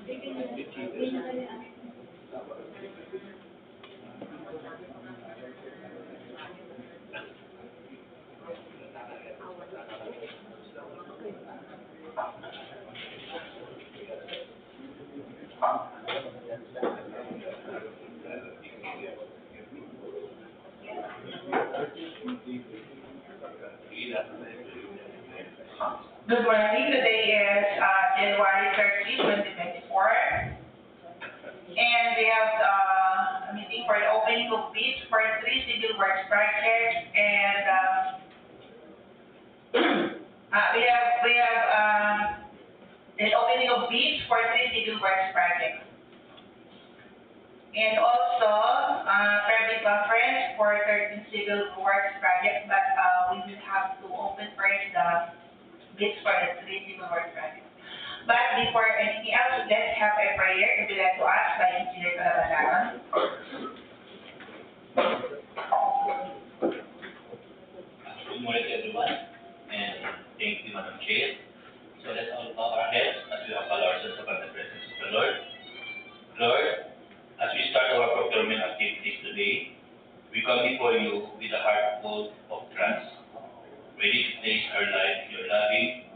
Good morning. Today is January 30, 2024. And we have a meeting for the opening of bids for 3 civil works projects. And we have an opening of bids for 3 civil works projects. And also private conference for 13 civil works projects. But we will have to open first the bids for the 3 civil works projects. But before anything else, let's have a prayer to be led to us by Engineer Daang. Good morning to everyone, and thank you, Madam Chair. So let's all bow our heads as we humble ourselves upon the presence of the Lord. Lord, as we start our procurement activities today, we come before you with a heart full of trust, ready to place our life in your loving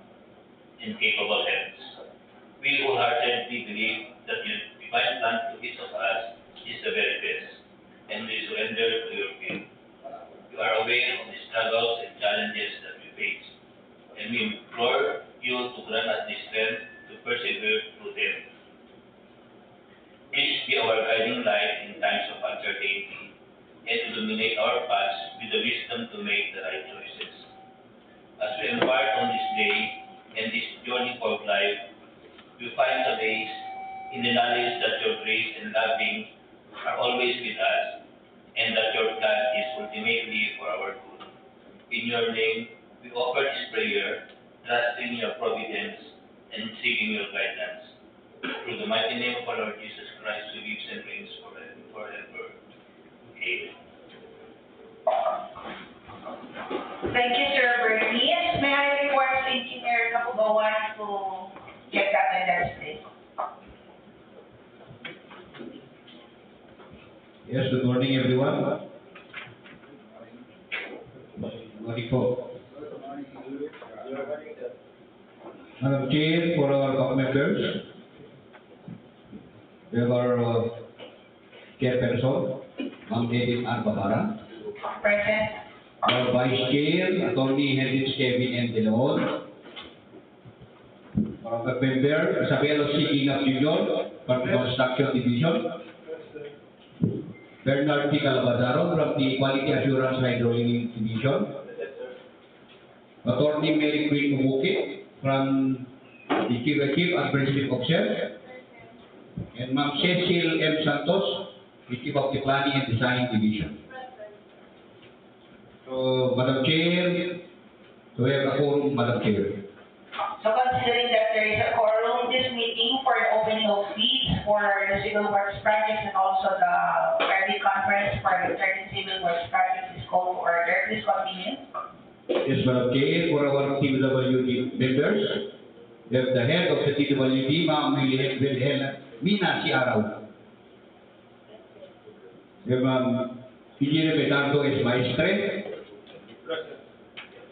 and capable hands. We wholeheartedly believe that your divine plan to each of us is the very best, and we surrender to your will. You are aware of the struggles and challenges that we face, and we implore you to grant us the strength to persevere through them. Please be our guiding light in times of uncertainty, and illuminate our paths with the wisdom to make the right choices. As we embark on this day and this journey for life, we find solace in the knowledge that your grace and loving are always with us, and that your plan is ultimately for our good. In your name, we offer this prayer, trusting your providence and seeking your guidance. Through the mighty name of our Lord Jesus Christ, who lives and reigns forever. Amen. Thank you, Sir Bernice. May I request Engineer Kapugawan to get that attendance, please? Yes, good morning, everyone. Good morning, folks. Madam Chair, for our COC members, we have our chairperson, Ma'am Edith R. Babara. Present. Our Vice Chair, Attorney Henry Kevin M. De Leon. Our member, Isabel C. Inap Jr. from the Construction Division. Bernard P. Calabazaro from the Quality Assurance Hydrolink Division. Attorney Mary Queen Umuki from the Chief Administrative Officer. And Ma'am Cecil M. Santos, the Chief of the Planning and Design Division. So, Madam Chair, so we have a quorum, Madam Chair. So considering that there is a quorum, this meeting for the opening of bids for the civil works projects and also the private conference for the 13 civil works projects is called to order. Please continue. Yes, Madam Chair, for our DPWH members, we have the head of the DPWH, Ma'am Mina C. Araw. We have Engineer Medardo S. Maestre.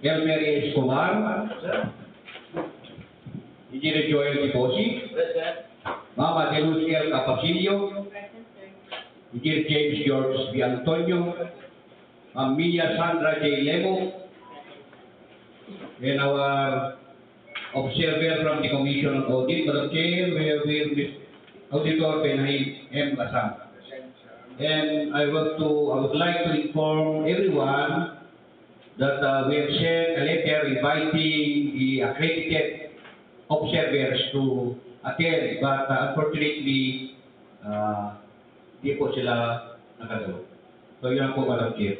Elmer Escobar. Engineer Joel Tiposi. Mama Deluz L. Capasilio. Engineer James George B. Antonio. Amelia Sandra J. Lemo. And our observer from the Commission on Audit, Madam Chair, we have here Auditor Benhaim M. Lasam. And I would like to inform everyone that we have sent a letter inviting the accredited observers to attend, but unfortunately, di po sila nakagawa. So yun po, Madam Chair.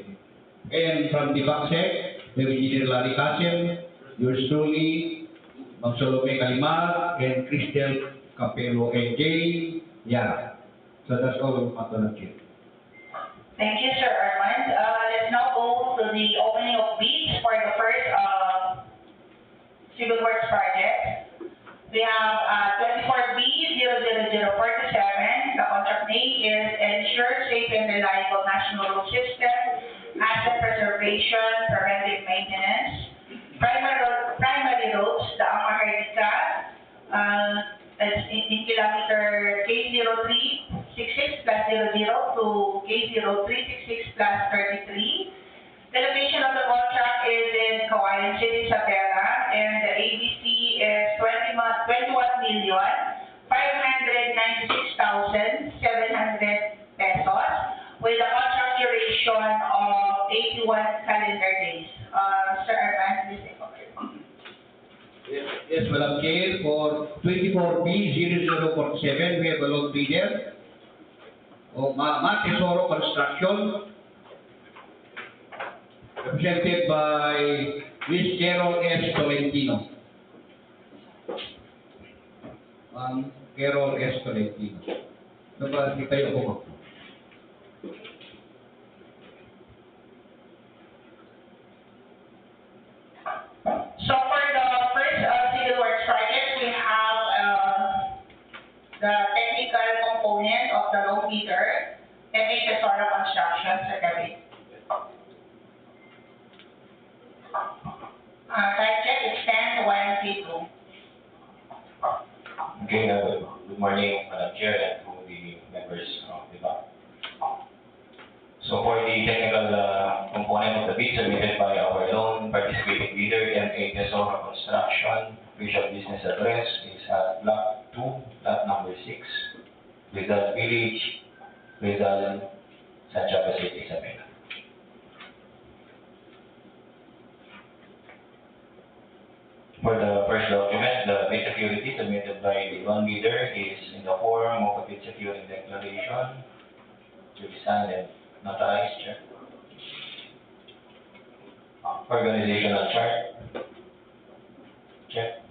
And from the BACSEC, we have Engineer Larry Kassem, yours truly, Ma'am Salome Kalimar, and Cristel Capello and Jane Yara. So that's all, Madam Chair. Thank you, Sir Armand. Let's now go to the opening of bids for the first civil works project. We have 24B000 restoration, preventive maintenance, primary roads, Daang Maharlika, in kilometer K0366 plus 00 to K0366 plus 33. The location of the contract is in Kawayan City, Sabera, and the ABC is 21,596,700 pesos with a contract duration of 81 calendar days. Sir Arman, please take over. Yes, Madam Chair, for 24B0047, we have a loan bidder of Matesoro Construction, represented by Ms. Carol S. Tolentino. Carol S. Tolentino. Dapat tayo po. So for the first civil works project, we have the technical component of the low meter and Tesoro Construction sa gabi. Type check extend 132. Okay, good morning, Madam Chair, and to the members of the BAC. So for the technical component of the bid submitted by our loan participating bidder, MA Tesoro Construction, official business address is at Block 2, lot number 6, Rizal Village, Rizal, Santiago City, Isabela. For the first document, the bid security submitted by the loan bidder is in the form of a bid security declaration to be signed and notarized. Check. Organizational chart. Check.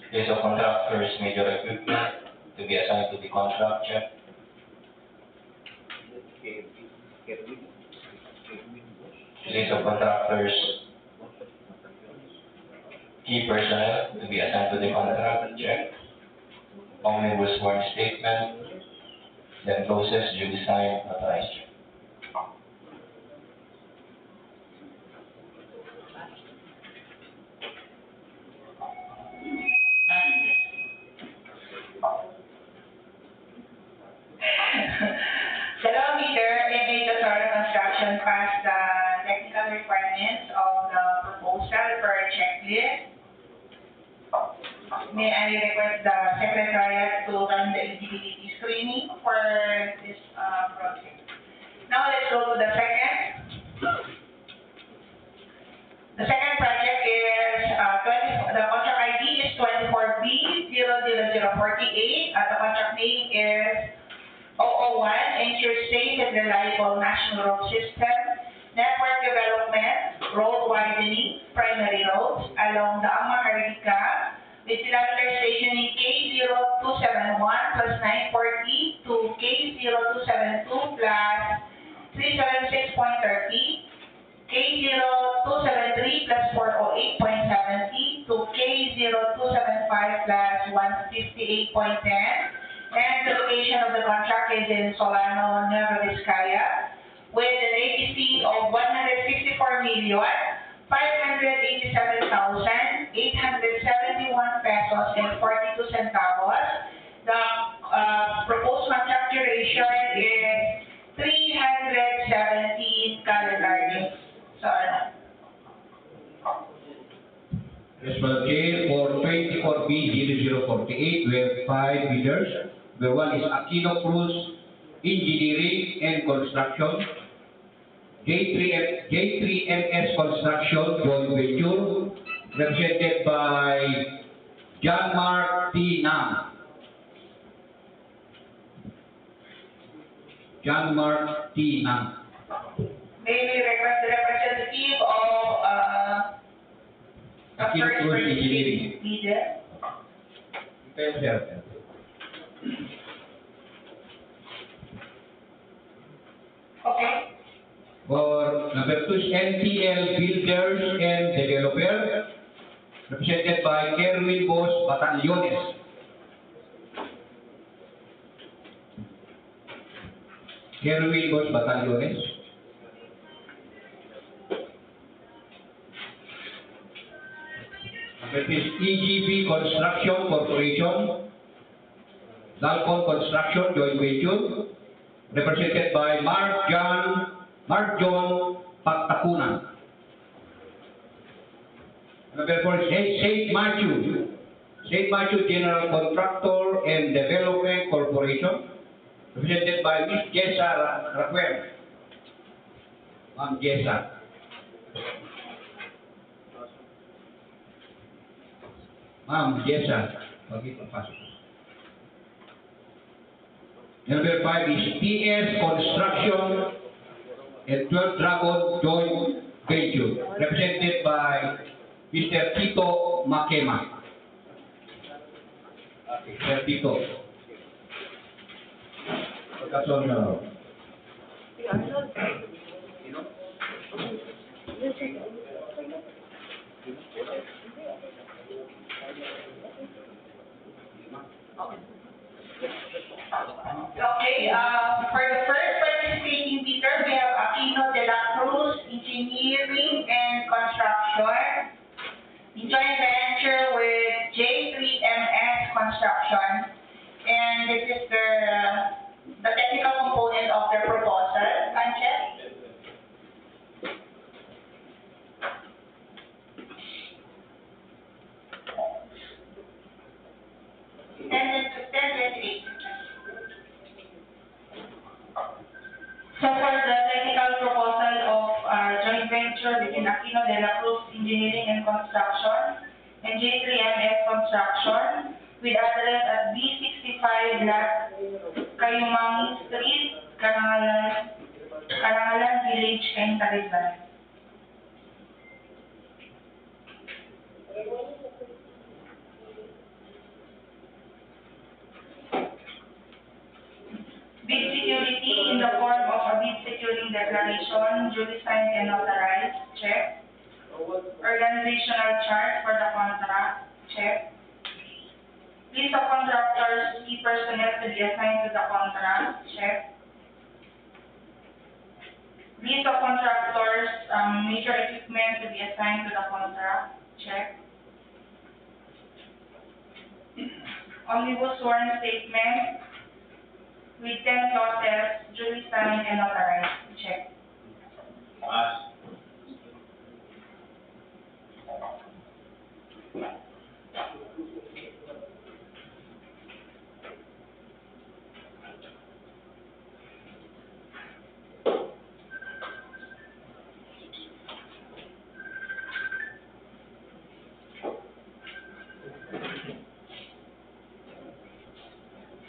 List of contractors, major equipment to be assigned to the contract. Check. List of contractors, key personnel to be assigned to the contract. Check. Omnibus warrant statement. Then process, duly signed, notarized. Check. The low meter and Tesoro Construction passed the technical requirements of the proposal per checklist. May I request the Secretariat to run the eligibility screening for this project. Now let's go to the second. The second project is the contract ID is 24B00048. The contract name is 001, Ensure Safe and Reliable National Road System, Network Development, Road Widening, Primary Roads along Daang Maharlika, with kilometer stationing K0271 plus 940 to K0272 plus 376.30, K0273 plus 408.70 to K0275 plus 158.10, and the location of the contract is in Solano, Nueva, Vizcaya, with an ABC of 164,587,871 pesos and 42 centavos. The proposed contract duration is 317 calendar days. Yes, Madam Chair, for 24B0048, we have 5 bidders. The one is Aquino Cruz Engineering and Construction, J3MS Construction, Joint Venture, represented by John Mark T. Nam. John Mark T. Nam. May we request the representative of the Aquino first Cruz Engineering. bidder. Okay, sir. Okay. For number 2 is NTL Builders and Developers, represented by Kerwin Boss Batallones. Kerwin Boss Batallones. That is EGB Construction Corporation, Dalcon Construction Joint Venture, represented by Mark John Pagtakunan. Number 4 is St. Matthew General Contractor and Development Corporation, represented by Ms. Jessa Raquel. Ma'am Jessa. Ma'am Jessa. Number 5 is PS Construction and 12 Dragon Joint Venture, represented by Mr. Tito Makema. Mr. Tito. That's all now. Okay, for the first participating bidder, we have Aquino de la Cruz Engineering and Construction, in joint venture with J3MS Construction, and this is the technical component of their proposal. Sanchez? So for the technical proposal of joint venture between Aquino de la Cruz Engineering and Construction and J3MS Construction, with address at B65 Lot Kayumangi Street, Karangalan Village, Cainta. Bid security in the form of a bid securing declaration, duly signed and notarized, check. Organizational chart for the contract, check. List of contractors, key personnel to be assigned to the contract, check. List of contractors, major equipment to be assigned to the contract, check. Omnibus sworn statement with 10 clauses, duly signed and notarized, check.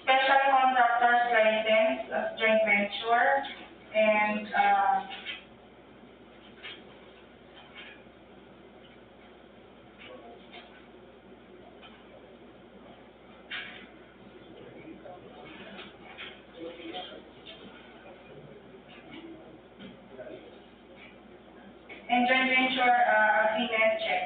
Special contractors license as joint venture and joint venture agreement, check.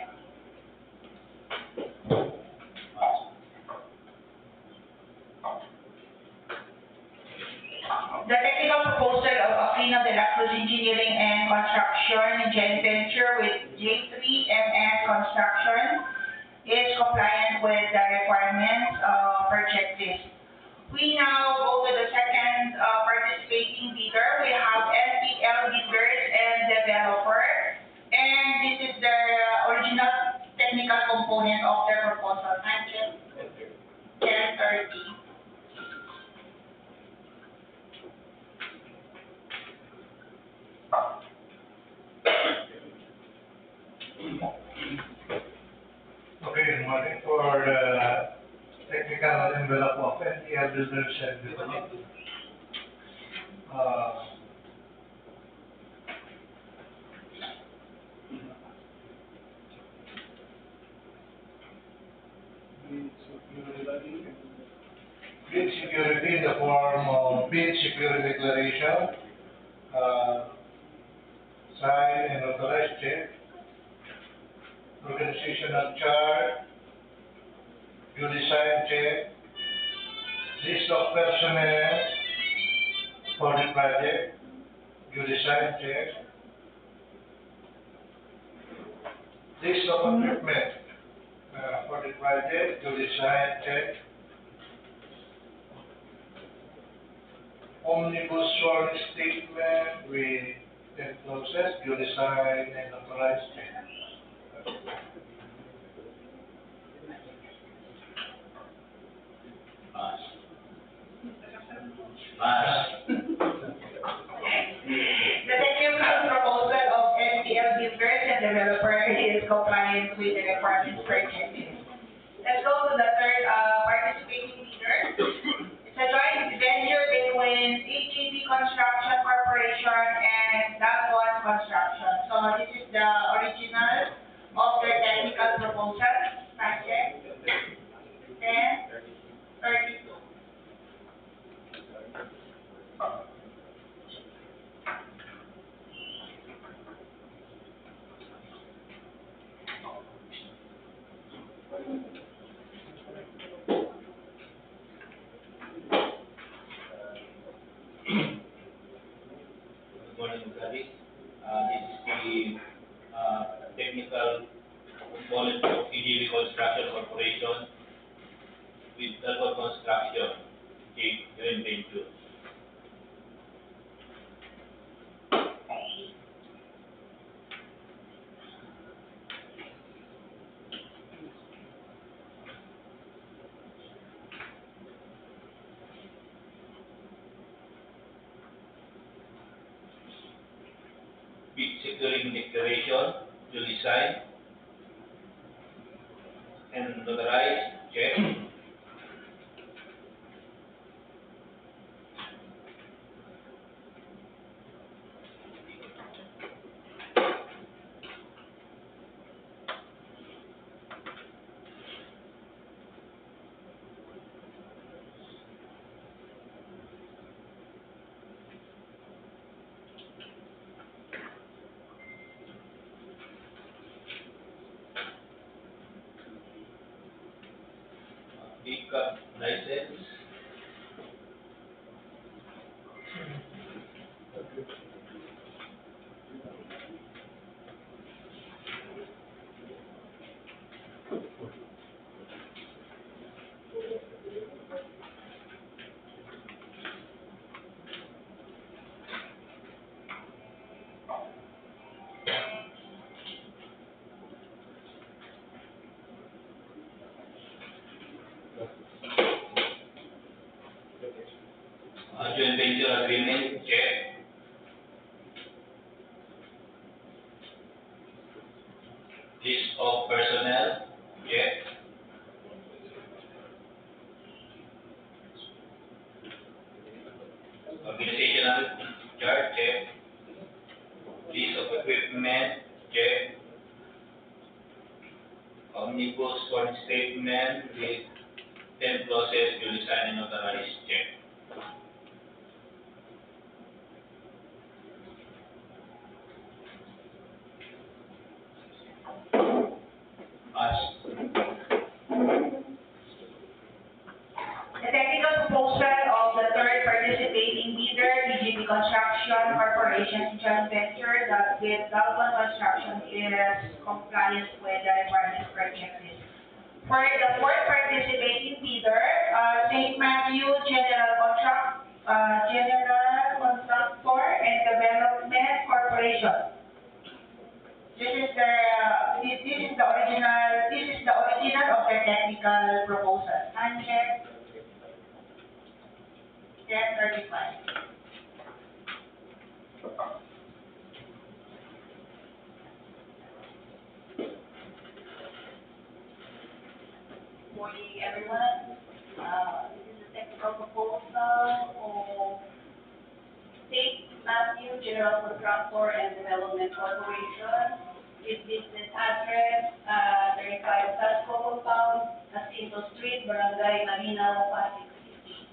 The technical proposal of Aquino de la Cruz Engineering and Construction joint venture with J3MS Construction is compliant with the requirements of project list. We now go to the second participating bidder. We have SPL Bidders and Developer, and this is the original technical component of their proposal. 10:30. Okay, good morning for the technical envelope of NTL Builders and Development. Bid security in the form of bid security declaration, signed and authorized check. Organizational chart, duly signed check, list of personnel for the project, duly signed check, list of equipment for the project, to design, check. Omnibus sworn statement with 10 clauses, to design and authorize, check. Pass. Pass. The technical proposal of NPL builders and developer is compliant with the requirements per checklist. Let's go to the third participating bidder. It's a joint venture between HEB Construction Corporation and Daang Construction. So this is the original of their technical proposal. Check. 10, 32. Good morning, everybody. This is the technical component of HEB Reconstruction Corporation with Dalbon Construction, joint venture. Bid securing declaration to design and notarize, check. Pick up license. Joint venture agreement, check. List of personnel, check. Organizational chart, check. List of equipment, check. Omnibus sworn statement with 10 clauses to design and authorize, check. Pass. The technical proposal of the third participating bidder, HEB Construction Corporation joint venture that with Dalbon Construction is compliant with the requirements per checklist. For the fourth participating bidder, St. Matthew General Contractor and Development Corporation. This is the original of their technical proposal. Uncheck 1035. Morning, everyone. This is the technical proposal of St. Matthew General Contractor and Development Corporation with business address, 35 Tasco Compound, Jacinto Street, Barangay Malinaw, Pasig City.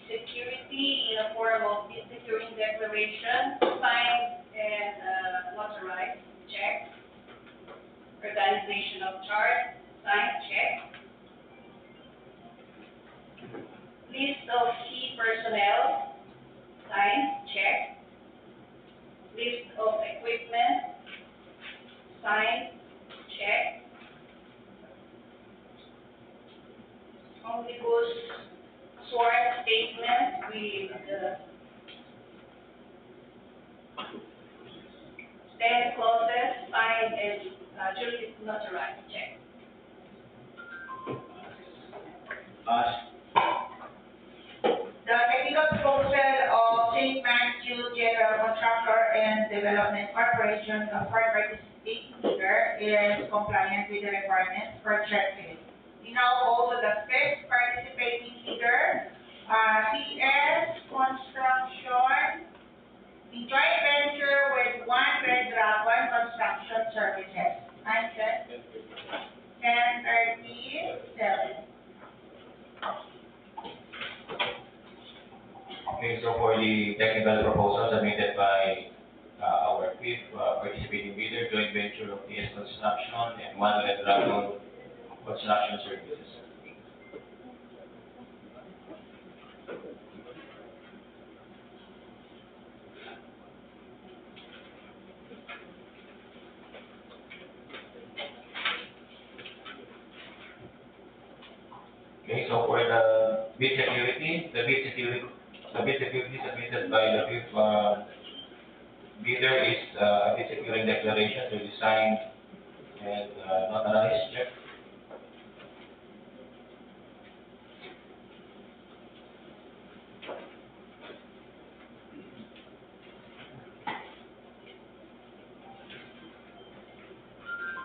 security in a form of bid securing declaration, signed and notarized, check. Organization of chart, signed, check. List of key personnel, signed, check. List of equipment, signed, check. Omnibus sworn statement with 10 clauses, signed and duly notarized, check. The technical proposal of St. Matthew General Contractor and Development Corporation, the foreign participating bidder, is compliant with the requirements for checklist. We now go to the fifth participating bidder, CS Construction, in joint venture with One Red Dragon Construction Services. I'm just 10:37. Okay, so for the technical proposal submitted by our fifth participating bidder, joint venture of TS Construction and One Red Dragon Construction Services. Okay, so for the bid security, the bid security submitted by the fifth bidder is a bid securing declaration to be signed and notarized, check.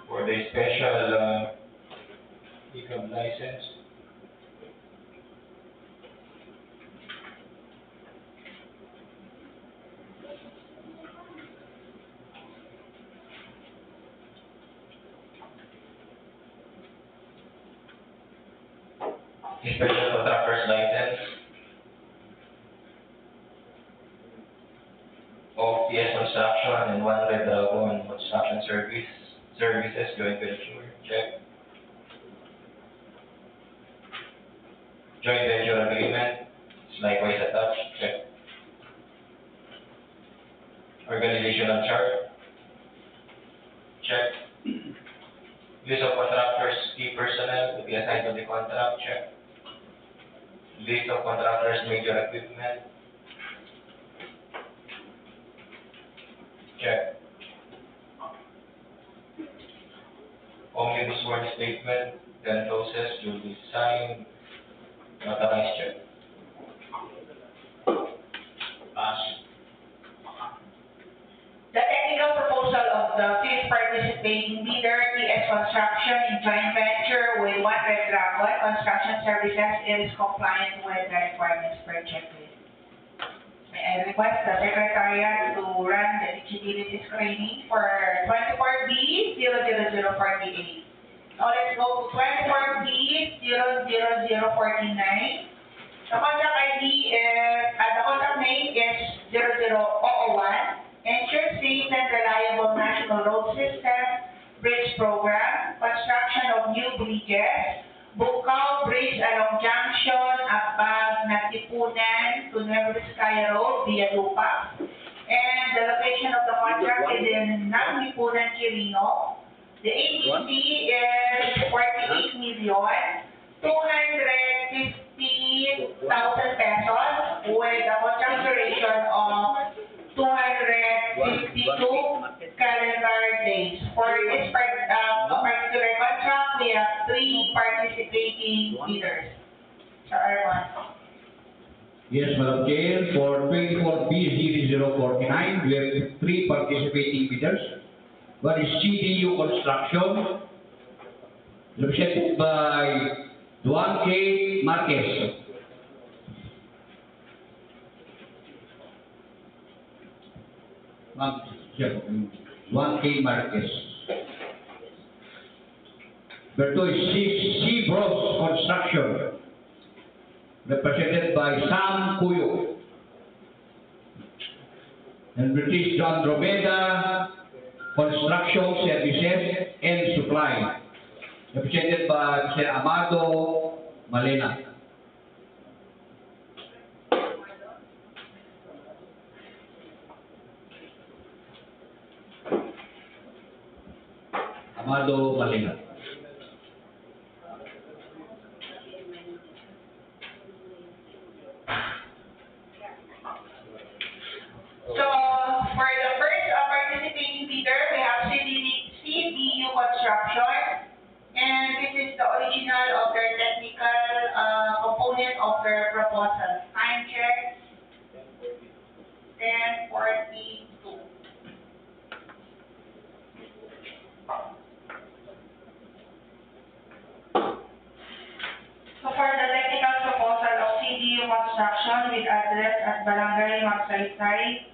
For the special income license, the special contractor's license of TS Construction and One Red Dragon Construction Services joint venture, check. Joint venture agreement is likewise attached, check. Organizational chart, check. List of contractors, key personnel to be assigned to the contract, check. List of contractors, major equipment, check. Omnibus sworn statement, 10 clauses, duly signed, notarized, check. Pass. The technical proposal of the fifth participating bidder, TS Construction, in joint venture with One Red Dragon Construction Services, is compliant with the requirements per checklist. May I request the Secretariat to run the eligibility screening for 24B 00048. Now let's go to 24B 00049. The contract ID is, the contract name is 00001. Ensure safe and reliable national road system, bridge program, construction of new bridges, Bucao Bridge along Junction, Abbag, Nagtipunan to Nueva Vizcaya Road via Dupax. And the location of the contract is in Nagtipunan, Quirino. The ATC is 48,250,000 pesos with a contract duration of 252 calendar days. For this particular contract, we have 3 participating bidders. Sir Arman. Yes, Madam Chair, for 24B 0049, we have 3 participating bidders. One is CDU Construction, represented by Duang K. Marquez. Duang K. Marquez. Number 2 is C. Bros Construction, represented by Sam Cuyo. And British Andromeda Construction Services and Supply, represented by Mr. Amado Malena. Amado Malena. So, for the first participating bidder, we have CBU Construction, and this is the original of their technical component of their proposal. Time check, 10:42. So, for the technical proposal of CBU Construction with address at Barangay Magsaysay,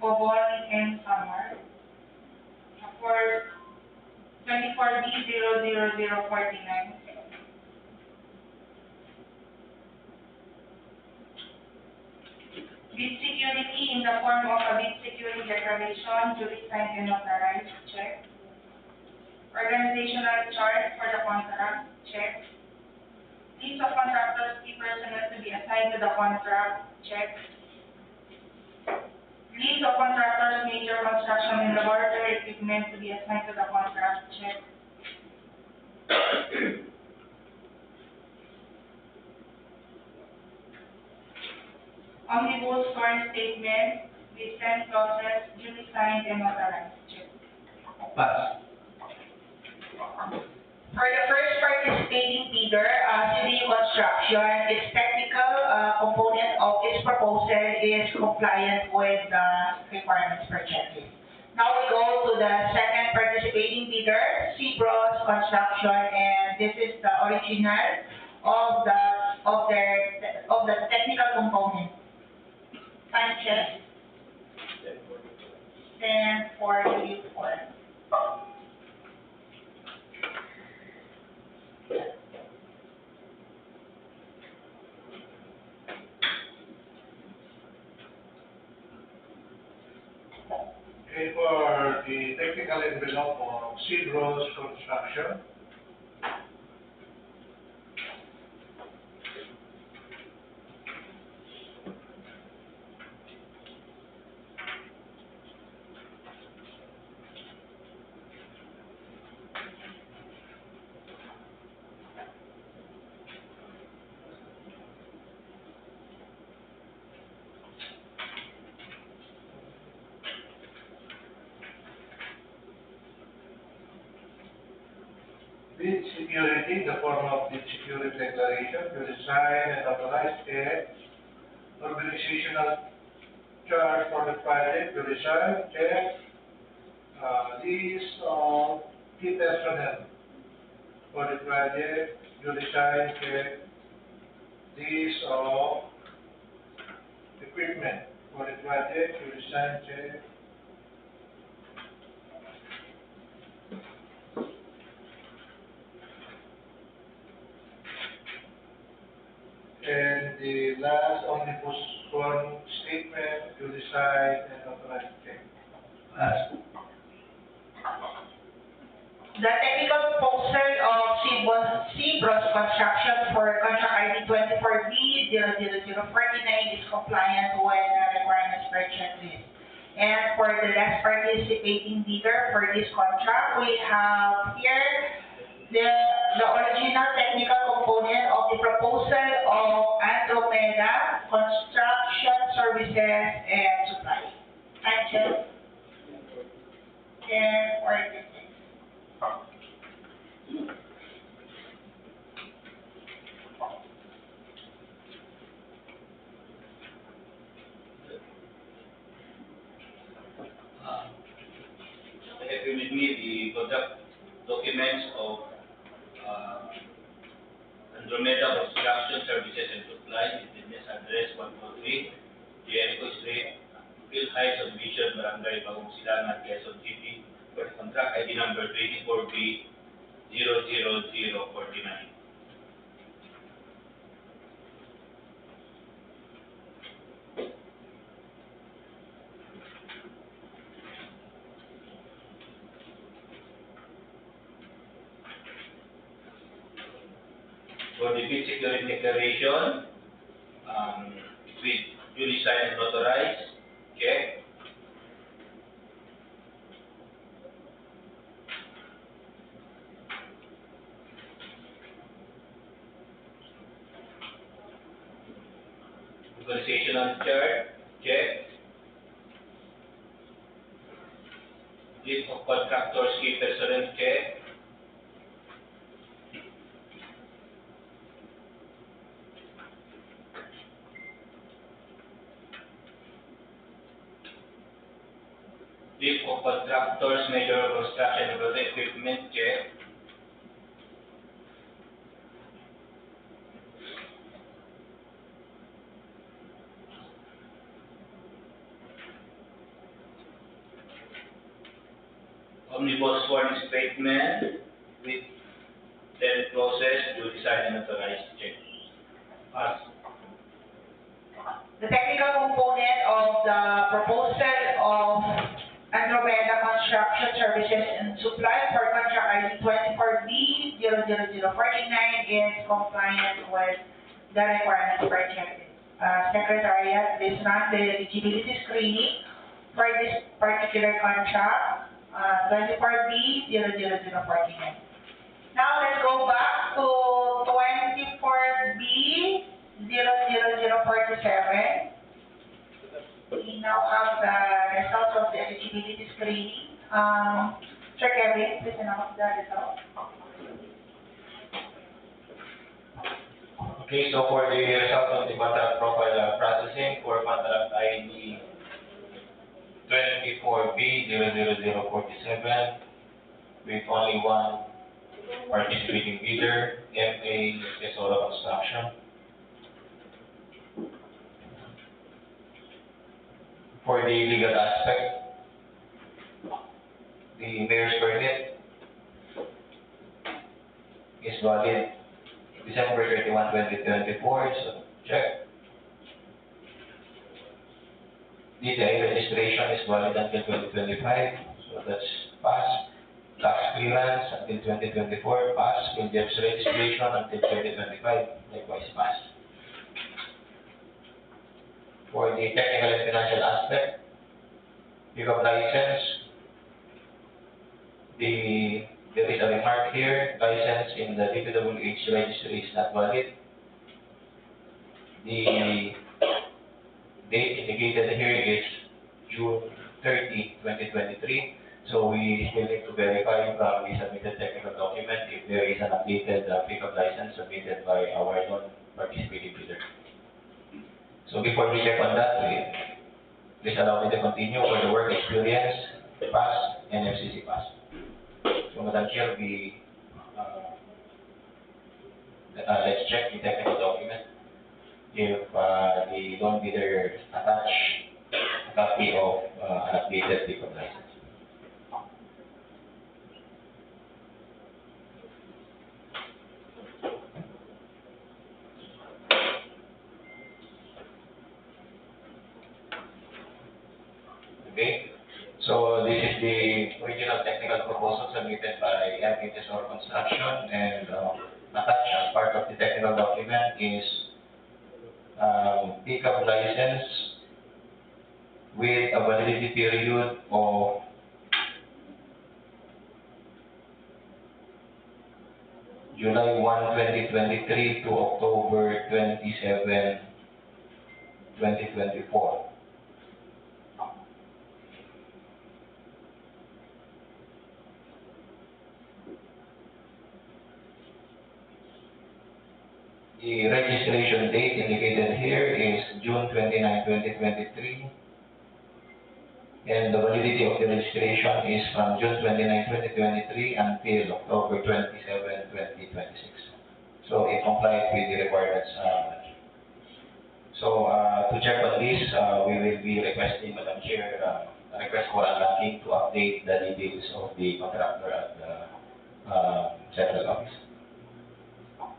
Bobon, and Samar, for 24B00049. Bid security in the form of a bid security declaration, duly signed and notarized, check. Organizational chart for the contract, check. List of contractors, key personnel to be assigned to the contract, check. List of contractors, major construction and laboratory equipment to be assigned to the contract, check. Omnibus sworn statement with 10 clauses, duly signed and notarized, check. Pass. For the first participating bidder, CBU Construction, its technical component of its proposal is compliant with the requirements per checklist. Now we go to the second participating bidder, Cibros Construction, and this is the original of the technical component. Time check. 10:44. Okay, for the technical envelope of Cibros Construction, bid security, the form of bid security declaration, to design and authorize check. Organizational chart for the project, to design, check. List of key personnel for the project, to design, check. List of equipment for the project, to design, check. And the last omnibus sworn statement to decide and authorize check. Pass. The technical proposal of Cibros Construction for contract ID 24B00049 is compliant with the requirements per checklist. And for the last participating bidder for this contract, we have here the original technical component of the proposal of Andromeda Construction Services and Supply. Time check. 10:46. I have with me the contract documents of Andromeda Construction Services and Supply, business address 143, Jericho Street, Hill Heights Subdivision, Barangay Bayombong-Quezon-Bagabag, Quezon City, for the contract ID number 24B00049. For the bid security declaration, with duly signed and notarized, check. Organizational chart, check. List of contractors, key personnel, check. List of contractors, major construction and road equipment, check. Omnibus sworn statement with then process to decide and authorize, check. Pass. The technical component of the proposal of Nueva Construction Services and Supply for contract ID 24B00049 is compliant with the requirements for objective. Secretariat is not the eligibility screening for this particular contract, 24B00049. Now let's go back to 24B00047. We now have the results of the eligibility screening. Sir Kevin, please announce the results. Okay, so for the result of the contract profile processing for contract ID 24B00047, with only one participating bidder, MVUC Construction. For the legal aspect, the mayor's permit is valid December 31, 2024, so check. DPWH registration is valid until 2025, so that's pass. Tax clearance until 2024, pass. Convergence registration until 2025, likewise pass. For the technical and financial aspect, pickup license, there is a remark here, license in the DPWH registry is not valid. The date indicated here is June 30, 2023. So we still need to verify from the submitted technical document if there is an updated pickup license submitted by our non-participating bidder. So before we check on that, please allow me to continue for the work experience, pass, and FCC pass. So Madam Chair, let's check the technical document. If the loan bidder attach a copy of an updated pickup license. Okay, so this is the original technical proposal submitted by Reconstruction, and attached as part of the technical document is pickup license with a validity period of July 1, 2023 to October 27, 2024. The registration date indicated here is June 29, 2023, and the validity of the registration is from June 29, 2023 until October 27, 2026. So it complies with the requirements. To check on this, we will be requesting, Madam Chair, a request for unlocking to update the details of the contractor at the central office.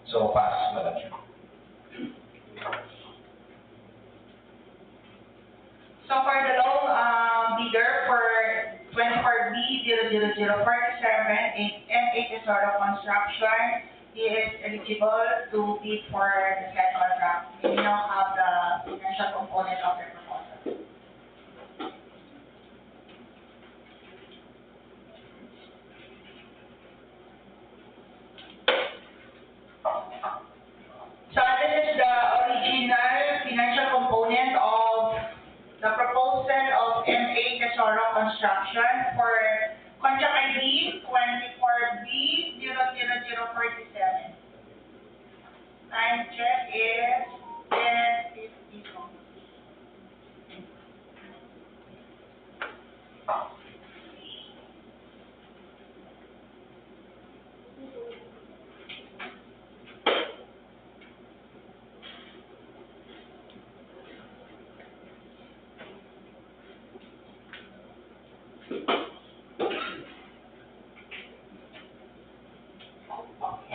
So pass, Madam Chair. So for the low bidder for 24B00047 in MHSR Construction, he is eligible to bid for the said contract. We now have the financial component of the proposal. So this is the original financial component of the proposal of MA Tesoro Construction for contract ID 24B00047. Time check is 10:52.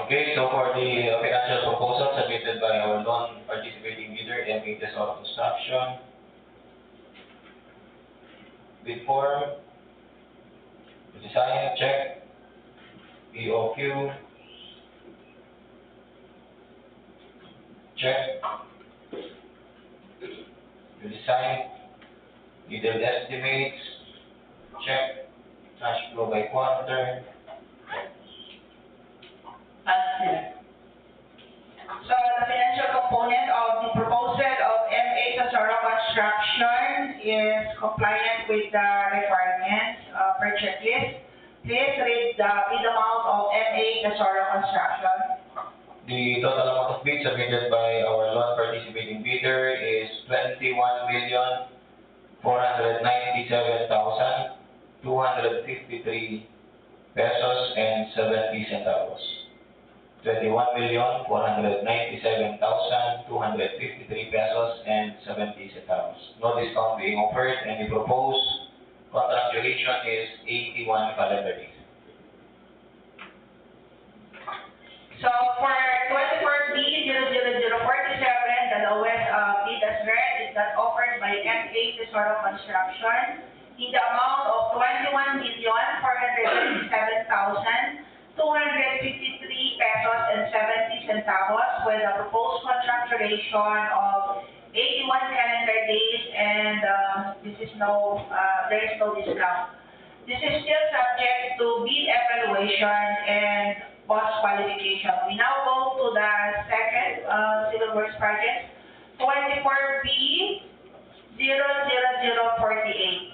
Okay, so for the financial proposal submitted by our non-participating bidder, MA Tesoro Construction, bid form, design, check, POQ, check, the design, detailed estimates, check, cash flow by quarter. So the financial component of the proposal of MA Tesoro Construction is compliant with the requirements per checklist. Please read the bid amount of MA Tesoro Construction. The total amount of bids submitted by our non-participating bidder is 21,497,253 pesos and 70 centavos. 21,497,253 pesos and 70 centavos. No discount being offered, and the proposed contract duration is 81 calendar days. So for 24B00047, the lowest bid as read is that offered by MA Tesoro Construction in the amount of 21,497,253 pesos and 70 centavos, with a proposed contract duration of 81 calendar days, and there is no discount. This is still subject to bid evaluation and post qualification. We now go to the second civil works project, 24B00048.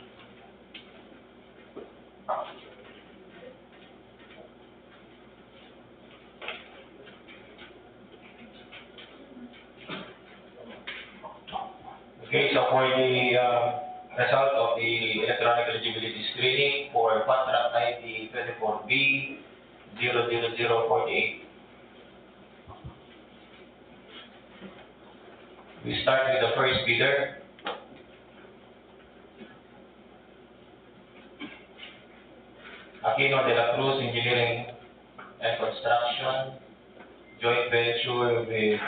Okay, so for the result of the electronic eligibility screening for contract ID 24B00048, we start with the first bidder. Aquino de la Cruz Engineering and Construction, joint venture with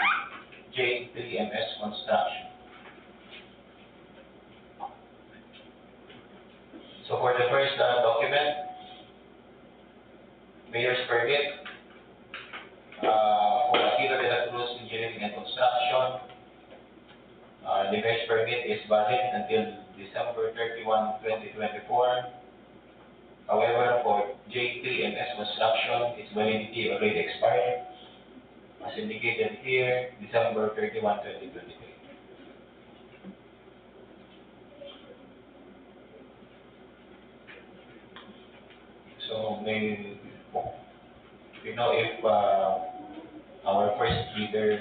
J3MS Construction. So for the first document, mayor's permit for Aquino de la Cruz Engineering and Construction. The mayor's permit is valid until December 31, 2024. However, for J3MS Construction, its validity already expired, as indicated here, December 31, 2023. So, we know if our first bidder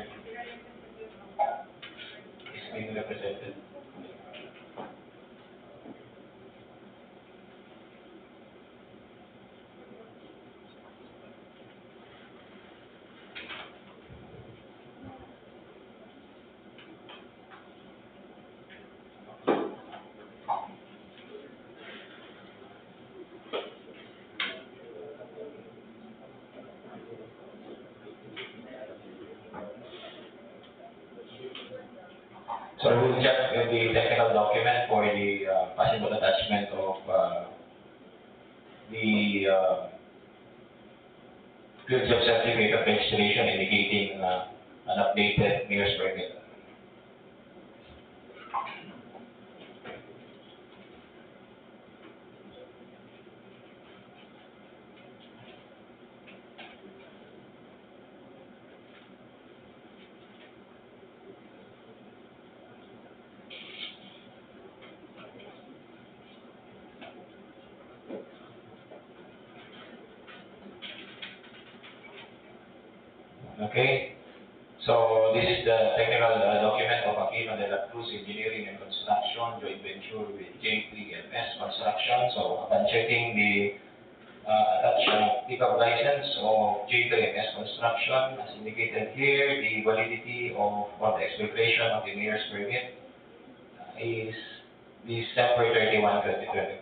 is being represented. So we will check the technical document for the possible attachment of the field job certificate of registration indicating an updated mayor's permit. Okay, so this is the technical document of Aquino de la Cruz Engineering and Construction joint venture with J3MS Construction. So upon checking the attached pickup license of J3MS Construction, as indicated here, the validity of or the expiration of the mayor's permit is December 31, 2020.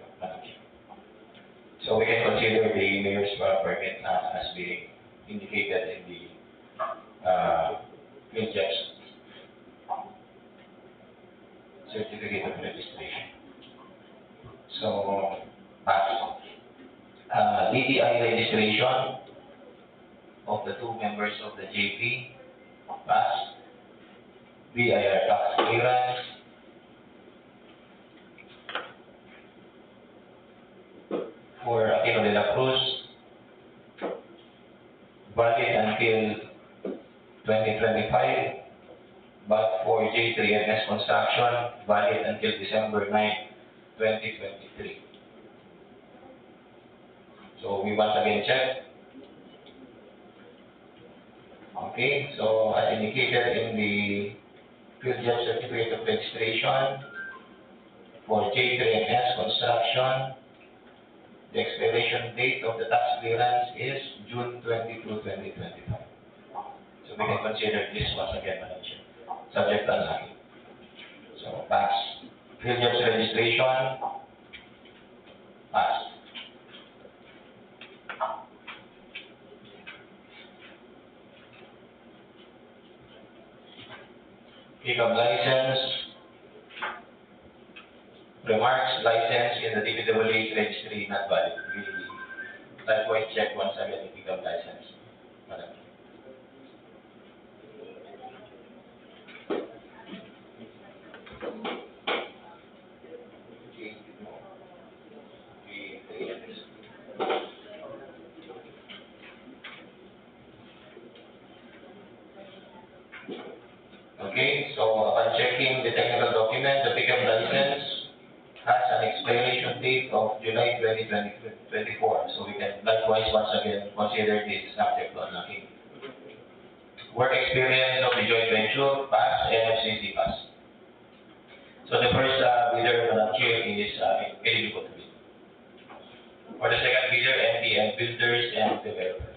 So we can consider the mayor's permit as being indicated in the field jobs certificate of registration. So, pass. DDI registration of the two members of the JP, pass. BIR tax clearance, for Aquino de la Cruz, valid until 2025, but for J3MS Construction, valid until December 9, 2023. So we once again check. Okay, so as indicated in the field job certificate of registration for J3MS Construction, the expiration date of the tax clearance is June 22, 2025. So we can consider this once again, Madam Chair, subject to unlocking. So pass. Field jobs registration, pass. Pickup license, remarks, license in the DPWH registry not valid. We likewise check once again the pickup license, Madam Chair. Okay, so upon checking the technical document, the pickup license has an expiration date of July 2024. So we can likewise once again consider this subject to unlocking. Work experience of the joint venture, pass, NFCC pass. So the first bidder, Madam Chair, is eligible to bid. For the second bidder, MPL Builders and Developers.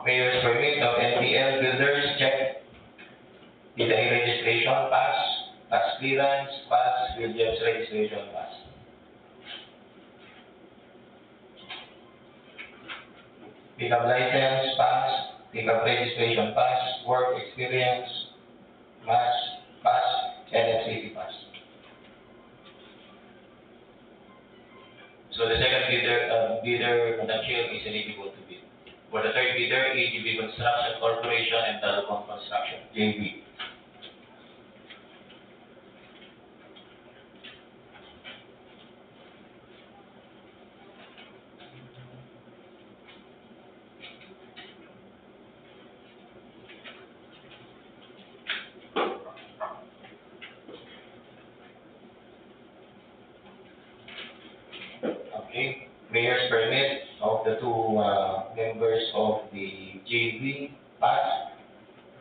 Mayor's permit of NPL Builders, check. DDI registration, pass. Tax clearance, pass. Field jobs registration, pass. Pickup license, pass. Pickup registration, pass. Work experience, pass. NFCP, pass. So the second bidder, Madam Chair, is eligible to bid. For the third bidder, AGB Construction Corporation and Telecom Construction, JB. Okay, mayor's permit of the two members of the JV, pass.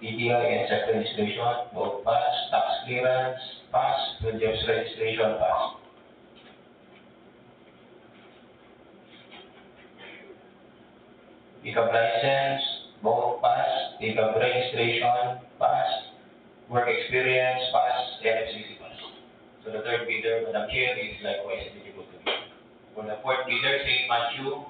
DDI and set registration, both pass. Tax clearance, pass. Field jobs registration, pass. Pickup license, both pass. Pickup registration, pass. Work experience, pass. NFCC, pass. So the third bidder, Madam Chair, is likewise eligible to bid. For the fourth bidder, St. Matthew,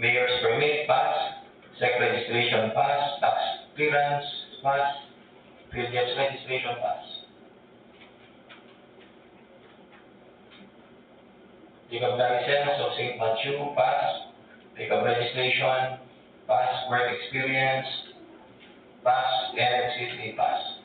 Mayor's permit, pass. Sec registration, pass. Tax clearance, pass. Field jobs registration, pass. Pickup license of St. Matthew, pass. Pickup registration, pass. Work experience, pass. NFCC, pass.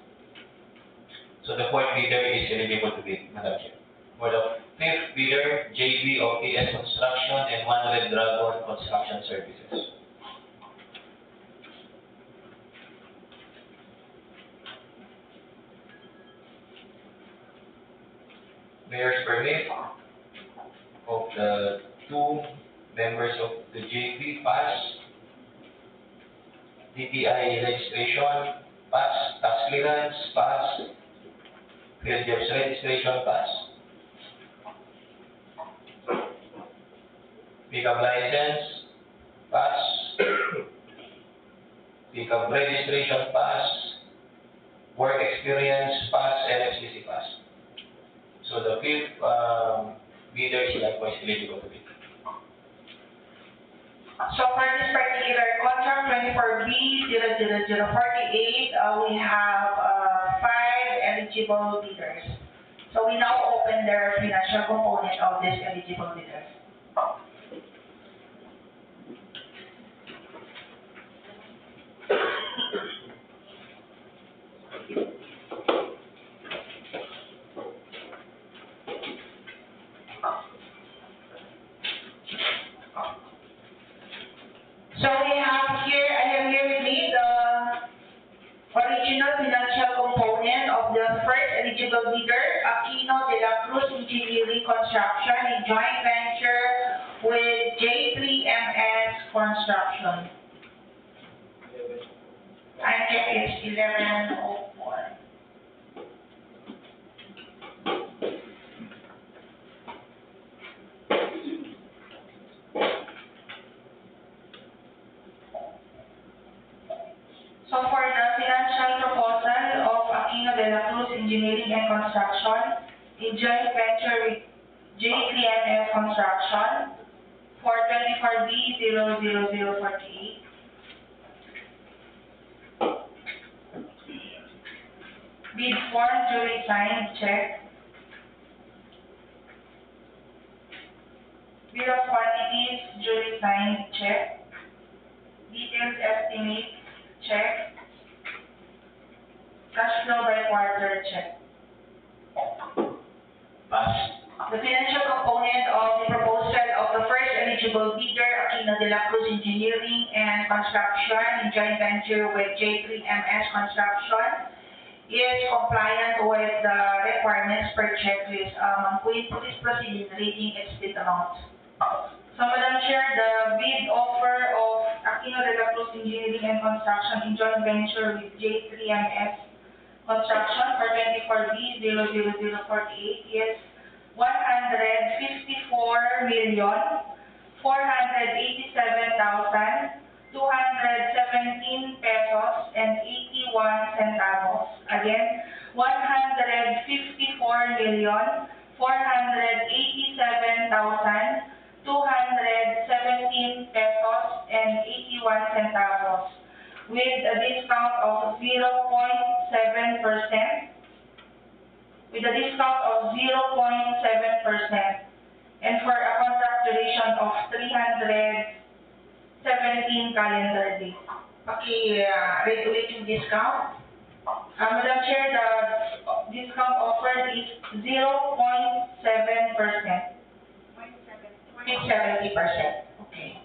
So the fourth bidder is eligible to bid, Madam Chair. For the fifth bidder, JB of PS Construction and 100 Dragon Construction Services. Mayor's permit of the two members of the JB, pass. DPI registration, pass. Tax clearance, pass. Field jobs registration, pass. Pickup license, pass. Pickup registration, pass. Work experience, pass. NFCC, pass. So the fifth bidder is likewise eligible to bid. So for this particular contract, 24B00048, we have 5 eligible bidders. So we now open the financial component of this eligible bidders. So we have here, I have here with me the original financial component of the first eligible bidder, Aquino de la Cruz Engineering Construction, in joint venture with J3MS Construction. Time check is 11:04. So for the financial proposal of Aquino de la Cruz Engineering and Construction in joint venture with J3MS Construction for 24B00048. Bid form duly signed, check. Bill of quantities duly signed, check. Details estimate, check. Cash flow by quarter, check. Pass. The financial component of the proposal of the first eligible bidder, Aquino de la Cruz Engineering and Construction in joint venture with J3MS Construction, is compliant with the requirements per checklist. Please proceed in reading its bid amount. So, Madam Chair, the bid offer of Aquino de la Cruz Engineering and Construction in joint venture with J3MS Construction for 24B00048 is 154,487,217 pesos and 81 centavos. Again, 154,487,217 pesos and 81 centavos, with a discount of 0.7%. With a discount of 0.7% and for a contract duration of 317 calendar days. Regulate yung discount. Madam Chair, the discount offered is 0.7%. 0.70%. Okay.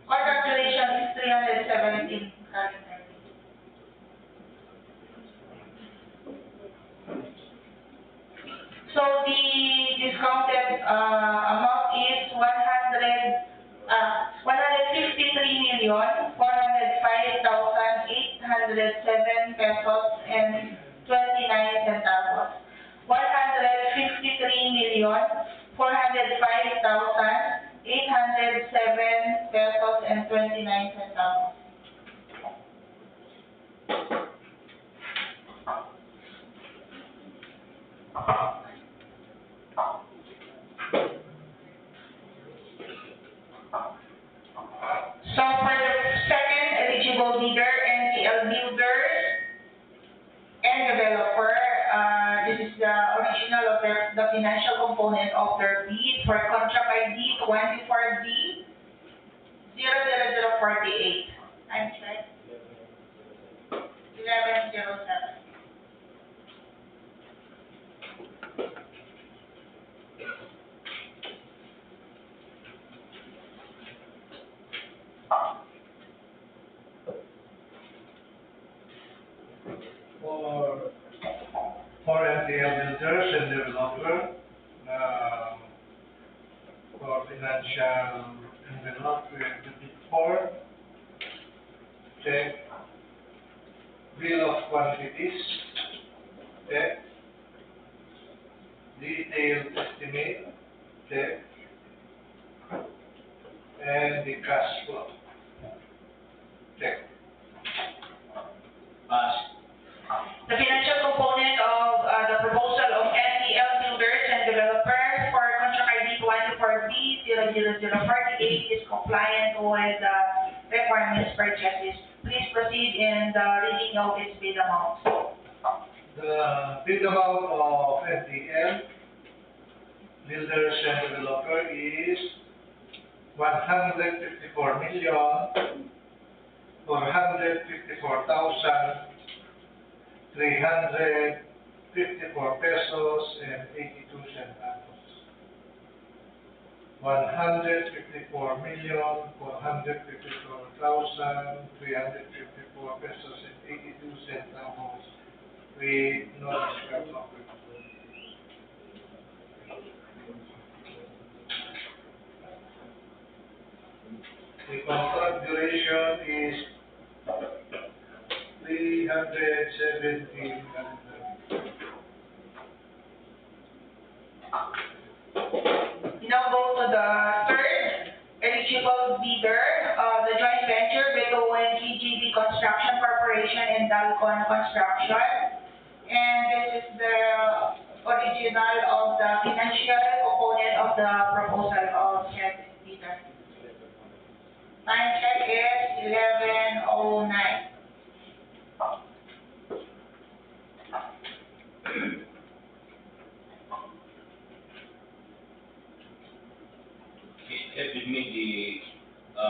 Contract duration is 317 calendar days. So the discounted amount is 153,405,807 pesos and 29 centavos. 153,405,807 pesos and 29 centavos. So for the second eligible bidder, NPL builders and developer, this is the original of the financial component of their bid for contract ID 24D 00048. I'm check. 1107. For MPL builders and developer, for financial envelope, we have to pick for check, bill of quantities, check, detailed estimate, check, and the cash flow, check. Pass. The financial component of the proposal of NPL builders and developers for contract ID 24B 00048 is compliant with the requirements per checklist. Please proceed in the reading of its bid amount. The bid amount of NPL builders and developer is 154,454,354 pesos and 82 centavos. 154,454,354 pesos and 82 centavos with no discount offer. The contract duration is 317 calendar. Now go to the third eligible bidder, the joint venture between GGB Construction Corporation and Dalcon Construction. And this is the original of the financial component of the proposal of said bidder. Time check is 11:09. It with me the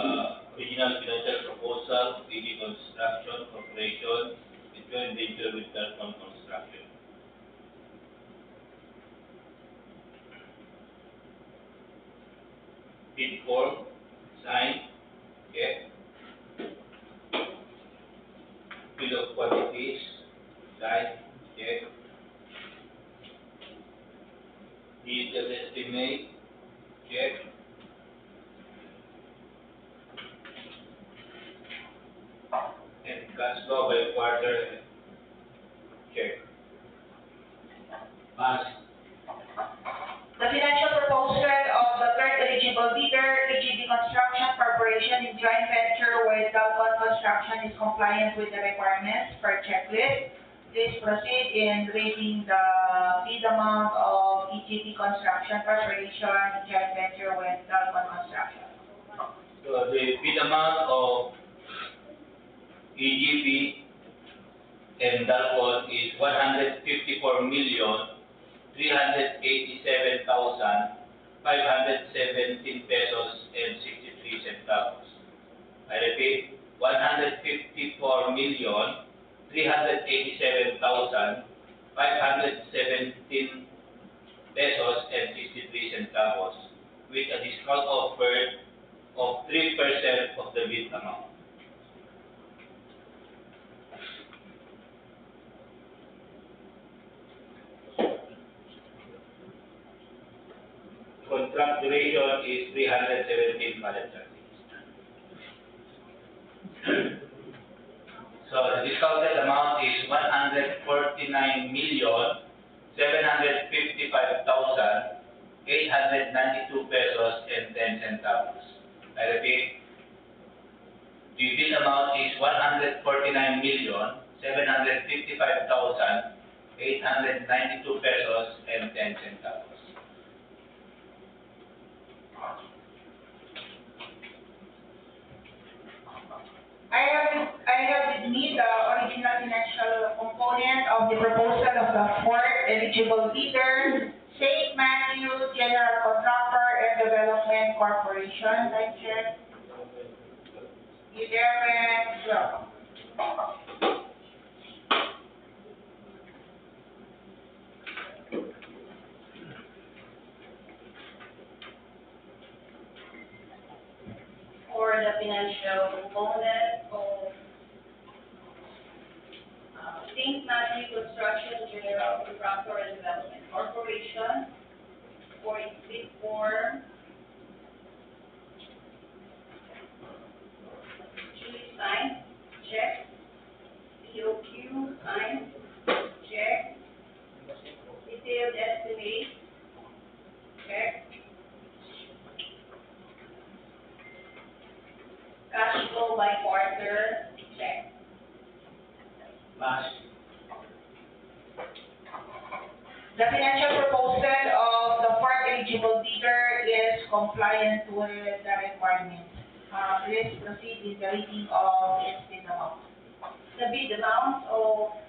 original financial proposal, Reconstruction Corporation, the joint venture with Dalcon Construction. Bid form, signed, okay. Bill of quantities, signed, okay. Detailed estimate, check. And cash flow by quarter, check. Pass. The financial proposal of the third eligible bidder, GGB Construction Corporation in joint venture with Dalcon Construction is compliant with the requirements per checklist. Please proceed in reading the bid amount of GGB Construction Corporation in joint venture with Dalcon Construction. So the bid amount of EGP and Dalcon is 154,387,517 pesos and 63 centavos. I repeat, 154,387,517 pesos and 63 centavos with a discount offered of 3% of the bid amount. Contract duration is 317 calendar days. So the discounted amount is 149,755,892 pesos and 10 centavos. I repeat, is 149,755,892 pesos and 10 centavos. I have with me the original financial component of the proposal of the fourth eligible bidder, St. Matthew General Contractor and Development Corporation. I check. 11, 12. For the financial component of St. Matthew Construction General Contractor and Development Corporation for its bid form, duly signed, check. POQ signed, check. Detailed estimate, check. Cash flow by quarter, check. Last. The financial proposal of the fourth eligible bidder is compliant with the requirements. Please proceed with the reading of its bid amount. The bid amount of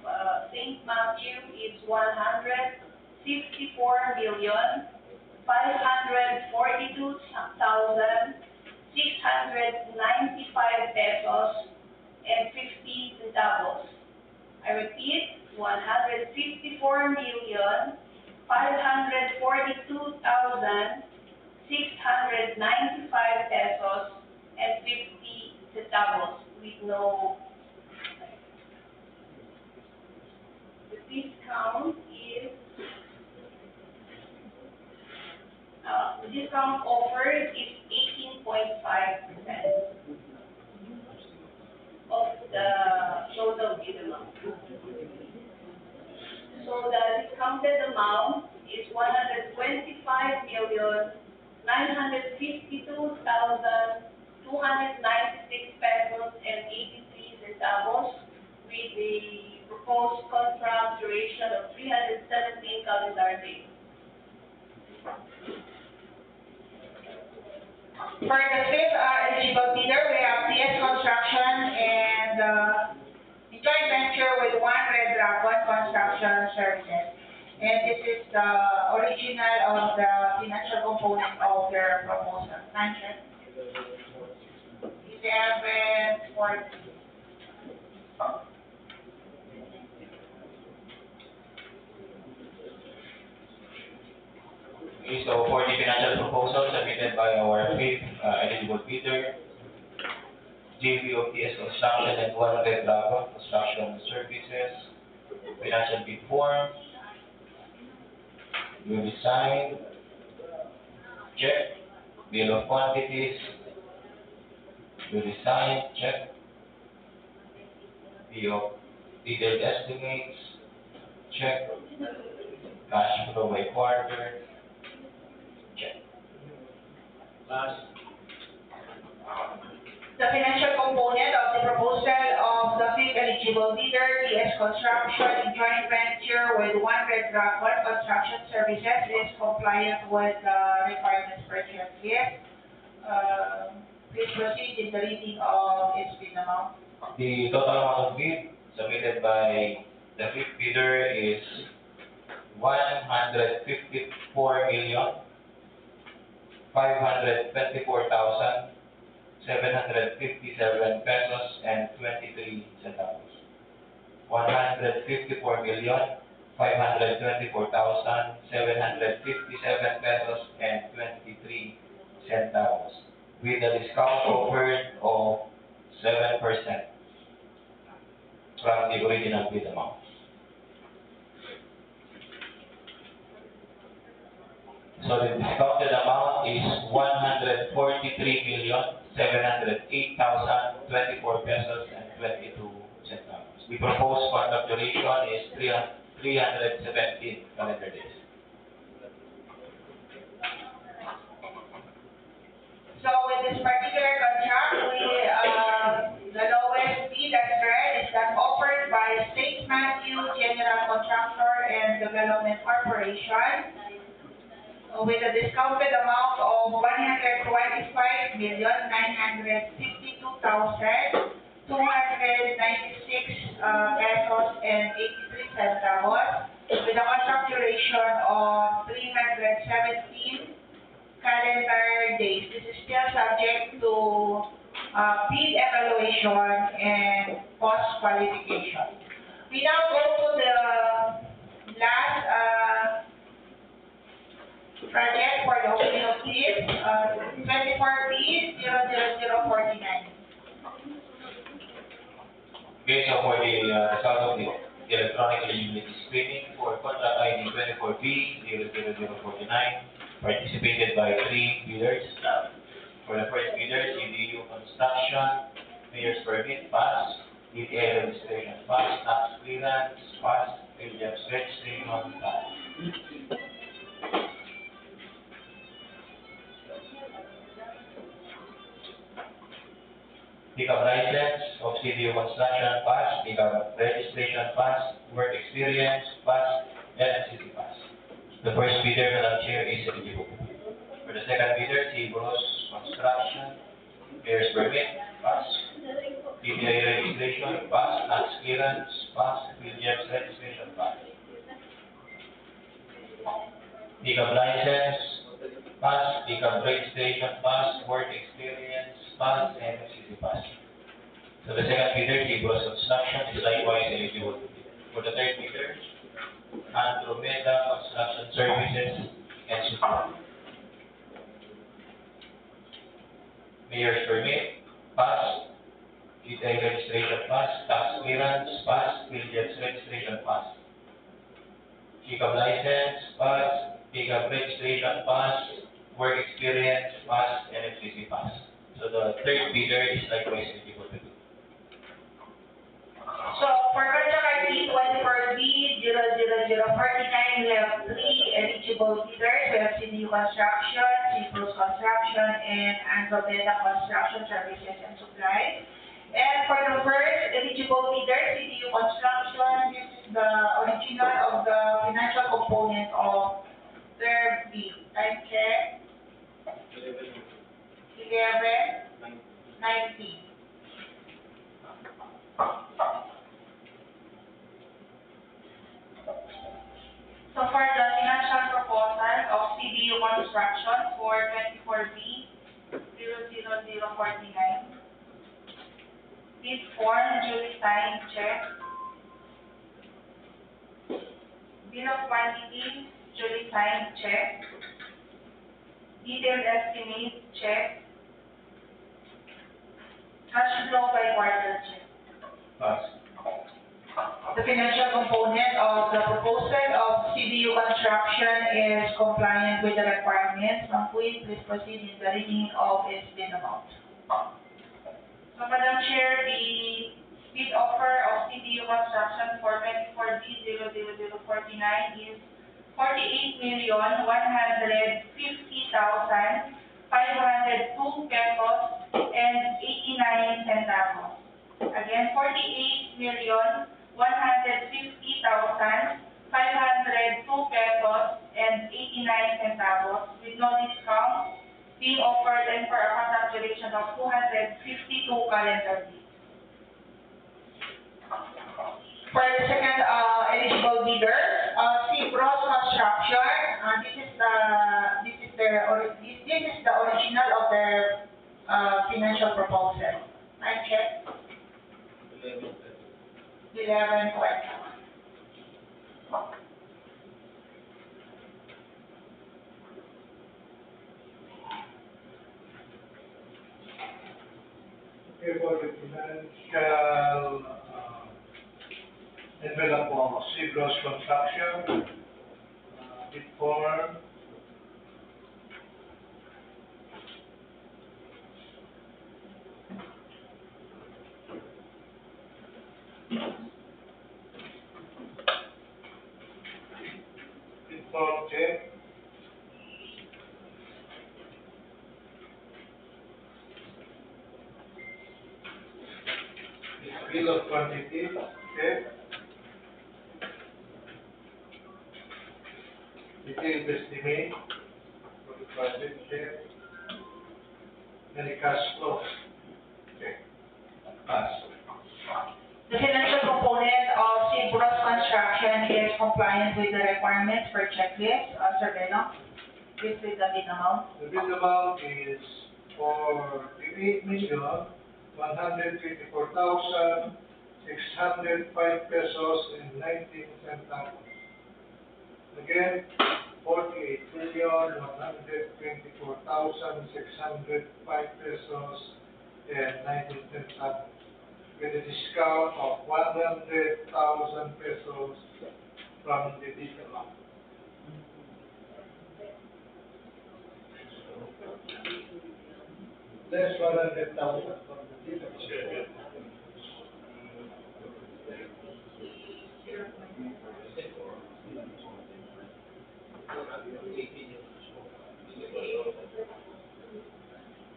St. Matthew is 164,542,695 pesos and 50 centavos. I repeat, 164,542,695 pesos and 50 centavos with no. The discount is, the discount offered is 18.5% of the total bid amount. So the discounted amount is 125,952,296 pesos and 83 centavos with the proposed contract duration of 317 calendar days. For the fifth eligible bidder, we have Reconstruction and the joint venture with One Red Dragon Construction Services. And this is the original of the financial component of their proposal. Sanchez. 11, 14. Okay, so for the financial proposal submitted by our fifth eligible bidder, DPWH Construction and One Red Dragon Construction Services, financial bid form, duly signed, check. Bill of quantities, duly signed, check. Detailed estimates, check. Cash flow by quarter, check. Last. The financial component of the proposal of the fifth eligible bidder, TS Construction in joint venture with One Red Dragon Construction Services is compliant with the requirements purchased here. Please proceed in the reading of its bid amount. The total amount of bid submitted by the fifth bidder is 154,524,757 pesos and 23 centavos. 154,524,757 pesos and 23 centavos with a discount offered of 7% from the original bid amount. So the discounted amount is 143,708,024 pesos and 22 centavos. The proposed contract duration is 317 calendar days. So with this particular contract, we, the lowest bid Development Corporation with a discounted amount of 125,962,296 pesos and 83 centavos with a contract duration of 317 calendar days. This is still subject to bid evaluation and post qualification. We now go to the last project for the opening of bids, 24B00049. Okay, so for the result of the electronic eligibility screening for contract ID 24B00049, participated by 3 bidders. For the first bidder, CDU Construction, Mayor's Permit, pass, DTA registration, pass, tax clearance, pass, Williams registration, pass. Pickup license of CDU Construction, pass, pickup registration, pass, work experience, pass, LCC, pass. The first bidder, Madam Chair, is eligible. For the second bidder, Cibros Construction, Mayor's Permit, pass, DPWH registration, pass, tax clearance, pass, Williams registration, pass. Pickup license, pass, pickup registration, pass, work experience, pass, and FCC pass. So the second bidder, Cibros Construction, is likewise eligible to bid. For the third bidder, Andromeda Construction Services and Support. Mayor's Permit, pass, DTA registration, pass, tax clearance, pass, Williams registration, pass. Pickup license, pass, pickup registration, pass, work experience, pass, and FCC pass. So the third bidder is likewise eligible to bid. So for contract ID 24B00049, we have 3 eligible bidders. We have CDU Construction, Cibros Construction, and Andromeda Construction Services and Supply. And for the first eligible bidder, CDU Construction, this is the original of the financial component of their bid. Time check. 11:19. So for the financial proposal of CDU Construction for 24B00049, bid form, duly signed check. Bill of quantity, duly signed check. Detailed estimate check. Cash flow by quarter check. Pass. The financial component of the proposal of CDU Construction is compliant with the requirements. Ma'am Queen, please proceed in the reading of its bid amount. So, Madam Chair, the bid offer of CDU Construction for 24B00049 is 48,150,502 pesos and 89 centavos. Again, 48,150,502 pesos and 89 centavos with no discount, being offered and for a contract duration of 252 calendar days. For the second eligible bidder, Cibros Construction, this is the original of their financial proposal. Time check. 11:20. Okay, for the financial envelope of Cibros Construction, bid form, bid form check. Bill of quantity check. detailed estimate for the project, check. Any cash flow? Check. Pass. The financial component of Cibros construction is compliant with the requirements for checklist. Sir Beno, please read the bid amount. The bid amount is for 8,124,605 pesos and 19 centavos. Again, 48,124,605 pesos and 19 centavos, with a discount of 100,000 pesos from the bid amount. Less 100,000 from the bid amount.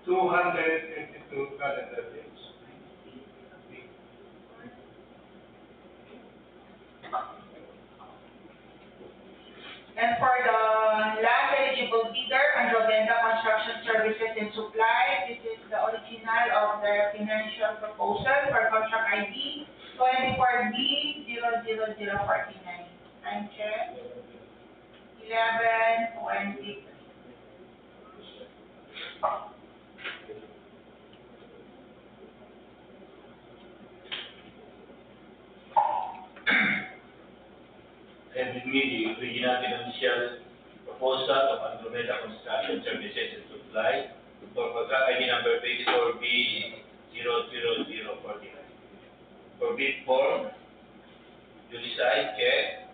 $252 calendar days. And for the last eligible bidder, Andromeda Construction Services and Supply, this is the original of their financial proposal for contract ID 24B00049. Time check. 11:20. And with me, the original financial proposal of Andromeda Construction Services and Supply for contract ID number 24B00049. For bid form, duly signed, check.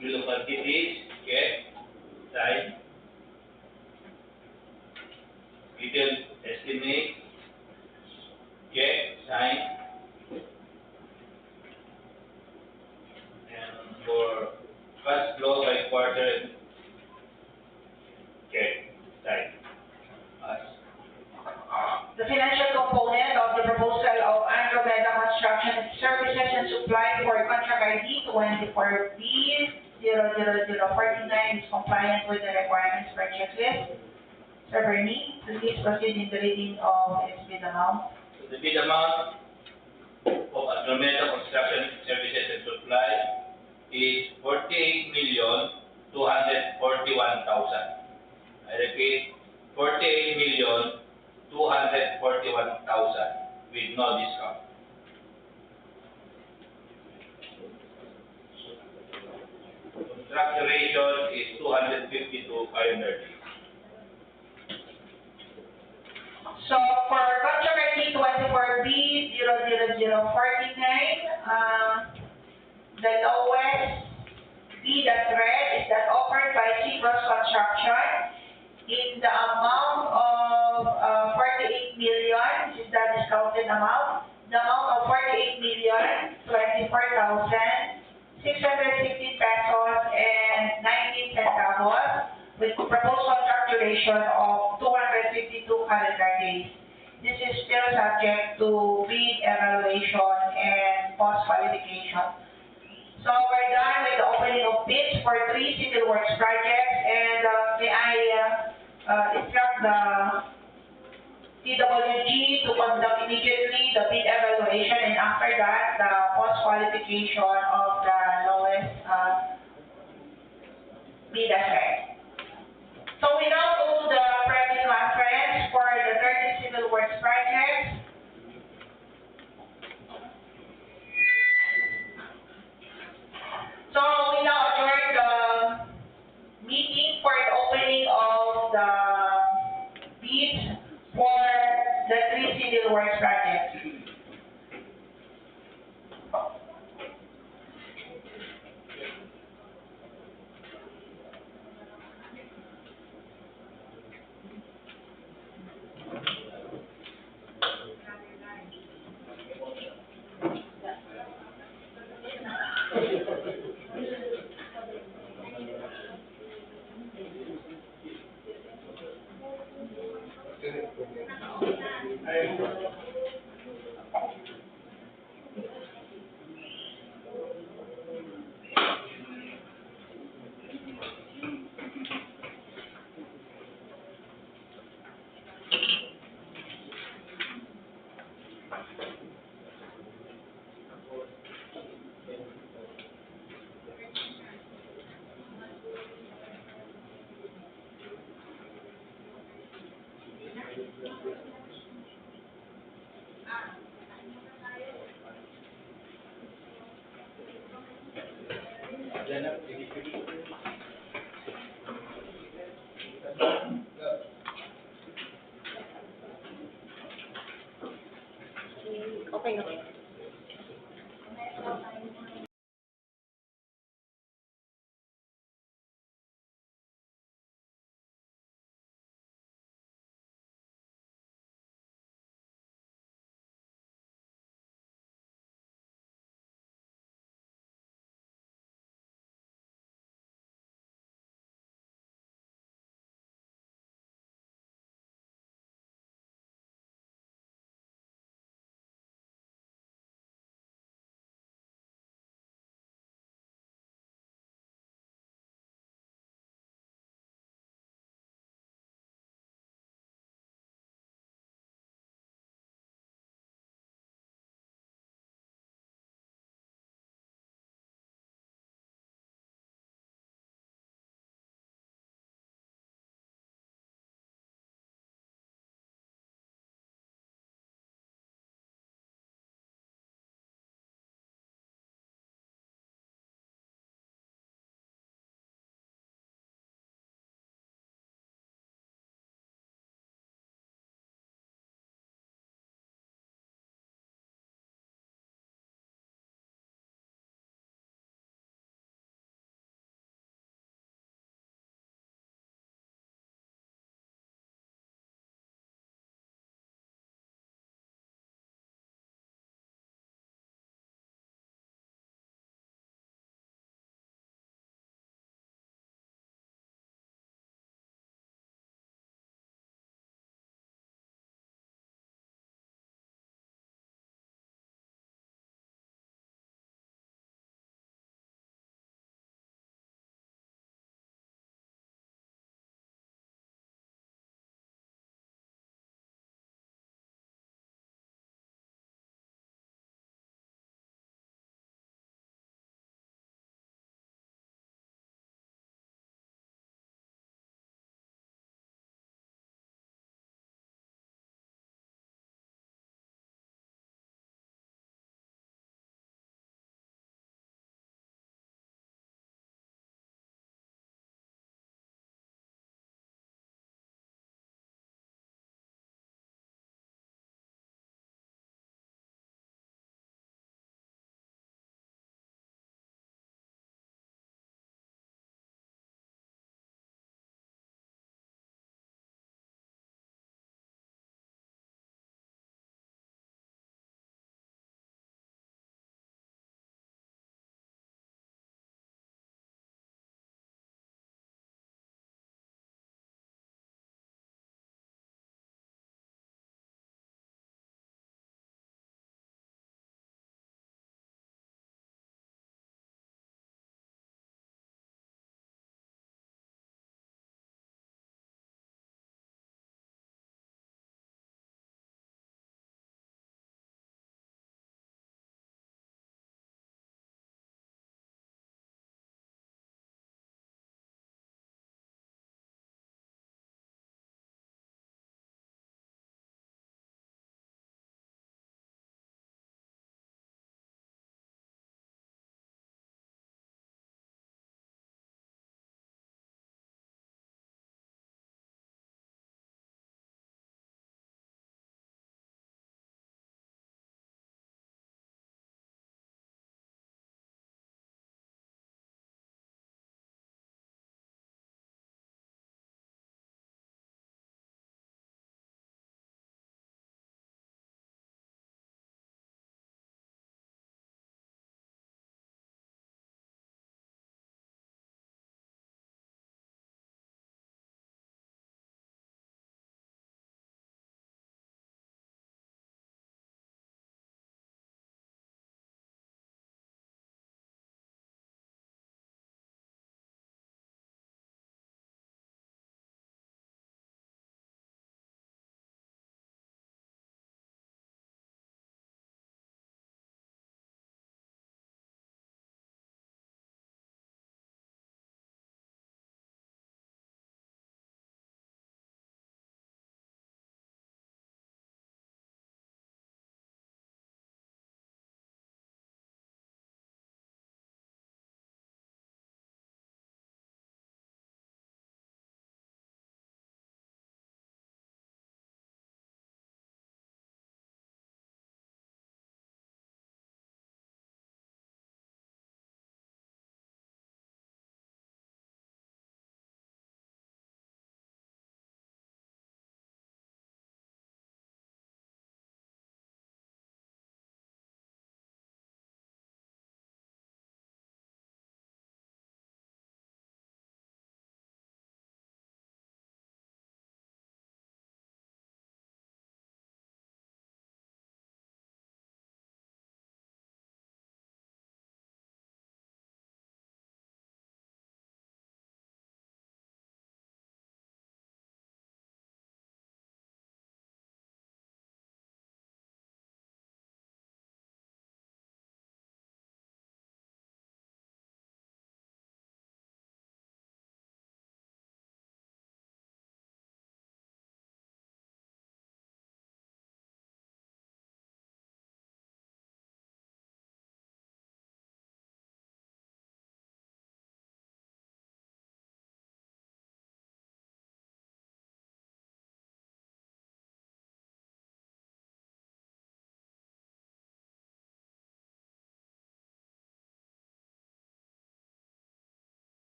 Bill of quantities, check. Signed. Detailed estimate, check, sign. And for cash flow by quarter, check, sign. Pass. The financial component of the proposal of Andromeda Construction Services and Supply for contract ID 24B00049 is compliant with the requirements for checklist. Sir Bernie, please proceed in the reading of its bid amount. So the bid amount of Andromeda Construction Services and Supply is 48,241,000. I repeat, 48,241,000 with no discount. Contract duration is 252 calendar days. So for contract ID 24B00049, the lowest bid that's read is that offered by Cibros Construction in the amount of 48 million, this is the discounted amount, the amount of 48,024,660 pesos and 19 centavos with proposed contract duration of 252 calendar days. This is still subject to bid evaluation and post qualification. So we're done with the opening of bids for 3 civil works projects, and may I instruct the DPWH to conduct immediately the bid evaluation, and after that, the post qualification of the lowest bid as well. So we now go to the private conference for the 30 civil works projects. So we now adjourn the meeting for the opening of the bids for the 3 civil works projects. Okay na.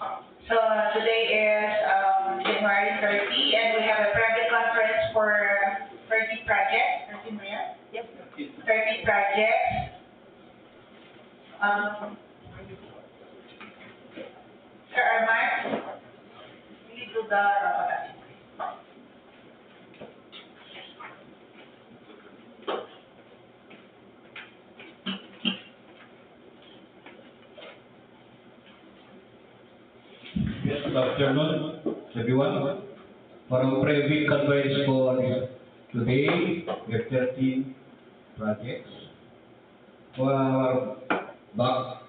So today is January 30, and we have a project conference for 30 projects. 30 Maria? Yep. 30 projects. Sir Armand, please do the rapporteur. Yes, good afternoon, everyone. From Preventive Convergence for today, we have 13 projects. For our back,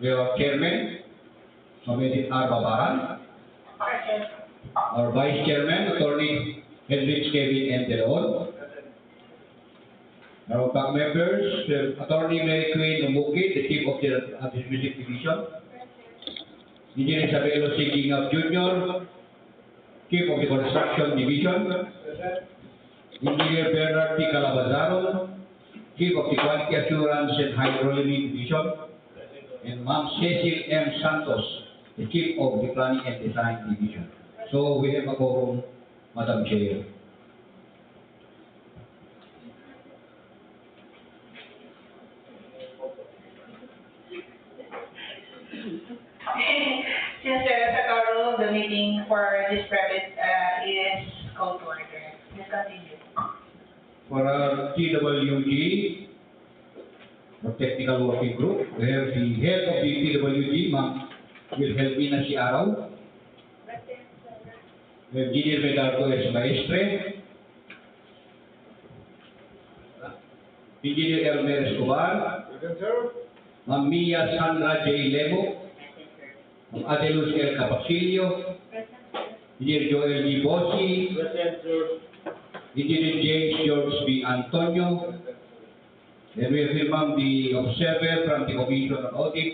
we have our chairman, Committee R. Babaran, our vice chairman, Attorney Henrich Kevin M. De Leon. Our back members, Attorney Mary Queen Umuki, the chief of the Administrative Division. Engineer Isabelo C. Gingab Jr., Chief of the Construction Division. Engineer Bernard T. Calabazaro, Chief of the Quality Assurance and Hydrology Division. And Ma'am Cecil M. Santos, the Chief of the Planning and Design Division. So we have a quorum, Madam Chair. Since there is a quorum, the meeting for this private is called to order. Please continue. For our TWG, the Technical Working Group, we have the head of the TWG, Ma'am Wilhelmina C. Araw. We have Engineer Medardo S. Maestre. Engineer Elmer Escobar. Ma'am Mia Sandra J. Lemo. Ma'am Adeluz L. Capacilio. Engineer Joel G. Bossi. Engineer James George B. Antonio. Then we have here, ma'am, the observer from the Commission on Audit.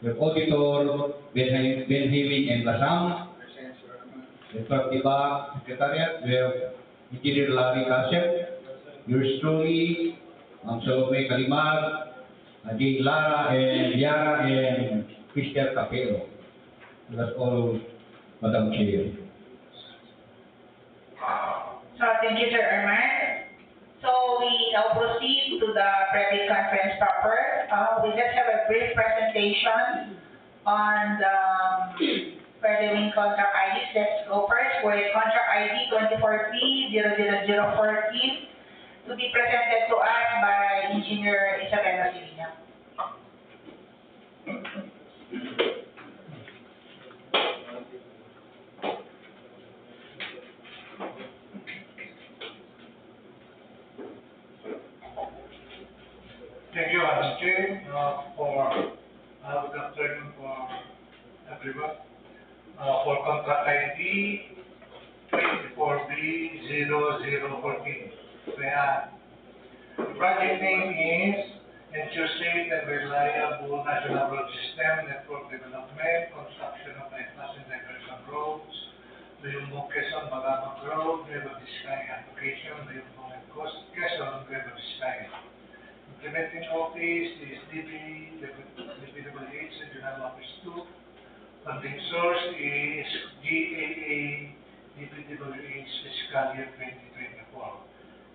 We have Auditor Benjamin and Lasam. Then from the back Secretariat, we have Engineer Larry Kasem. Yours truly, Salome Kalimar, Jane Lara, and Yara, and Christian Capello. That's all, Madam Chair. So thank you, Sir Armand. So we now proceed to the private conference proper. We just have a brief presentation on the Widening contract IDs. Let's go first with contract ID 24P00014 to be presented to us by Engineer Isabella Sivina. Thank you, Madam Chair, good afternoon for everyone. For contract ID 24B0014, the project name is Ensure Safe and Reliable National Road System Network Development, Construction of Bypass and Diversion Roads, Bayombong-Quezon-Bagabag Road, Nueva, Vizcaya. Location, Bayombong-Quezon, Nueva, Vizcaya. Implementing office is DPWH Regional Office 2. Funding source is GAA DPWH Fiscal Year 2024.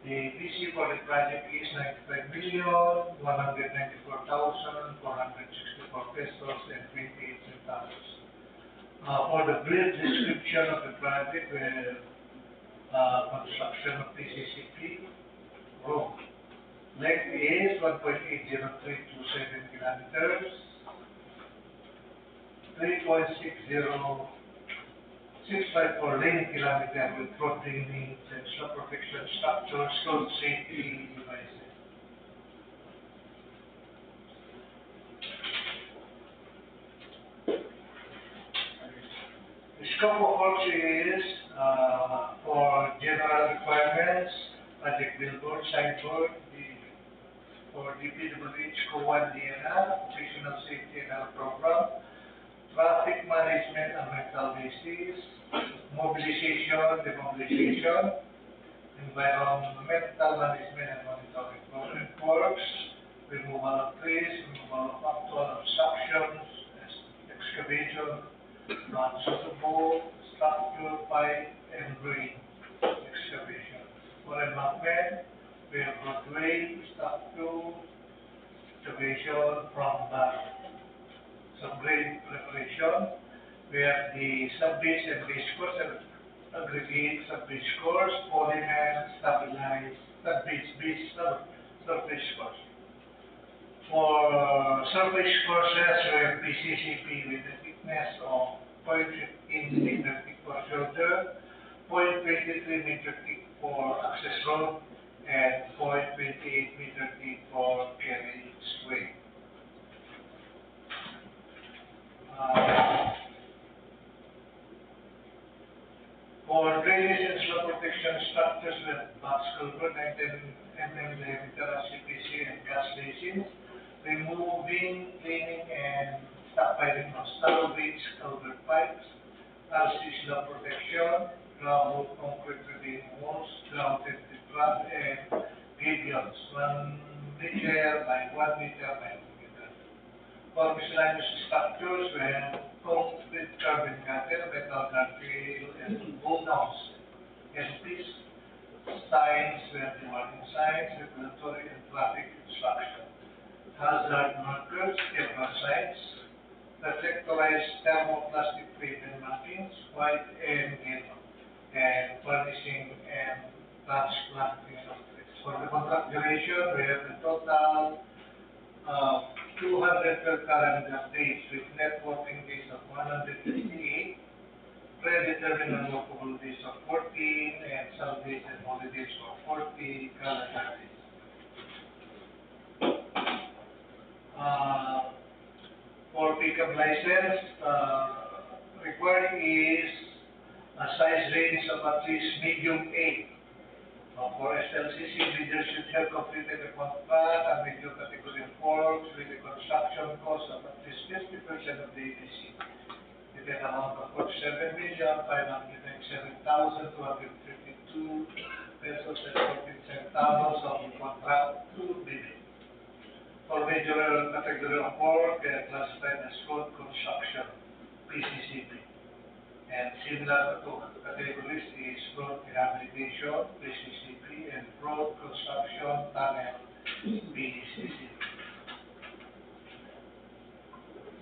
The PC for the project is 95,194,464 pesos and 28 centavos. For the brief description of the project, construction of PCCP road. Length is 1.80327 kilometers, 3.60654 lane kilometer with flooding needs and slope protection structures, road safety devices. The scope of work is for general requirements, project billboard, signboard, for DPWH Co-1 DNR, Operational Safety and Health Program, Traffic Management and Mental Basis, Mobilization, Demobilization, Environmental Management and Monitoring. Government Works, Removal of Trees, Removal of Actual Obstructions, Excavation, non-suitable structure, pipe, and drain excavation. For embankment, we have roadway, structure, excavation from subgrade preparation. We have the sub-base and base course, and aggregate sub-base course, polymer, stabilized, surface course. For surface courses, we have PCCP with a thickness of 0.15 meter thick for shoulder, 0.23 meter thick for access road, and 0.28 meter thick for carriageway. For drainage and slope protection structures with box culvert, 19 mm diameter CPC and gas basins, removing, cleaning, and stockpiling of salvage culvert pipes, RC slope protection, ground concrete retaining walls, ground tented trap, and gabions, 1 meter by 1 meter by 1 meter. For miscellaneous structures, we have concrete carbon gutter, metal guardrail, and bulldozers, SPs, signs, we have the warning signs, regulatory and traffic instruction, hazard markers, zebra signs, reflectorized thermoplastic pavement markings, white and yellow, and furnishing and transplanting of trees. For the contract duration, we have the total 212 calendar days with net working days of 158, predetermined workable days of 14, and Sundays and holidays for 40 calendar days. For pickup license, required is a size range of at least medium 8. For SLCC, leaders should have completed the contract and medium category 4 with the construction cost of at least 50% of the EDC. With an amount of 47,597,252 pesos and 14 centavos of the contract to be made. For major category of work, they are classified as road construction, PCCP. And similar to categories is road rehabilitation, PCCP, and road construction, tunnel, PCCP.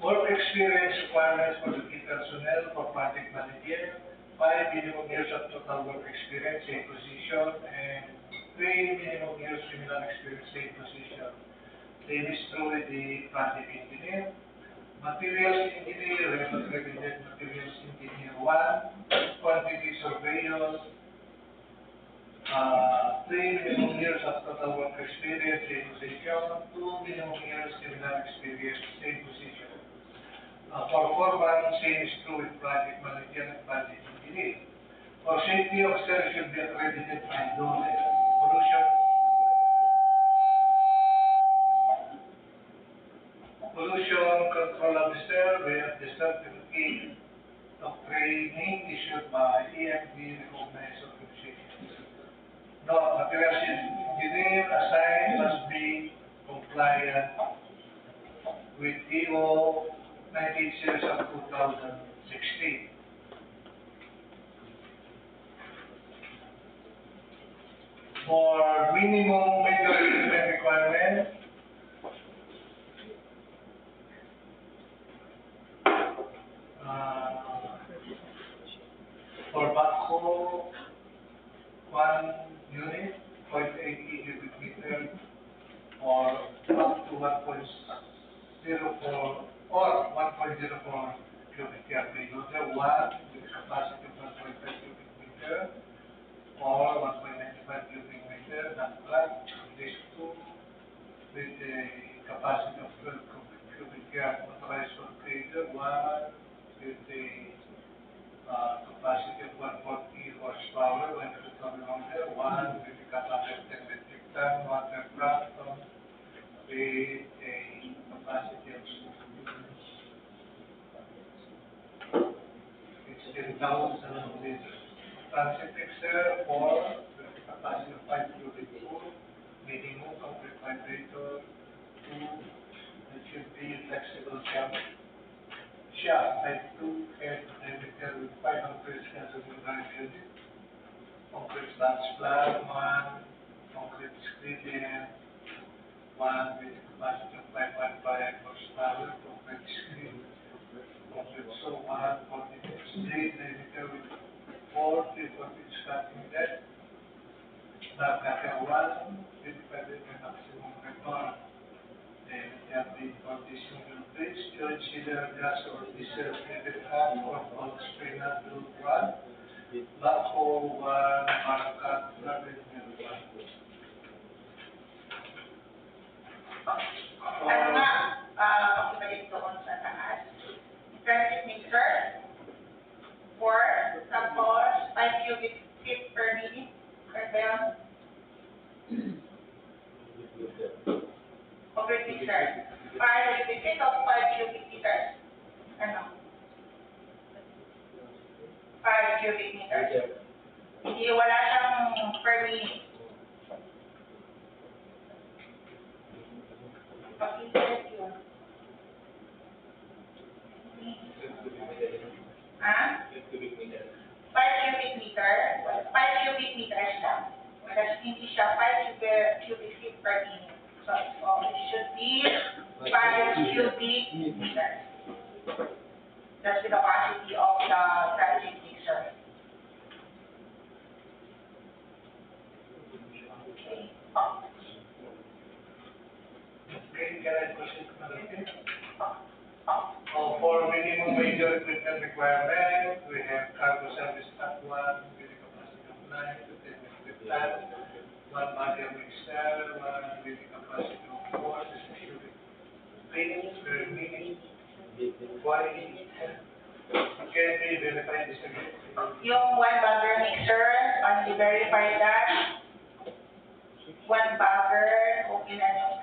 Work experience requirements for the key personnel for project manager, 5 minimum years of total work experience, same position, and 3 minimum years similar experience, same position. Same is true with the project engineer. Materials engineer, we have accredited materials engineer 1, quantity surveyors, 3 minimum years of total work experience, same position, 2 minimum years similar experience, same position. For foreman, same is true with project manager and project engineer. For safety officer, should be accredited by pollution control officer, we have the certificate of training issued by EFD recognized organizations. No, materials engineer assigned must be compliant with EO 19 series of 2016. For minimum major equipment requirement, for backhoe, 1 unit, 0.80 cubic meter, or up to 1.04 or 1.04 cubic yard per loader, 1 with a capacity of 1.5 cubic meter, or 1.95 cubic meter, dump truck, this 2 with a capacity of 12 cubic yard motorized for grader, 1 with a capacity of 140 horsepower, 1 loader, 1 with a capacity of 10 metric ton, water truck with a capacity of 16,000 liters. Transit mixer 4 with a capacity of 5 cubic foot, minimum concrete vibrator 2, it should be flexible shaft type 2, air secondary building. Concrete slabs plan, 1, concrete screening, 1 with capacity of 5.5 horsepower, concrete screen, concrete so 1, 40 street, diameter with 4, 3/4 starting depth, slab cutter 1, 25 maximum return. Then we have the 40 single bridge, joint sealer, gas or diesel, heated up, or cold spring handle 1, backhoe 1, markat, garbage mill 1. Ano nga, pakibalik doon sa taas. Preventive mixer, 4, tapos 5 cubic feet per minute, correct ba yun? Concrete mixer, 5 cubic feet o 5 cubic meters? Ano? 5 cubic meters. Hindi, wala siyang per minute. Pakisalit yun. Ha? 5 cubic meter, 5 cubic meters lang. Wala, hindi siya 5 cubic feet per minute. So it should be 5 cubic meters. That's the capacity of the preventive mixer. Okay. Okay, can I proceed, Madam Chair? For minimum major equipment requirement, we have cargo service tank 1 with a capacity of 9 to 10 metric tons, 1 barrier mixer, 1 with a capacity of 4 to 6 cubic feet per minute. Why? Can we verify this again? Yung 1 bagger mixer, can you verify that? 1 bagger, okay na yun.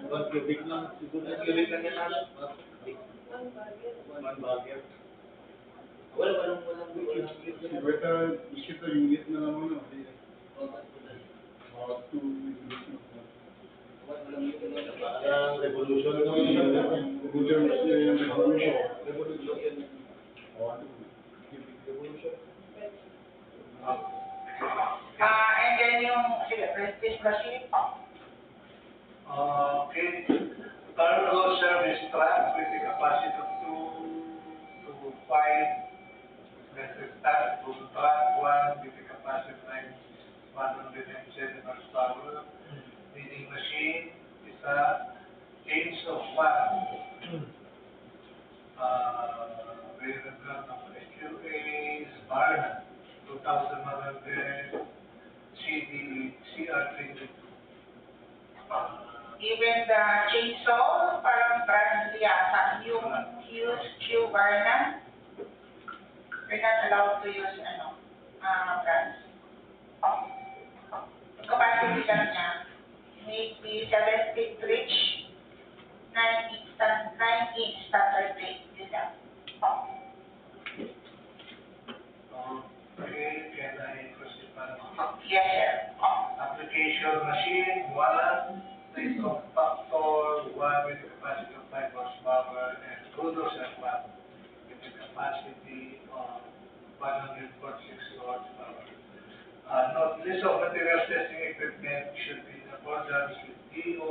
One cubic lang, siguro na cubic lang yan natin. One bagger. Walang Isip na unit na lang muna. Mga 2 Ang revolution ng And then yung, sige, please proceed. Okay, cargo service truck with a capacity of 2 to 5 metric tons, boom truck 1 with a capacity of 107 horsepower, weeding machine, isa, chainsaw 1, variant gun of SQAs, Barna, 2,100, CR22. Even the chainsaw, parang brand yata, yung huge bar na, we're not allowed to use, brands. Capacity lang niya, may be 7 feet reach, 9 inch standard rate, yun lang. Okay, can I proceed, Madam? Yes, sir. Application machine 1, place of factor 1 with a capacity of 5 horsepower, and bulldozer 1 with a capacity of 146 horsepower. Note, list of materials testing equipment should be in accordance with DO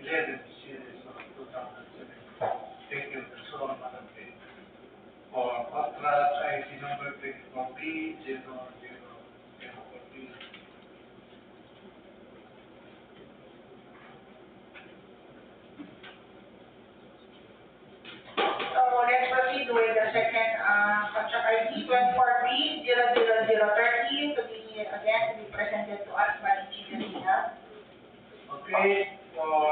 11 series of 2007. Thank you. That's all, Madam Chair. For contract ID number 24B0004B. So let's proceed with the second contract ID 24B00030 to be presented to us by Engineer. Okay, for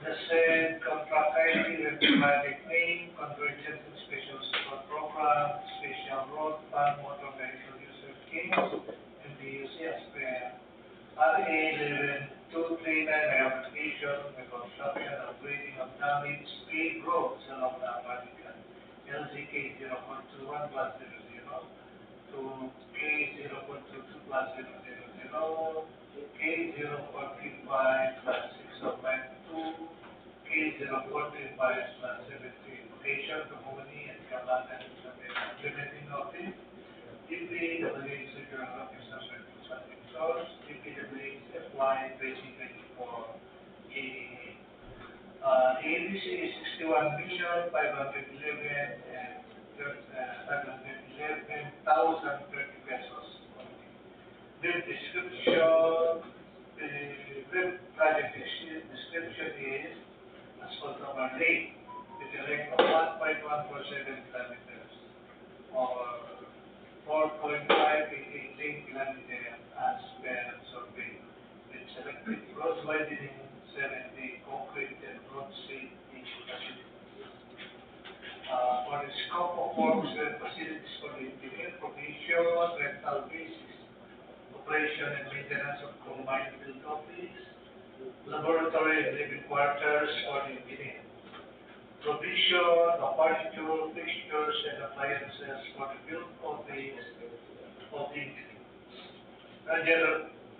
the said contract ID with project name, Convergence and Special Support Program, Special Road Fund Motor Vehicle User Schemes, MVUC as per RA 11239 Rehabilitation, Reconstruction, Upgrading of Damaged Paved Roads along the Maharlika, LZK 0.21+00 to K0.22+000, K0.35+605 to 2024. The ABC is 61,511,511,030 pesos. Bill description, the bill project description is asphalt overlay with a length of 1.147 kilometers or 4.588 kilometers as per survey. With selected road widening, 70 concrete and road safety facilities. For the scope of works and facilities for the engineer, provision, rental basis, operation and maintenance of combined field office, laboratory and living quarters for the engineer, provision of furniture, fixtures and appliances for the field office of the engineer.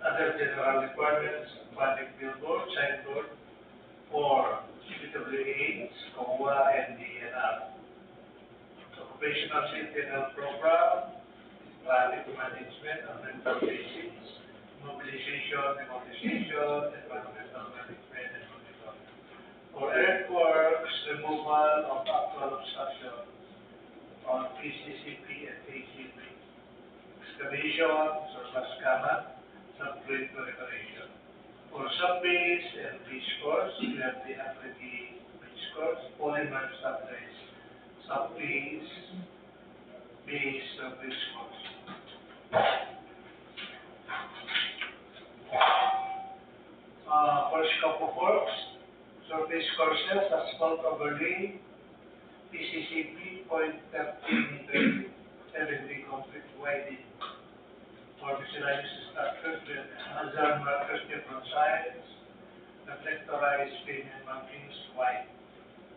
Other general requirements, project billboard, signboard for DPWH, COA and DNR. Occupational safety and health program, traffic management on rental basis, mobilization, demobilization, environmental management and monitoring. For earthworks, removal of actual obstruction on PCCP and ACP. Excavation, surplus common, subgrade preparation. For sub-base and beach course, we have the African beach course, polymer sub-base, sub-base, base, beach course. For scope of works, surface courses, asphalt overlay, PCCP, 0.13 meter, 70 concrete widening. For miscellaneous structures with hazard markers, different signs, reflectorized payment markings white.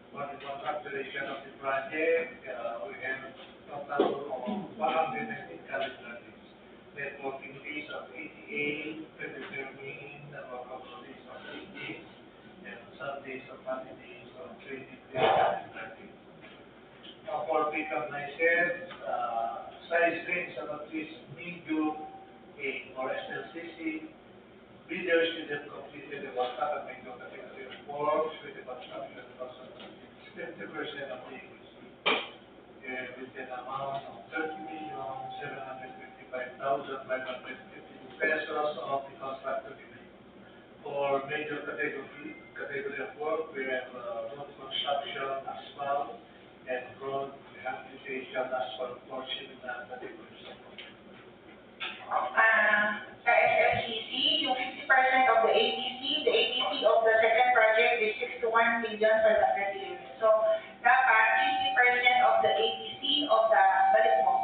For the contractualization of the project, we have total of 119 calendar days. Networking days of 88, predetermined number of days of 18, and Sundays of holidays of 23 calendar days. Now for pickup license, size range of at least medium or SLCC, bidders should have completed the workup and make no category of works with the construction cost of 50% of the EPC with an amount of 30,755,552 pesos of the contractor demand. For major category of work, we have road construction, asphalt, and road rehabilitation, asphalt portion categories. Sa SFCC, yung 50% of the ATC, the ATC of the second project is 61 million for the delivery. So, dapat 50% of the ATC of the balik mo.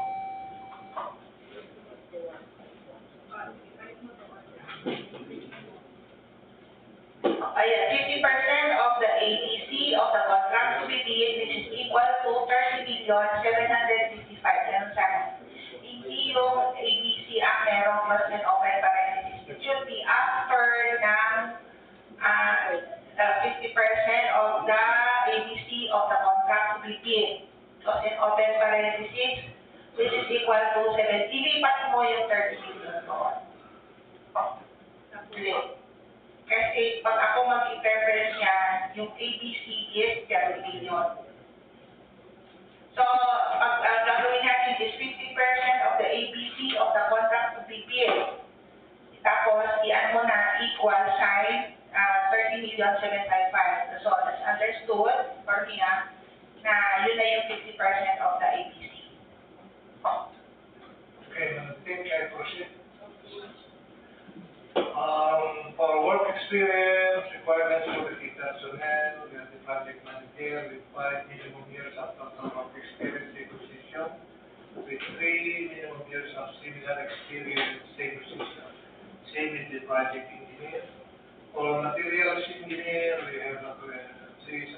Ayan, 50% of the ATC of the contract to be bid, which is equal to 30,755,000. Yan sa hindi yung ABC ang merong plus and open parenthesis. It should be after ng 50% of the ABC of the contract to be bid. Plus and open parenthesis, which is equal to 7. Ilipat mo yung 30 million doon. Kasi pag ako mag-interpret niya, yung ABC is 30 million. So, pag gagawin natin is 50% of the ABC of the contract to be bid. Tapos, iyan mo na equal sign 30,755,000. So, that's understood for me na yun na yung 50% of the ABC. Okay, I think I proceed. For work experience, requirements for the personnel, we have the project manager with 5 minimum years of total work experience in position, with 3 minimum years of similar experience, same position. Same with the project engineer. For materials engineer, we have 3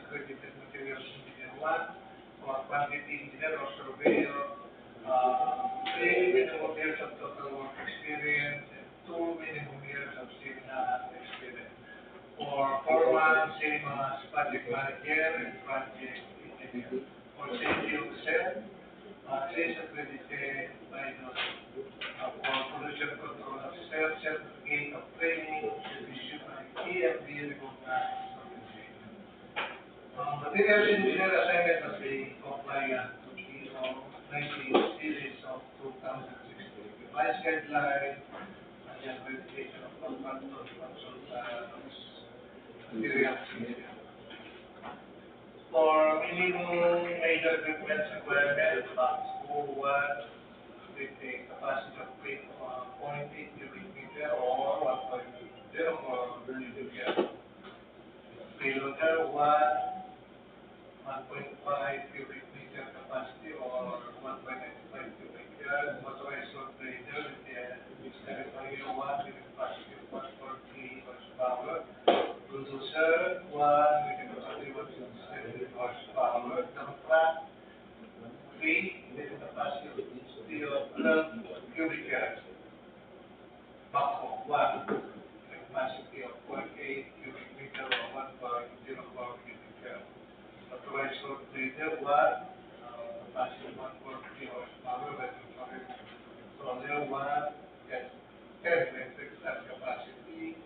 accredited materials engineer 1, for quantity engineer or surveyor, 3 minimum years of total work experience, 2 minimum years of similar experience. For foreman, same as project manager and project engineer. For safety of the cell, 3 accredited by the for pollution control officer, certificate of training, should be issued MVUC organization. Materials engineer assignment as a compliant to the 19 series of 2016 revised guideline and the verification of contractors, consultants, materials engineer. For minimum major equipment requirement, box 01 with a capacity of 0.8 cubic meter or 1.04 millimeter. Payloader 1.5 cubic meter capacity or 1.95 cubic meter. Motorized road grader with the territory 1 with a capacity of 140 horsepower. Bulldozer 1 with a capacity of 170 horsepower. Dump truck 3 with a capacity of 12 cubic meters. Backhoe 1 with a capacity of 0.8 cubic meter or 1.04 cubic meter. Authorized road grader 1 capacity of 140 horsepower with roller 1 and 10 metric ton capacity.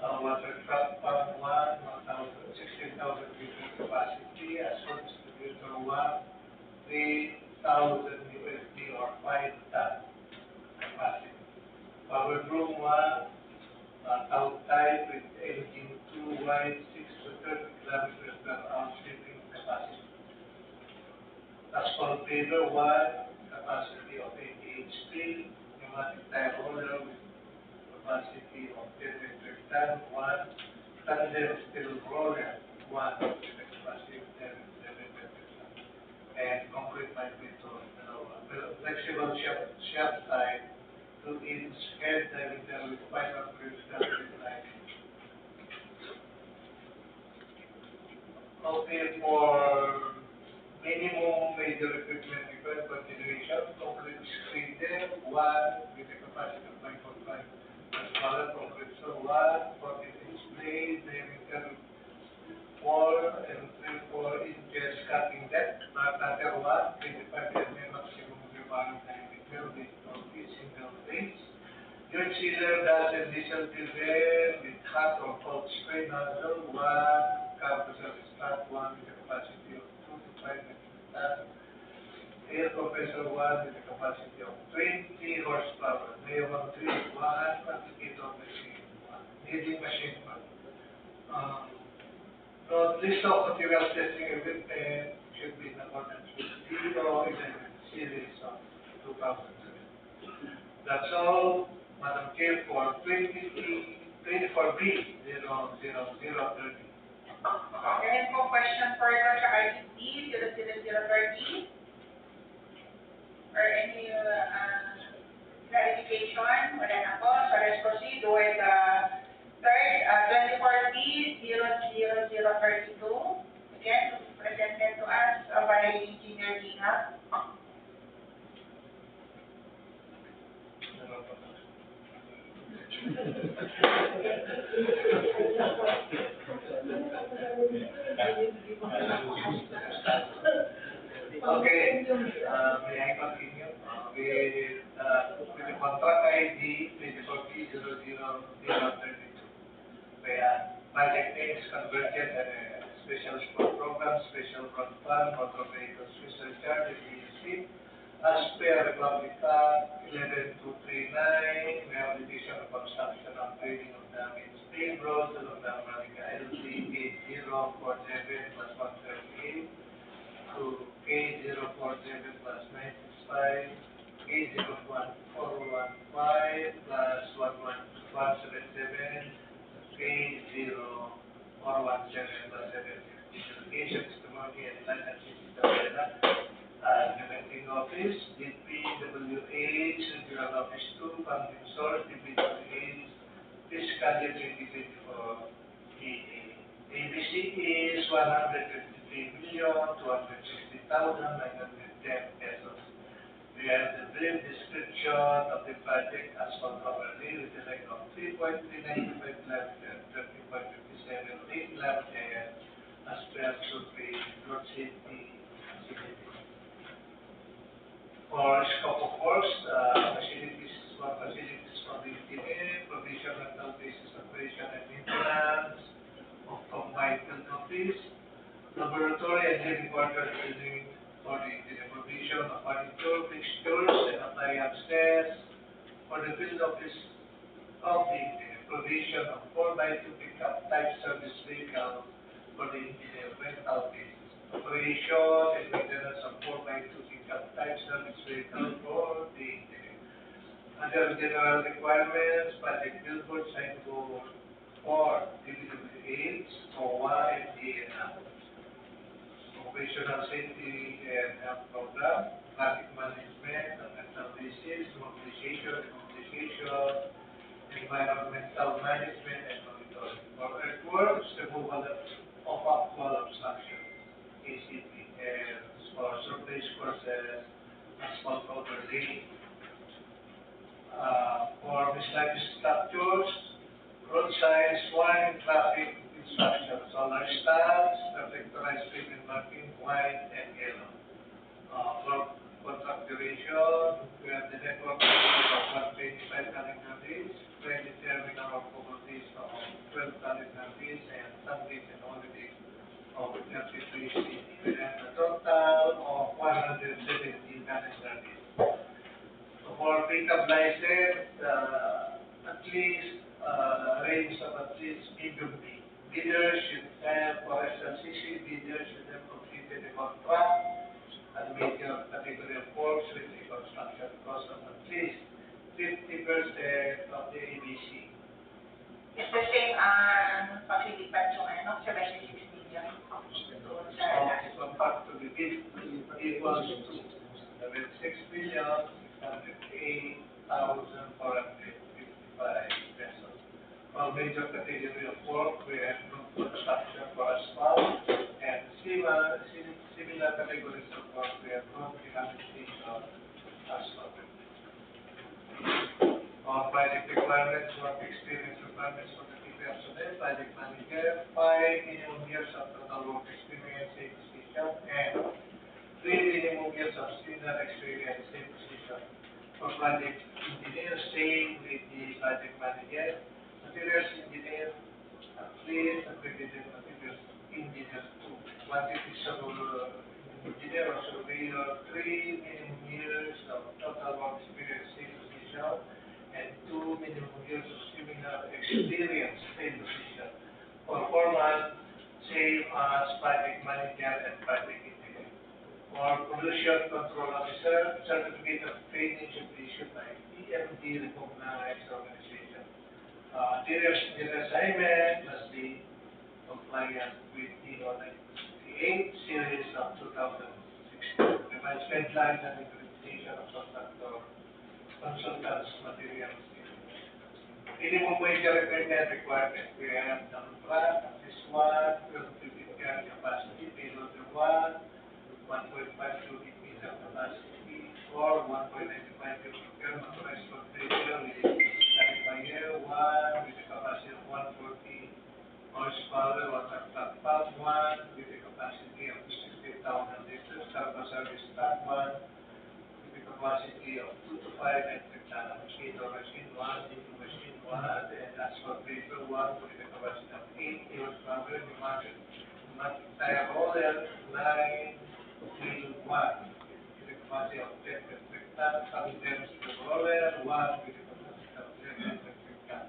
Water truck pump 16,000 liter capacity. Asphalt distributor 1 3,000 USD or 5 ton capacity. Power broom 1 out type with engine 2 wide 6 to 30 kilometers per hour shipping capacity. Asphalt paver 1 capacity of 80 HP. Pneumatic tire roller with capacity of 10 metric ton 1. Tandem steel roller 1 with a capacity of 10 metric ton. And concrete pipe with flexible shaft type 2-inch head diameter with 500 line. Okay, for minimum major equipment required continuation, concrete screener 1 with a capacity of 9.5 horsepower, concrete saw 1, 14-inch blade, diameter 4 and 3/4 inches cutting depth, cutter 1, 25 mm maximum required diameter with 40 single blades. Joint sealer gas and diesel filter with hot or cold spray nozzle 1, carburetor start 1 with a capacity of 2 to 5 metric ton. Air compressor 1 with a capacity of 20 horsepower. Mayombong 3 1, applicator machine 1. Kneading machine 1. Note list of material testing equipment should be in accordance with DPWH series of 2007. That's all, Madam Chair, for 24B 00030. Any po question further sa ICT 00030? Or any clarification? Wala na po. So let's proceed with the third, 24B 00032. Again, presented to us by Engineer Daang. Okay, may I continue with the contract ID 24B 00032. Project name is Convergence and Special Support Program, Special Front Fund, Motor Vehicle Special Charge, MVUC, as per Republic Act 11239, Rehabilitation of Construction and Trading of Damaged Paved Roads along the Maharlika LC 8047 plus 138 to K047 plus 965, K01415 plus 11177, K0417 plus 750. Application, testimony, and land activity implementing office, DPWH, Regional Office 2, Funding Source, DPWH, Fiscal Year 2024, EA. ABC is 153,260,910 pesos. We have the brief description of the project as follows: with the length of 3.395 kilometers, 30.57 kilometers, as per survey, road safety, facility. For scope of works, facilities for the engineer, provision, rental basis, operation, and maintenance. months of combined field office, laboratory and living quarters building for the provision of furniture, fixtures, and appliances for the field office of the provision of 4x2 pickup type service vehicle for the engineer rental basis. Operation and maintenance of 4x2 pickup type service vehicle for the engineer. Under general requirements, project billboard, signboard for DPWH, OWA, and DNR. Operational safety and health program, traffic management, mental disease, mobilization, environmental management, and monitoring. For earthworks, removal of actual obstruction, ACP, and for surface courses, asphalt overlay. For miscellaneous structures, road signs, warning, traffic instructions, solar stands, reflectorized pavement marking, white and yellow. For contract duration, we have the network of 125 calendar days, credit terminal of days of 12 calendar days, and Sundays and holidays of 33 days. We have a total of 117 calendar days. For pickup license, at least range of at least medium B. Bidders should have, for SLCC, bidders should have completed the contract and major category of works with the construction cost of at least 50% of the ABC. It's the same paglilipat yung 76 million. Doon sa Compared to the bid equals to 76 million, 608,455 pesos. For major category of work, we have construction for asphalt, and similar categories of work, we have rehabilitation asphalt. For project requirements, work experience requirements for the key personnel, project manager, 5 minimum years of total work experience in position, and 3 minimum years of senior experience in position. For project engineer, same with the project manager. Materials engineer, at least accredited materials engineer 2. Quantity engineer or surveyor, 3 minimum years of total work experience in position, and 2 minimum years of similar experience in position. For foreman, same as project manager and project engineer. For pollution control officer, certificate of training should be issued by EMD recognized organization. Materials engineer assignment must be compliant with DO 98 series of 2016. Revised guidelines and implementation of contractor consultants materials. Minimum wage requirement requirement. We have contract, this one, 12 capacity, payload 1.5 cubic meter capacity, or 1.95 cubic meter authorized for pressure with tarifier 1 with a capacity of 140 horsepower, water pump 1 with a capacity of 60,000 liters, turbo service tank 1 with a capacity of 2 to 5 metric ton, machine 1, into machine 1, and asphalt paper 1 with a capacity of 80 horsepower, pneumatic tire roller 9 wheel 1 with a capacity of 10 metric ton, condense roller 1 with a capacity of 10 metric ton.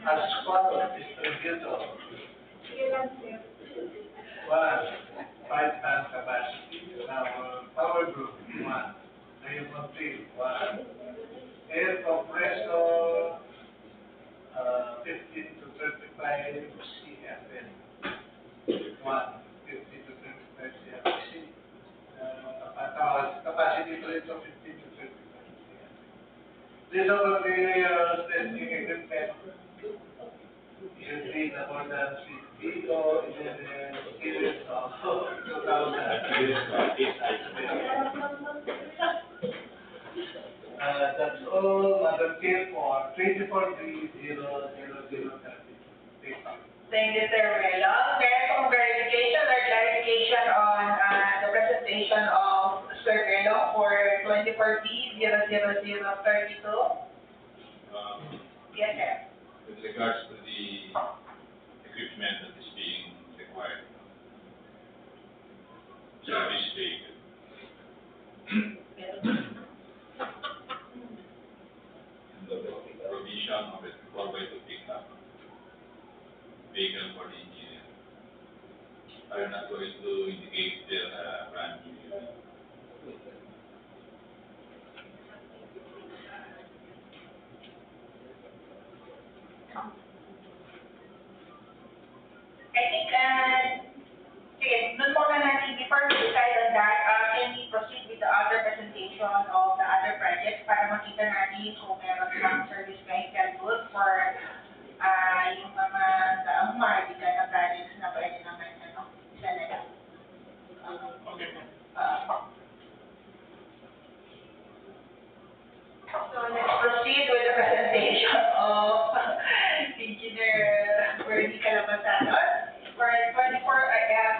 Asphalt distributor 1 5-ton capacity, power group 1, Bayombong-Quezon 1, air compressor 15 to 35 CFM 1, 50 to 35 CFM. Capacity to it of 15 to 35 CFM. This over the testing equipment should be in accordance with DO 11 series of 2000. That's all, Madam Chair, for 24-3-0-0-0-30. Thank you, Sir Melo. Meron pong verification or clarification on the presentation of Sir Melo for 24B00032. Yes, sir. With regards to the equipment that is being required. Service vehicle. And the provision of a 4x2 pickup vehicle for the engineer. I'm not going to indicate their brand new unit. I think, sige, dun muna natin, before we decide on that, can we proceed with the other presentation of the other projects para makita natin kung meron silang service vehicle good for yung mga Maharlika na projects na pwede naman, isa na lang. Okay. So let's proceed with the presentation of Engineer Bernie Calabasanos for 24,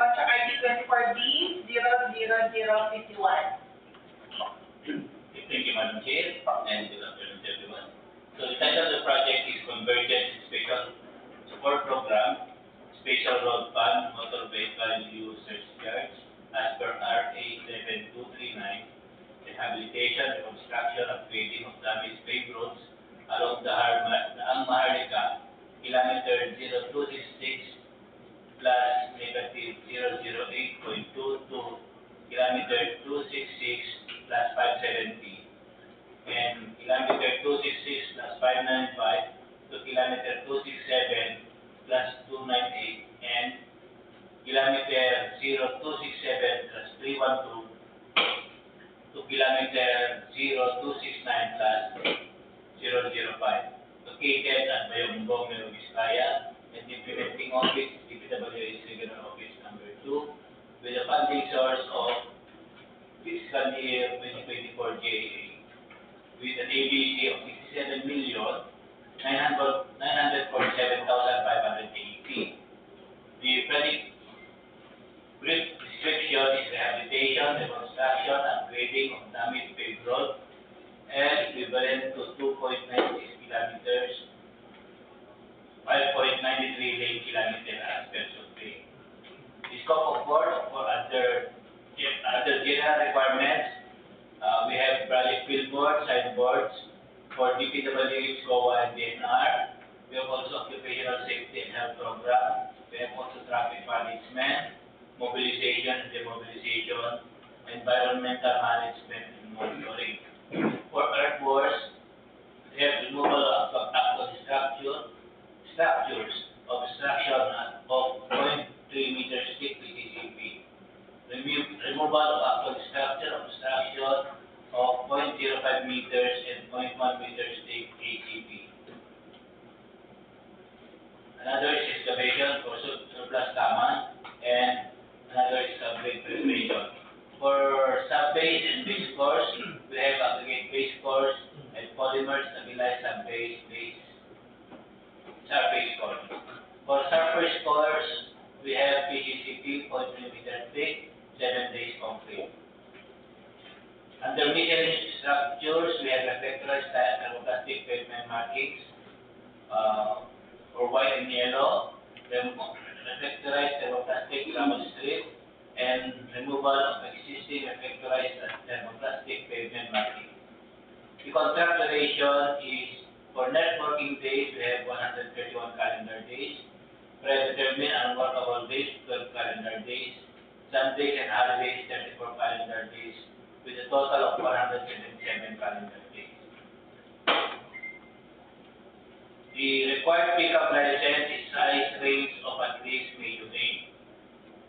contract ID 24B00051. Thank you, Madam Chair, and good afternoon to everyone. So the title of the project is Convergence Special Support Program, Special Road Fund, Motor Vehicle Users Charge, as per RA 7239, Rehabilitation, Reconstruction, Upgrading of damaged paved roads along the Daang Maharlika, kilometer 0266 plus negative 008.2 to kilometer 266 plus 570, and kilometer 266 plus 595 to kilometer 267 plus 298, and kilometer 0267 plus 312 to kilometer 0269 plus 005, located at Bayombong-Quezon-Bagabag, Vizcaya, and implementing office, DPWH Regional Office number 2, with a funding source of fiscal year 2024 JA, with an ABC of 67,947,580. The project brief description is rehabilitation, reconstruction, upgrading of damaged paved road, and equivalent to 2.96 kilometers, 5.93 lane kilometer as per survey. The scope of work for other general requirements, we have project billboards, signboards for DPWH, COA, and DNR. We have also occupational safety and health program. We have also traffic management, mobilization and demobilization, environmental management and monitoring. For earthworks, we have removal of structures obstruction of 0.3 meters thick PCCP. Removal of actual structure obstruction of 0.05 meters and 0.1 meters thick ACP. Another is excavation for surplus common, and another is subgrade preparation. For sub-base and base cores, we have aggregate base cores and polymer stabilized sub-base surface cores. For surface cores, we have PCCP 0.3 meter thick, 7 days concrete. Under miscellaneous structures, we have reflectorized thermoplastic pavement markings for white and yellow, reflectorized thermoplastic gravel strip, and removal of existing reflectorized thermoplastic pavement marking. The contract duration is for net working days, we have 131 calendar days, predetermined unworkable days, 12 calendar days, Sundays and holidays, 34 calendar days, with a total of 177 calendar days. The required pickup license is size range of at least May to May.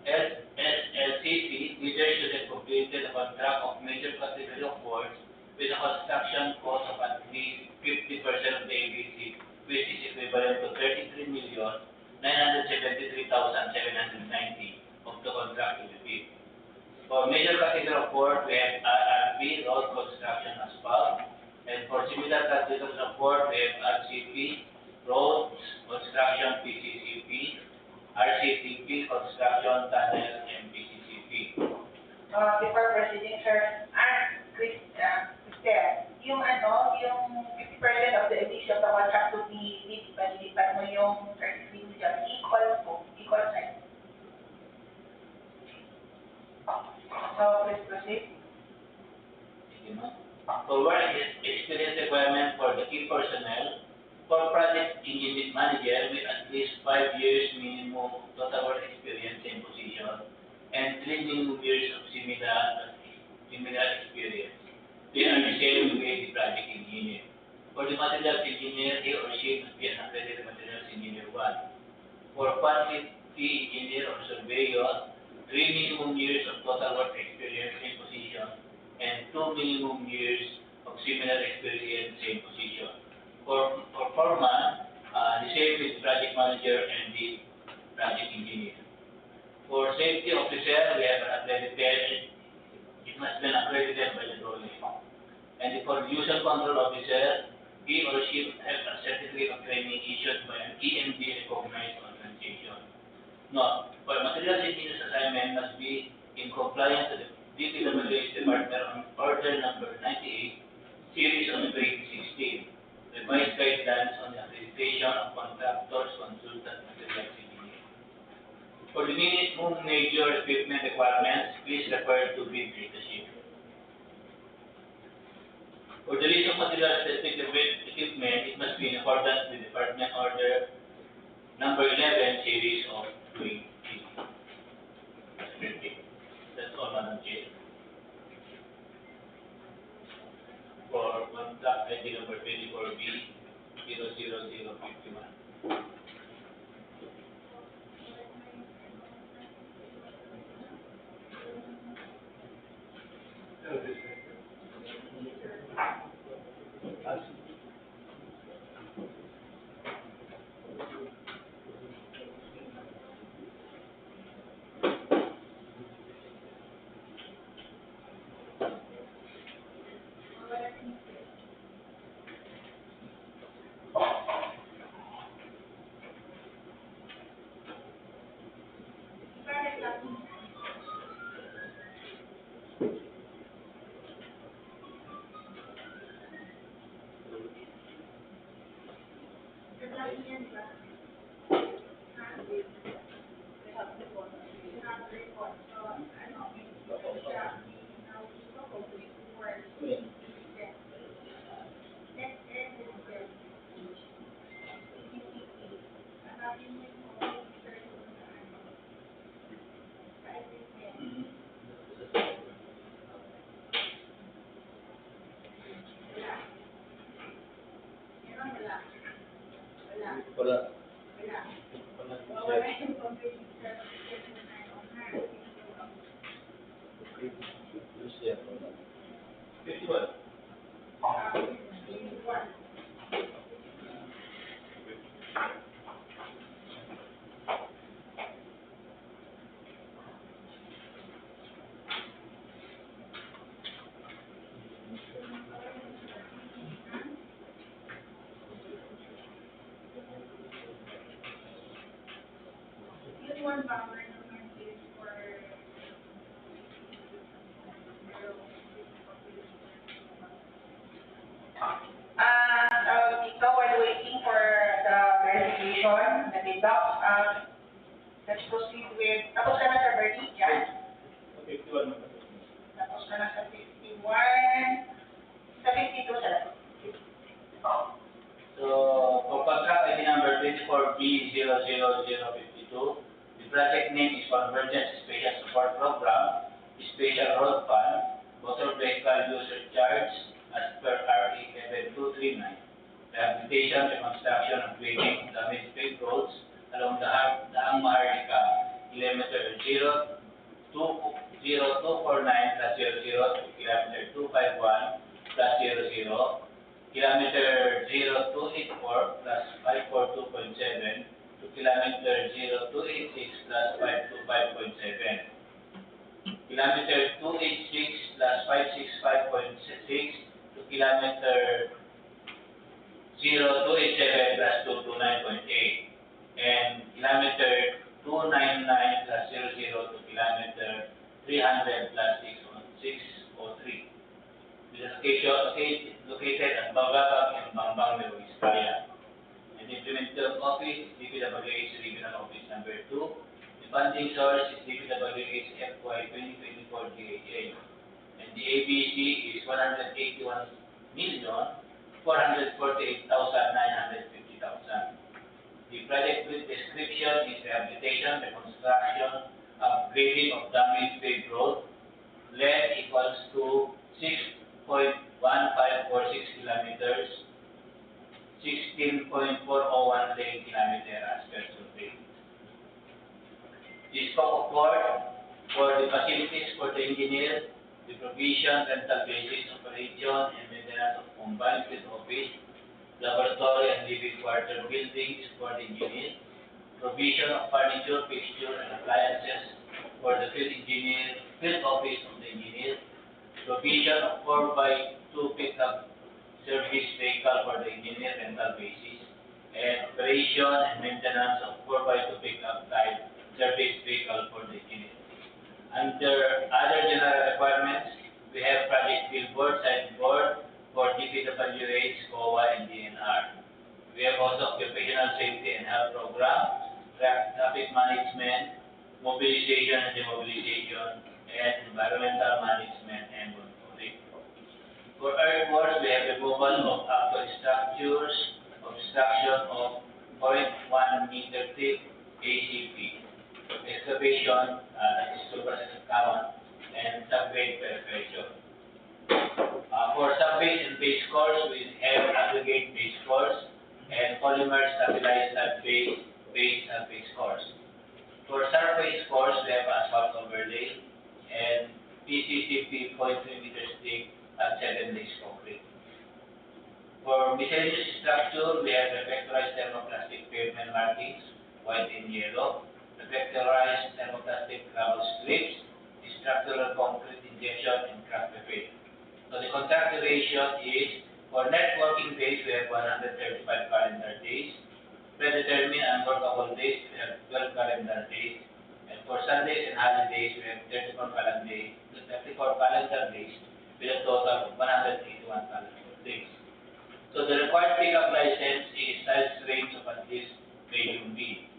SLCC, leaders should have completed a contract of major category of works with a construction cost of at least 50% of the ABC, which is equivalent to 33,973,790 of the contract to be bid. For major category of work, we have RRP, road construction asphalt, and for similar categories of work, we have RCP, roads construction PCCP, RCTP, construction tunnel, and PCCP. Before proceeding, sir, Christel, yung 50% of the emission of the contract to be bid, palipat mo yung 33 million equal to For work experience requirement for the key personnel, for project engineering manager with at least 5 years minimum total work experience in position and 3 minimum years of similar experience. They are the same with the project engineer. For the materials engineer, he or she must be an accredited materials engineer 1. For quantity engineer or surveyor, 3 minimum years of total work experience in position and 2 minimum years of similar experience in position. For foreman, the same with project manager and the project engineer. For safety officer, we have an accredited, it must be accredited by the drawing. And for pollution control officer, he or she has a certificate of training issued by an EMD recognized organization. Note, for materials engineer's assignment must be in compliance with the DPWH Department on Order Number 98, Series on 2016, revised guidelines on the accreditation of contractors, consultant, materials engineer. For the minimum major equipment requirements, please refer to bid datasheet. For the list of materials specific equipment, it must be in accordance with Department Order Number 11, Series of 20. That's all, Madam Chair. For contract ID number 24B 00051. Wala. So while waiting for the verification, the deduct, let's proceed with, tapos ka na sa Bernie, Jan? 51. Tapos ka na sa 51, sa 52 sa lahat. So, for contract ID number 24B 00052, the project name is Convergence Special Support Program, Special Road Fund, Motor Vehicle User Charge, as per RE 11239. Rehabilitation, reconstruction, and grading damaged paved roads along the Daang Maharlika, kilometer 0249 plus 00 to kilometer 251 plus 00, kilometer 0284 plus 542.7 to kilometer 0286 plus 525.7, kilometer 286 plus 565.6 to kilometer 0287 plus 229.8, and kilometer 299 plus 00 to kilometer 300 plus 603. This is located at Bagabag and Bambang, Nueva, Vizcaya. And the implementing office is DPWH Regional Office number 2. The funding source is DPWH FY 2024 DHA. And the ABC is 181,000 1,448,950,000. The project description is rehabilitation, reconstruction, upgrading of damaged paved road. Length equals to 6.1546 kilometers, 16.401 lane kilometer as per survey. The scope of work for the facilities for the engineer, the provision, rental basis, operation, and maintenance of combined field office, laboratory and living quarter buildings for the engineer, provision of furniture, fixture, and appliances for the field engineer, field office of the engineer, provision of 4x2 pickup service vehicle for the engineer rental basis, and operation and maintenance of 4x2 pickup type service vehicle for the engineer. Under other general requirements, we have project billboard, signboard for DPWH, COA, and DNR. We have also occupational safety and health program, traffic management, mobilization and demobilization, and environmental management and monitoring. For earthworks, we have removal of actual structures, obstruction of 0.1 meter thick ACP, excavation, that is surface count, and subgrade perforation. For subbase and base course, we have aggregate base course and polymer stabilized subbase, base and base course. For surface course, we have asphalt overlay and PCCP 0.3 meters thick at 7 days concrete. For miscellaneous structure, we have reflectorized thermoplastic pavement markings, white and yellow, reflectorized thermoplastic gravel strips, structural concrete injection, and crack repair. So the contract duration is, for net working days, we have 135 calendar days. Predetermined unworkable days, we have 12 calendar days. And for Sundays and holidays, we have 34 calendar days with a total of 181 calendar days. So the required pickup license is size range of at least medium B.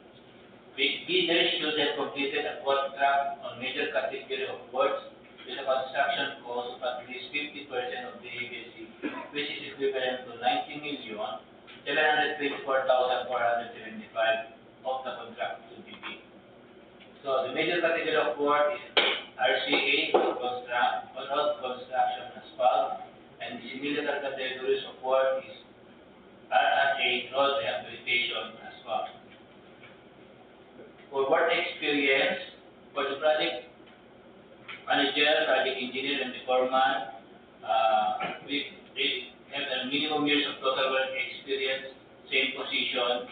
Bidders should have completed a contract on major category of works with a construction cost of at least 50% of the ABC, which is equivalent to 90,724,475 of the contract to be bid. So the major category of work is RCA, road construction asphalt, and the similar categories of work is RRA, road rehabilitation asphalt. For work experience, for the project manager, project engineer, and the foreman, they have a minimum years of total work experience, same position,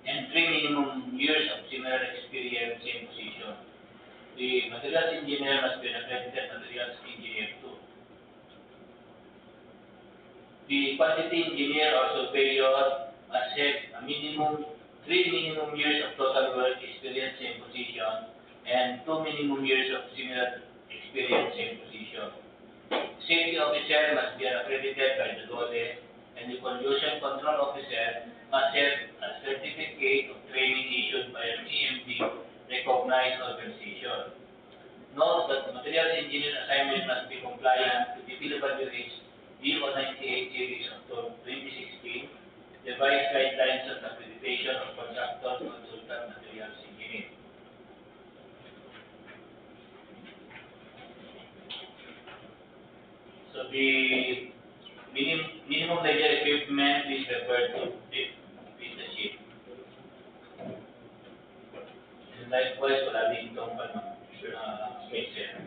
and 3 minimum years of similar experience, same position. The materials engineer must be an accredited materials engineer too. The quantity engineer or surveyor must have a minimum 3 minimum years of total work experience, same position, and 2 minimum years of similar experience, same position. Safety officer must be accredited by the DOLE, and the pollution control officer must have a certificate of training issued by an EMD recognized organization. Note that the materials engineer assignment must be compliant to the DPWH DO98 series of 2016, revised guidelines on accreditation of contractor consultant materials engineer. So the minimum major equipment is referred to with the sheet. And likewise, wala din itong mixer.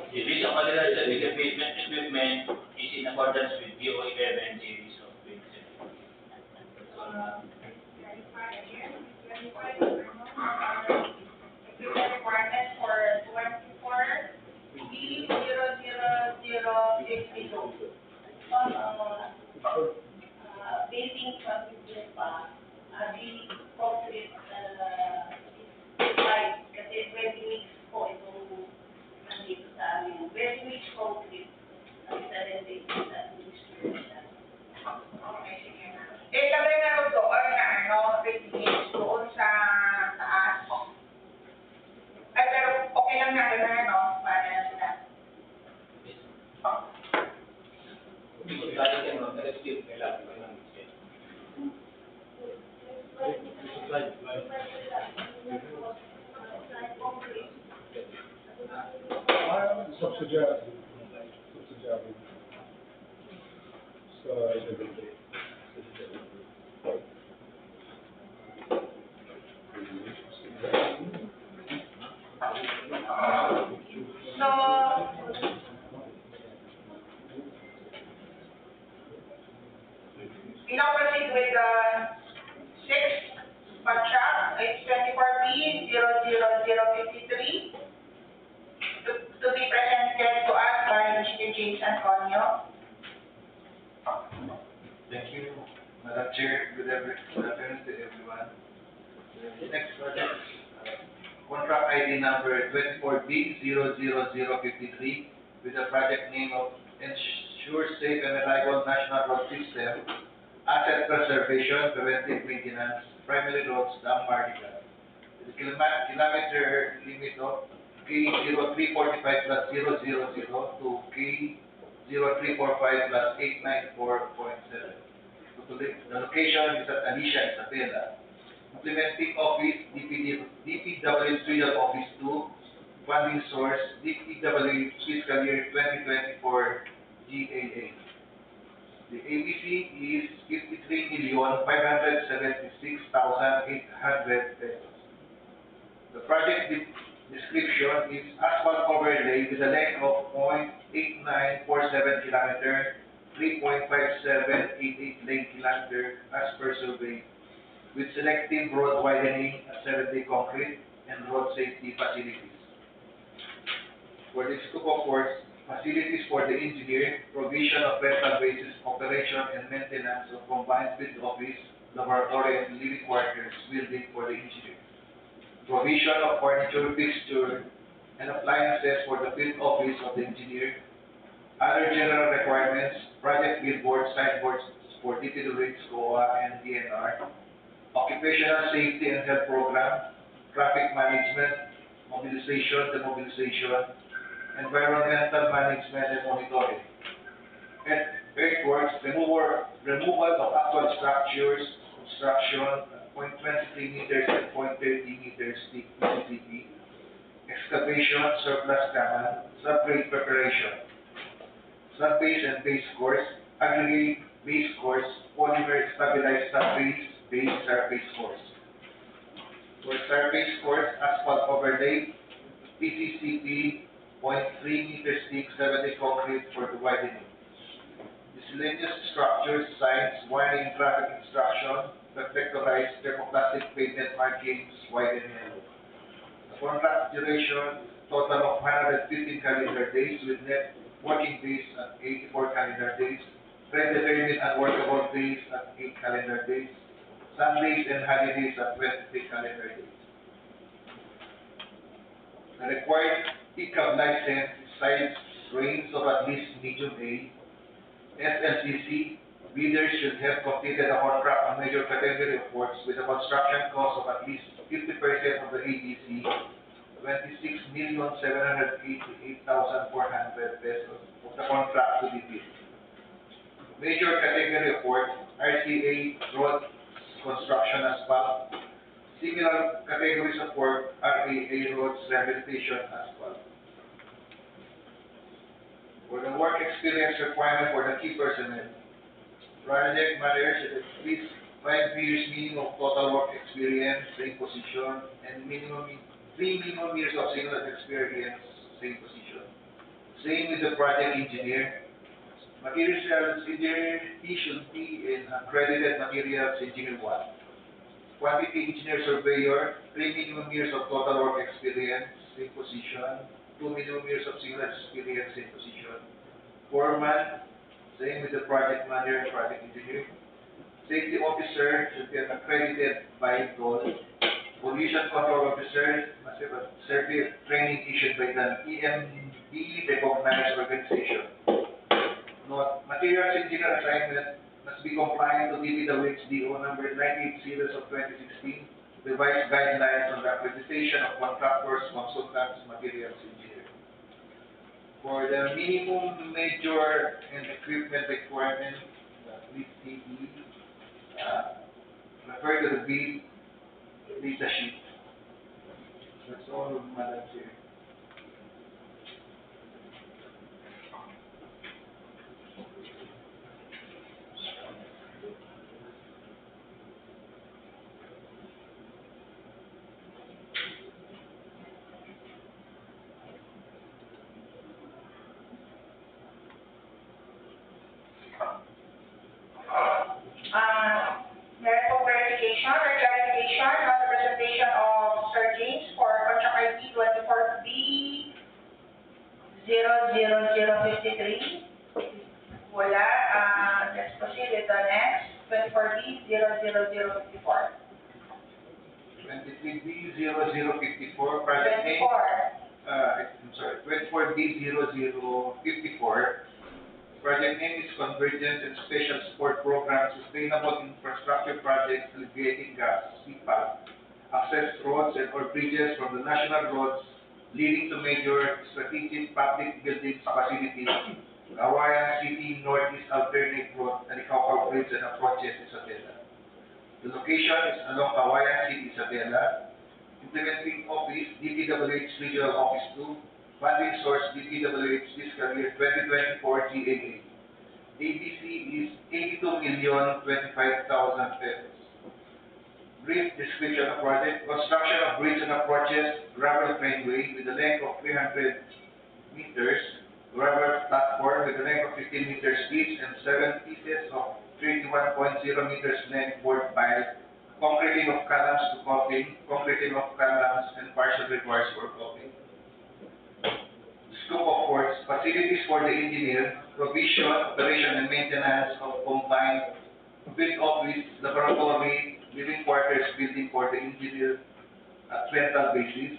The list of materials and equipment is in accordance with DO11 series of 2017. Requirement for 24B00062. Basing procedure pa, di concrete pipe, kasi ready mix po itong nandito sa amin. Ready mix concrete, ang isa rin dito sa administration. Okay, sige. Kami meron doon na readings doon sa taas. Ay, pero okay lang natin na, para sila. Subsidiary. So, we now proceed with the sixth contract, it's 24B-00053, to be presented to us by Mr. James Antonio. thank you, Madam Chair. Good afternoon to everyone. The next project is contract ID number 24B-00053 with the project name of Ensure Safe and Reliable National Road System, Asset Preservation, Preventive Maintenance, Primary Roads, Daang, Maharlika. The kilometer limit of K0345+000 to K0345+894.7. The location is at Alicia, Isabela. Implementing Office, DPWH Regional Office 2, Funding Source, DPWH Fiscal Year 2024 GAA. The ABC is 53,576,800 pesos. The project description is asphalt overlay with a length of 0.8947 kilometer, 3.5788 lane kilometer as per survey, with selective road widening, 7-day concrete, and road safety facilities. For the scope of works, facilities for the engineer, provision of rental basis, operation and maintenance of combined field office, laboratory and living quarters building for the engineer. Provision of furniture, fixture, and appliances for the field office of the engineer. Other general requirements, project billboards, signboards for DPWH, COA, and DNR. Occupational safety and health program, traffic management, mobilization, demobilization, environmental management and monitoring. And earthworks, removal of actual structures, construction at 0.23 meters and 0.30 meters deep PCCP, excavation, surplus canal, subgrade preparation, subbase and base course, aggregate base course, polymer stabilized subbase, base surface course. For surface course, asphalt overlay, PCCP, 0.3 meters thick, 7-day concrete for the widening. Miscellaneous structures, signs, warning, traffic instruction, reflectorized thermoplastic pavement markings, white and yellow. The contract duration, total of 115 calendar days with net working days at 84 calendar days, predetermined unworkable days at 8 calendar days, Sundays and holidays at 23 calendar days. The required pickup license is size range of at least medium A. SLCC, bidders should have completed a contract on major category of works with a construction cost of at least 50% of the ADC, 26,788,400 pesos of the contract to be bid. Major category of work, RCA, road, construction, asphalt. Similar categories of work, RAA, roads, rehabilitation, asphalt. For the work experience requirement for the key personnel, project manager should at least 5 years minimum of total work experience, same position, and minimum 3 minimum years of similar experience, same position. Same with the project engineer. Materials engineer, he should be an accredited materials engineer 1. Quantity engineer surveyor, 3 minimum years of total work experience, same position. 2 minimum years of similar experience, same position. Foreman, same with the project manager and project engineer. Safety officer should be an accredited by DOL. Pollution control officer must have a certificate training issued by the EMB recognized organization. Note, materials engineer assignment must be compliant to DPWH DO number 98 series of 2016, revised guidelines on the accreditation of contractors, consultants, materials engineer. For the minimum major and equipment requirement, please see the refer to the bid data sheet. That's all, Madam Chair. Meron po verification or clarification on the presentation of Sir James for contract ID 24B00053. Wala. Let's proceed with the next. 24B00054. 23B0054, project name. 24. I'm sorry, 24B0054. Project name is Convergence and Special Support Program Sustainable Infrastructure Project Alleviating Gas, CPAG. Access roads and or bridges from the national roads leading to major strategic public buildings facilities, Kawayan City Northeast Alternate Road, and Ikaw Bridge and approaches Isabela. The location is along Kawayan City, Isabela. Implementing Office, DPWH Regional Office 2. Funding source, DPWH Fiscal Year 2024 GAA. ABC is 82,025,000 pesos. Brief description of project: construction of bridge and approaches, gravel trainway with a length of 300 meters, gravel platform with a length of 15 meters each, and 7 pieces of 31.0 meters length board pile, concreting of columns to coping, concreting of columns, and partial requires for coping. Scope of works: facilities for the engineer, provision, operation, and maintenance of combined field office, laboratory, living quarters, building for the engineer at rental basis,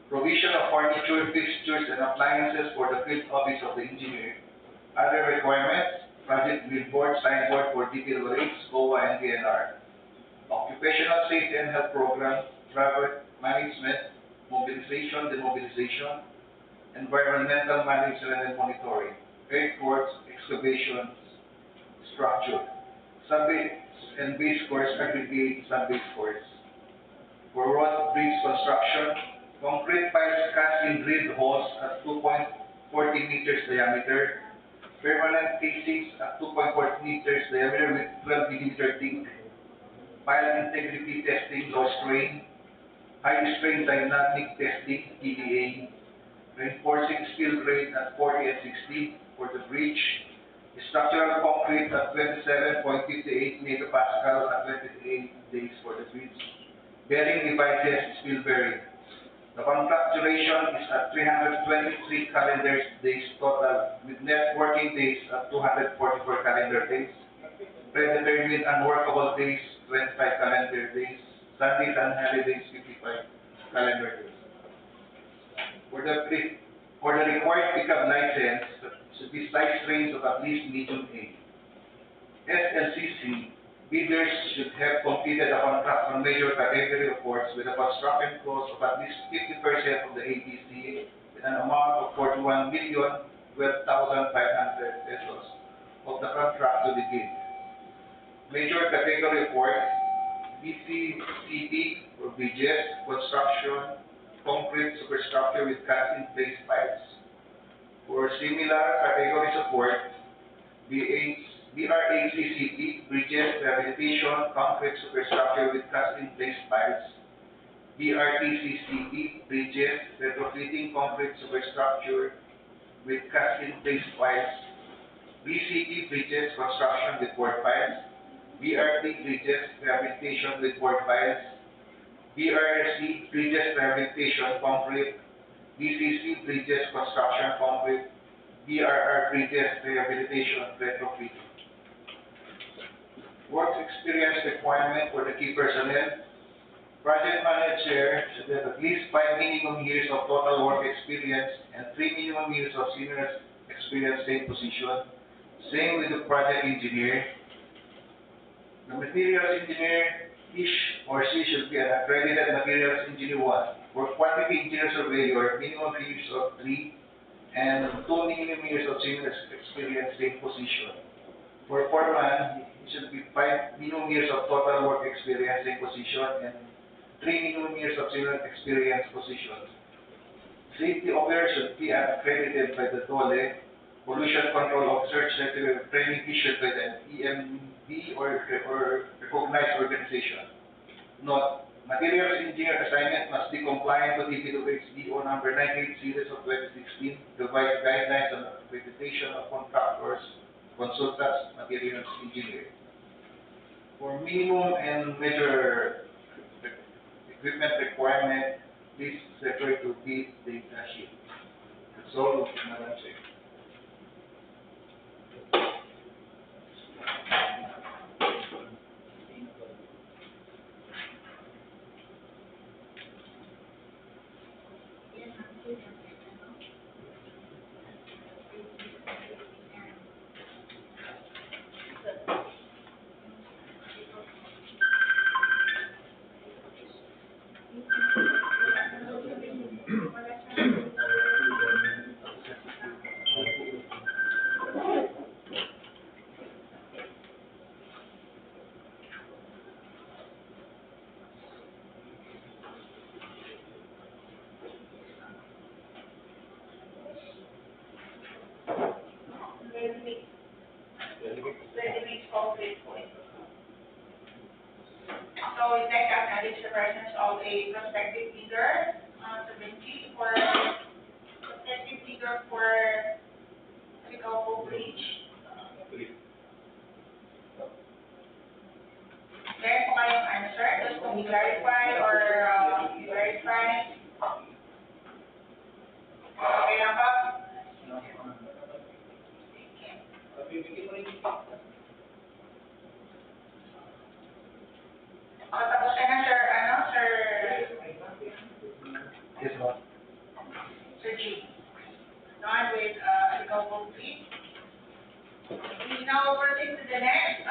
provision of furniture, fixtures, and appliances for the field office of the engineer. Other requirements: project billboard, signboard for DPWH, GOA, and DNR. Occupational safety and health program, traffic management, mobilization, demobilization, environmental management and monitoring, earthworks, excavations, structure, sub-base and base course, aggregate sub-base course. For road bridge construction, concrete piles cast in drilled holes at 2.40 meters diameter, permanent casings at 2.40 meters diameter with 12 millimeter thick, pile integrity testing, low strain, high strain dynamic testing, PDA, reinforcing steel grade at 40 and 60 for the bridge, structural concrete at 27.58 megapascal at 28 days for the bridge, bearing devices, steel bearing. The contract duration is at 323 calendar days total, with net working days at 244 calendar days, predetermined unworkable days 25 calendar days, Sundays and holidays 55 calendar days. For the required pickup license, should be size range of at least medium A. SLCC, bidders should have completed a contract on major category of works with a construction cost of at least 50% of the ATC with an amount of 41,012,500 pesos of the contract to be bid. Major category of work: BCCP for bridges, construction, concrete superstructure with cast-in-place piles. For similar categories of work, BRACCP, bridges, rehabilitation, concrete superstructure with cast-in-place piles. BRTCCP, bridges, retrofitting concrete superstructure with cast-in-place piles. BCP, bridges, construction with board piles. BRT, bridges, rehabilitation with board piles. BRC, bridges, rehabilitation, concrete. BCC, bridges, construction, concrete. BRR, bridges, rehabilitation, retrofit. Work experience requirement for the key personnel. Project manager should have at least 5 minimum years of total work experience and 3 minimum years of senior experience same position. Same with the project engineer. The materials engineer, he or she should be an accredited materials engineer 1. For quantity engineer surveyor, minimum years of 3 and 2 minimum years of senior experience same position. For foreman, he should be 5 minimum years of total work experience in position and 3 minimum years of similar experience position. Safety officer should be accredited by the DOLE. Pollution control officer should be training issued by the EMB or recognized organization. Note, materials engineer assignment must be compliant to DPWH DO number 98 series of 2016, revised guidelines on accreditation of contractors, consultants, materials engineer. For minimum and major equipment requirement, please refer to this data sheet. That's all, Madam Chair. So we'd like to acknowledge the presence of a prospective leader, for Bucao Bridge. Meron po kayong answer? Gusto kong i-clarify or i-verify? Okay lang ba? Tapos ka na, Sir, Sir Yes, ma'am. Sir G. Done with Bucao Bridge. We now proceed to the next,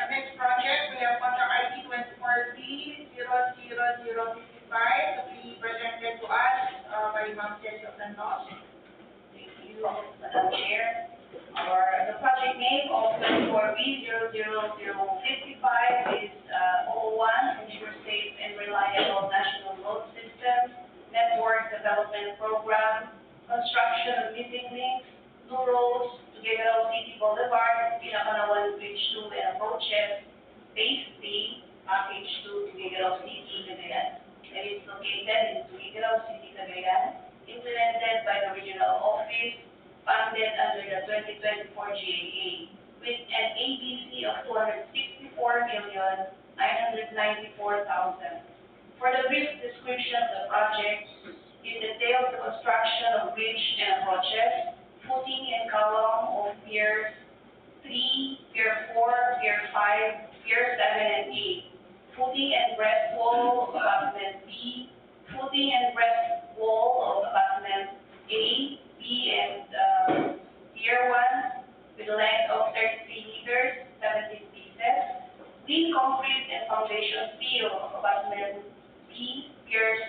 next project. We have contract ID 24B00055 to be presented to us by Ma'am Ceci Ocantos. Thank you, Madam Chair. The project name of 24B00055 is 01, ensure safe and reliable national road system, network development program, construction of missing links, new roads to Bucao City Boulevard, Pinakanawan Bridge 2 and approaches, Phase 3, Package 2 to Bucao City, Cagayan. And it's located in Bucao City, Cagayan, implemented by the regional office, funded under the 2024 GAA, with an ABC of 264,994,000. For the brief description of the project, it entails the construction of bridge and approaches, footing and column of piers 3, pier 4, pier 5, pier 7 and 8, footing and breast wall of abutment B, footing and breast wall of abutment A, B, and pier 1 with a length of 33 meters, 17 pieces, clean concrete and foundation steel of abutment B, piers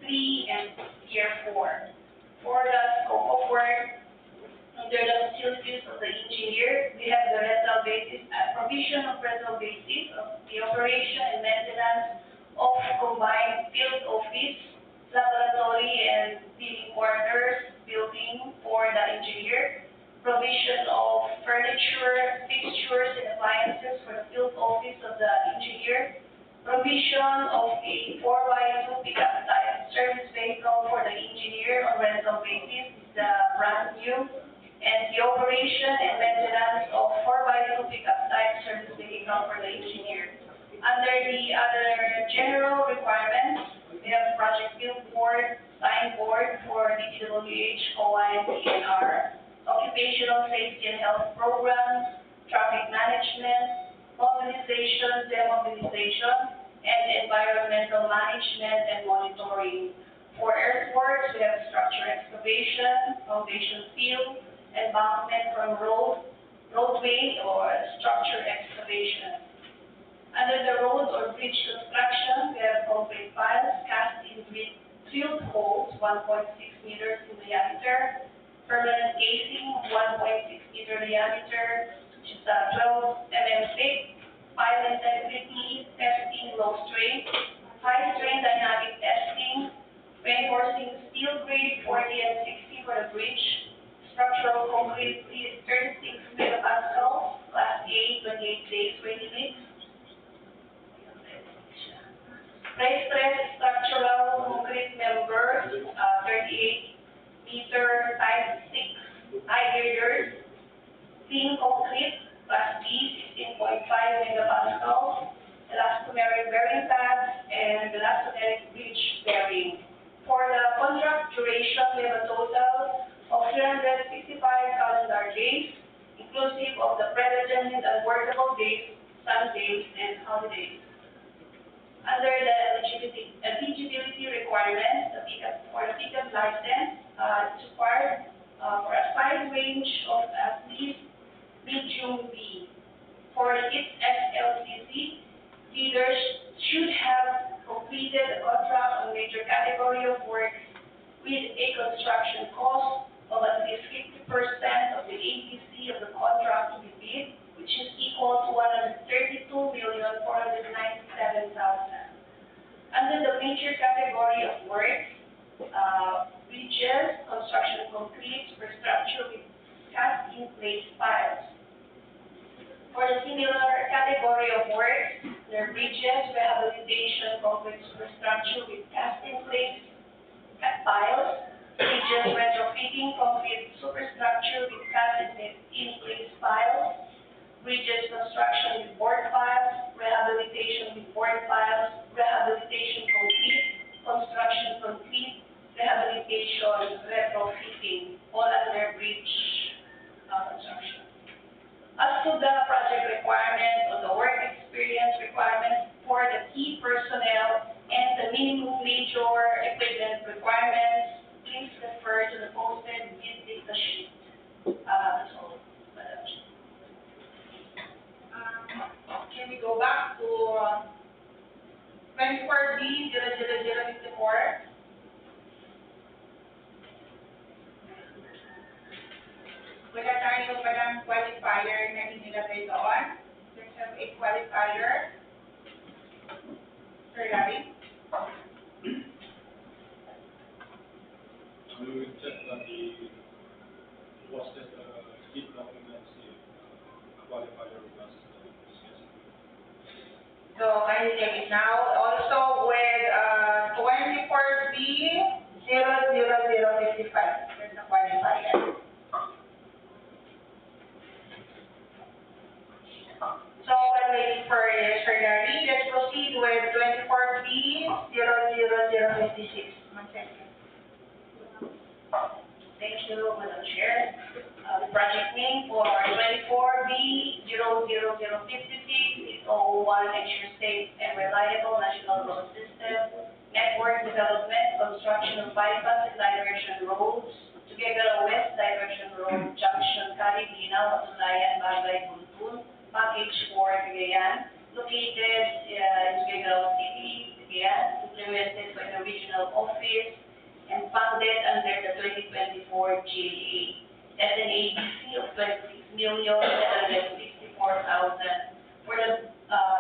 3 and pier 4. For the scope of work, under the facilities of the engineer, we have the rental basis, provision of rental basis of the operation and maintenance of combined field office, laboratory and billing quarters building for the engineer, provision of furniture, fixtures and appliances for the field office of the engineer, provision of a 4x2 pickup type service vehicle for the engineer on rental basis is brand new, and the operation and maintenance of 4x2 pickup type service vehicle for the engineer. Under the other general requirements, we have project billboard, signboard for DPWH, COA, and DNR, occupational safety and health programs, traffic management, mobilization, demobilization, and environmental management and monitoring. For earthworks, we have structure excavation, foundation steel, embankment from roadway or structure excavation. Under the road or bridge construction, we have concrete piles cast in with drilled holes 1.6 meters in diameter, permanent casing of 1.6 meter diameter, which is 12 mm thick, pipe integrity testing, low strain, high strain dynamic testing, reinforcing steel grade 40 and 60 for the bridge, structural concrete 36 megapascal, class A, 28 days ready mix. Pre-stress structural concrete members, 38-meter type 6 high girders, thin concrete, class B, 16.5 megapascal, elastomeric bearing pads, and elastomeric bridge bearing. For the contract duration, we have a total of 365 calendar days, inclusive of the predetermined and workable days, Sundays, and holidays. Under the eligibility requirements, for the pickup license, it's required for a size range of at least medium B. For its SLCC, dealers should have completed the contract on major category of works with a construction cost of at least 50% of the ATC of the contract to be bid, which is equal to 132,497,000. Under the major category of works, bridges, construction concrete, superstructure with cast-in-place piles. For the similar category of works, there are bridges, rehabilitation, concrete superstructure with cast-in-place piles, bridges, retrofitting, concrete superstructure with cast-in-place piles, bridges construction with board piles, rehabilitation with board piles, rehabilitation concrete, construction concrete, rehabilitation, retrofitting, all under bridge construction. As to the project requirements or the work experience requirements for the key personnel and the minimum major equipment requirements, please refer to the posted bid data sheet. That's all, Madam Chair. Can we go back to 24B 00054? Wala tayong walang qualifier na inilagay doon. There's a qualifier. Sir Larry? We will check that the posted bid documents qualifier with us. So, can you check it now? Also with 24B 00055. There's a qualifier. So, while waiting for Sir Larry, let's proceed with 24B 00056. 1 second. Thank you, Madam Chair. The project name for 24B 00056 is O1 ensure safe and reliable national road system, network development, construction of bypass and diversion roads, together West Diversion Road, Junction, Caribina, Watulayan, Bagay, Bulpul, Package 4, Cagayan, located in Tuguegarao City, Cagayan, implemented by the regional office, and funded under the 2024 GLA at an ABC of 26,764,000. For the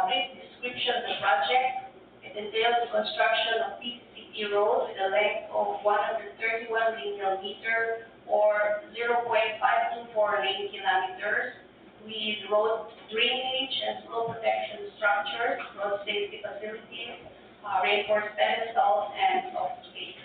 brief description of the project, it entails the construction of PCCP road with a length of 131 linear meter or 0.524 lane kilometers, with road drainage and flow protection structures, road safety facilities, reinforced pedestals, and soft space.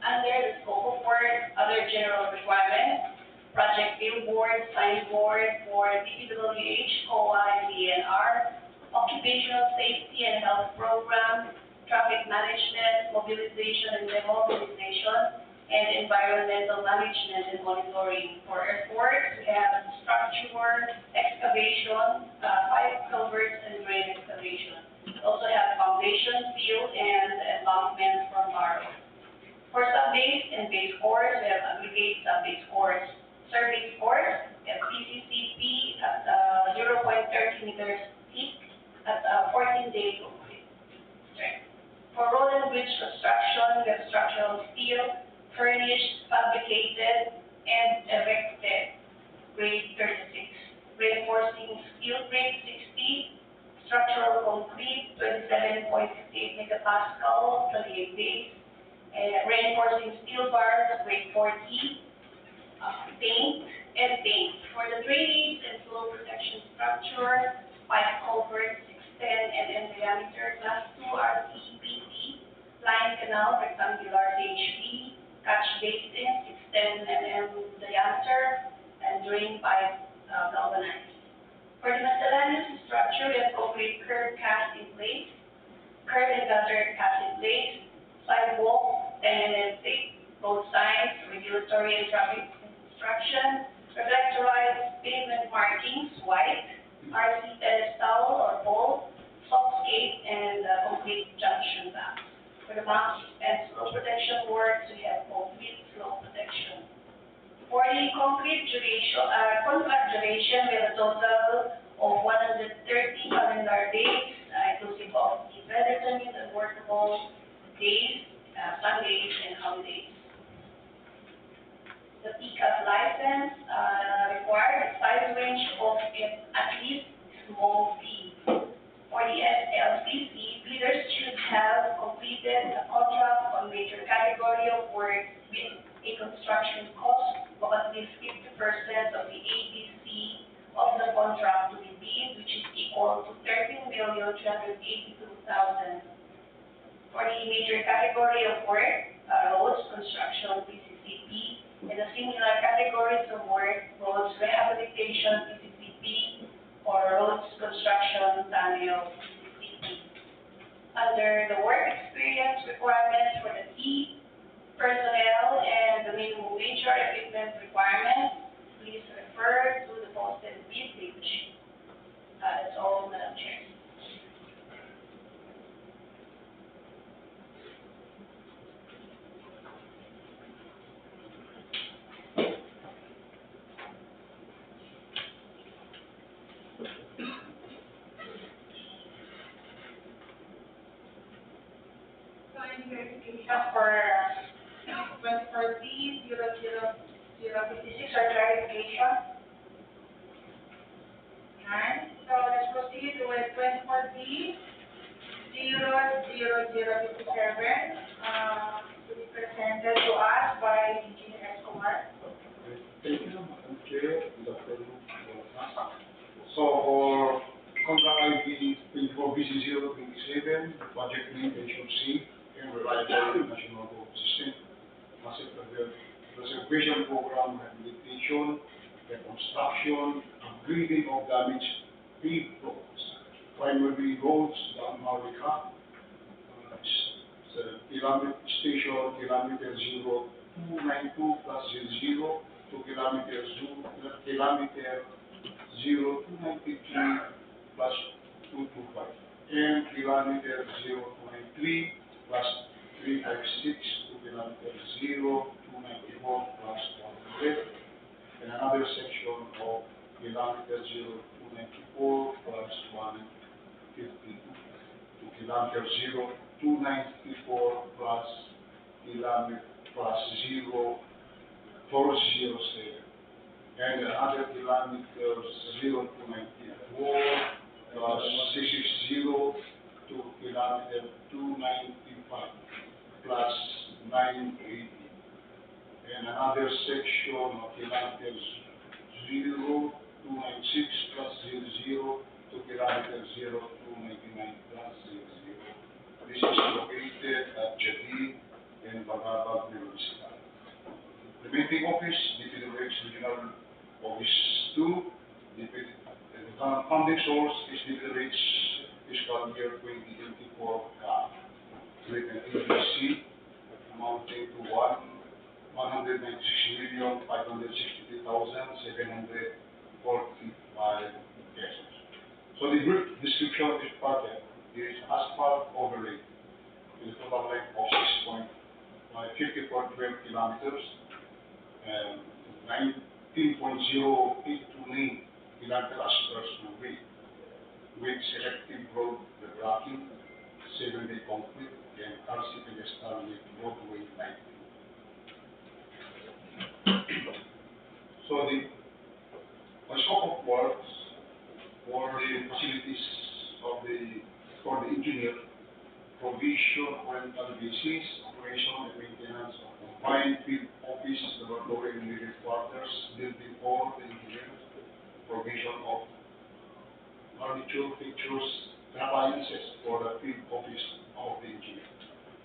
Under the scope of work, other general requirements, project billboard, signboard for DPWH, COA, and DNR, occupational safety and health program, traffic management, mobilization and demobilization, and environmental management and monitoring. For earthworks, we have structure, excavation, pipe culverts, and drain excavation. We also have foundation, field, and embankment for borrow. For sub-base and base course, we have aggregate sub-base course. Surface course, we have PCCP at 0.30 meters thick at 14-day concrete strength. For road and bridge construction, we have structural steel, furnished, fabricated, and erected. Grade 36. Reinforcing steel grade 60. Structural concrete 27.68 megapascal, 28 days. Reinforcing steel bars grade 40. Paint and paint. For the drainage and flow protection structure, pipe culvert 610 mm diameter, class 2 RCPT, line canal rectangular HB, catch basin 610 mm diameter, and drain pipe galvanized. For the miscellaneous structure, we have concrete curb cast in place, curb and gutter cast in place, sidewalk 10 mm thick, road signs, regulatory and traffic instruction, reflectorized pavement markings, white, RC pedestal or pole, soft skate, and complete junction box. For the box and slope protection works, we have complete slope protection. For the concrete duration, contract duration, we have a total of 130 calendar days, inclusive of the predetermined and workable days, Sundays, and holidays. The PCAP license required a size range of at least small p. For the SLCC, bidders should have completed a contract on major category of work with a construction cost of at least 50% of the ABC of the contract to be bid, which is equal to 13,382,000. For the major category of work, roads, construction, PCCP, and the similar categories of work, roads, rehabilitation, PCCP, or roads, construction, tunnel, PCCP. Under the work experience requirements for the key personnel and the minimum wage or equipment requirements, please refer to the posted bid page. That's all, Madam Chair. Verification for 2040-0056 or clarification. Alright, so let's proceed with 2040-0057 to be presented to us by Engineer Escobar. Thank you, Madam Chair. Good afternoon. So for contract ID 24BC027, project name HOC, and reliable national road system, asset preservation program, rehabilitation, reconstruction, upgrading of damaged paved roads, primary roads, Daang Maharlika, station kilometer 0292 plus 00 to kilometer 0293 plus 225 and kilometer 0293 plus 356 to kilometer 0294 plus 100 and another section of kilometer 0294 plus 152 to kilometer 0294 plus kilometer plus 0407 and another kilometer 0294 plus 660 to kilometer 295 plus 980 and another section of kilometer 0296 plus 00 to kilometer 0299 plus 00. This is located at Jadi and Bagabag, Vizcaya. Implementing Office, DPWH Regional Office 2, the funding source is DPWH fiscal year 2024 CAP, with an ABC amounting to 196,563,745 pesos. So the brief description of this project is asphalt overlay with a total length of 54.12 kilometers and 19.082 lane kilometer asphalt way with selective road blocking, 7-day concrete, and RC pedestal with roadway lighting. So the scope of works for the facilities of for the engineer, provision, rental basis, operation and maintenance of combined field office, laboratory and living quarters, building for the engineer, provision of furniture, fixtures, and appliances for the field office of the engineer,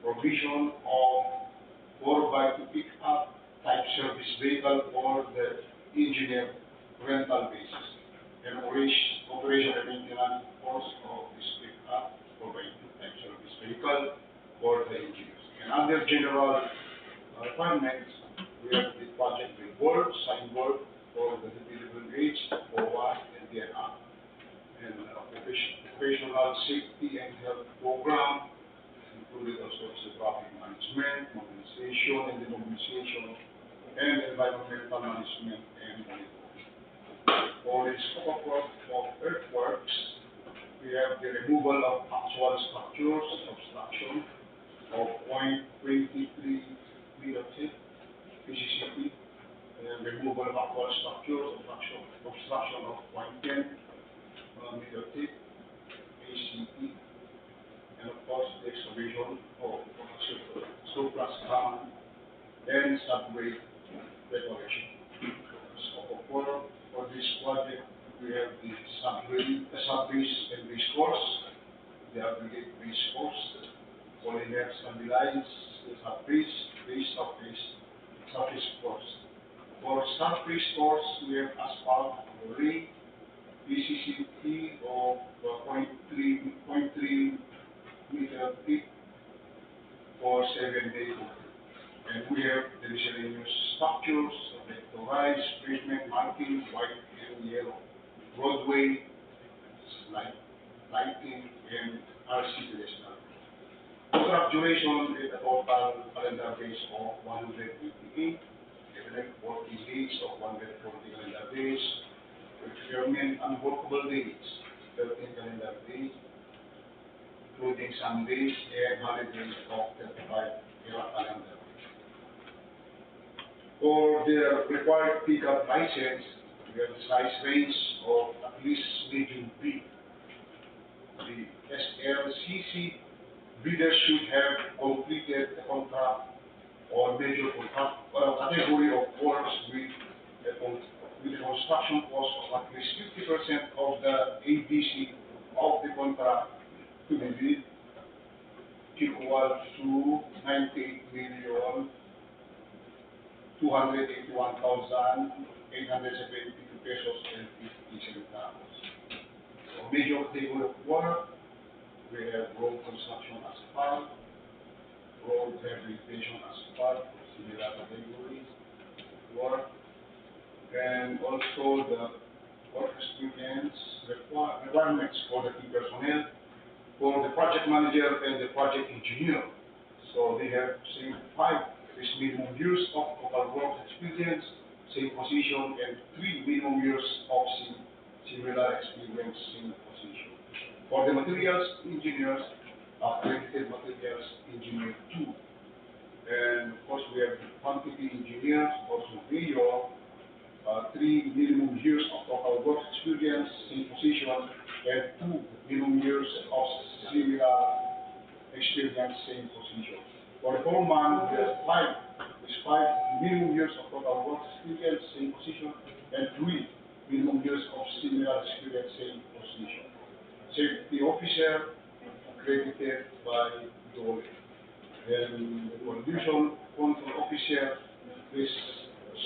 provision of 4x2 pick-up type service vehicle for the engineer rental basis, and operation and maintenance cost of this pick-up 4x2 type service vehicle for the engineers. And under general requirements, we have the project report, signboard for the DPWH, OWA, and DNR, and operational safety and health program, including also the traffic management, mobilization and demobilization, and environmental management and monitoring. For the scope of work of earthworks, we have the removal of actual structures, obstruction of 0.23 meter thick, PCCP, and removal of actual structures, obstruction of 0.10 meter thick, ACP, and of course the excavation of surplus common and subgrade preparation. Scope of work for this project, we have the sub-base and base course, the aggregate base course, polymer stabilized, the sub-base, base surface course. For surface course, we have asphalt, ring, PCCP of 0.3 meter thick for 7 days. And we have the miscellaneous structures, rise, pavement, marking, white and yellow, roadway, lighting, and RC pedestrian. Contract duration is a total calendar days of 188, working days of 140 calendar days, procurement unworkable days, 13 calendar days, including Sundays and holidays of 35 calendar days. For the required pickup license, we have a size range of at least medium B. The SLCC bidder should have completed the contract or major contract category of works with the construction cost of at least 50% of the ABC of the contract to be bid, equal to 98,281,872 pesos and 50 centavos. So major category of work, we have road construction asphalt, road rehabilitation asphalt, similar categories work, and also the work experience requirements for the key personnel, for the project manager and the project engineer. So they have same 5 is minimum years of total work experience, same position, and 3 minimum years of similar experience, same position. For the materials engineers, accredited materials engineer 2. And of course we have quantity engineers, also surveyor, 3 minimum years of total work experience, same position, and 2 minimum years of similar experience, same position. For the foreman, we have 5 minimum years of total work experience, same position, and 3 minimum years of similar experience, same position. Safety officer, accredited by DOLE. And the pollution control officer, this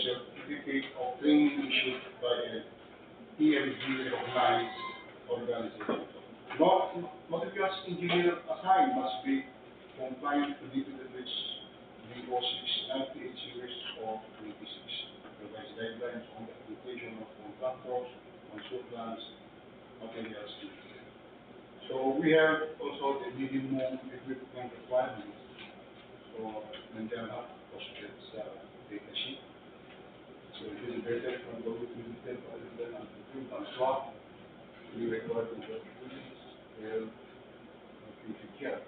certificate of training issued by an ELG recognized organization. Materials engineer assigned must be compliant to DPWH DO6 98 series of 26. Provides guidelines on the application of contractors, consultants, materials. So we have also the minimum equipment requirements. So maintain up postgres data sheet. So it is better from going to the step other than on swap. We require to work units, well, care.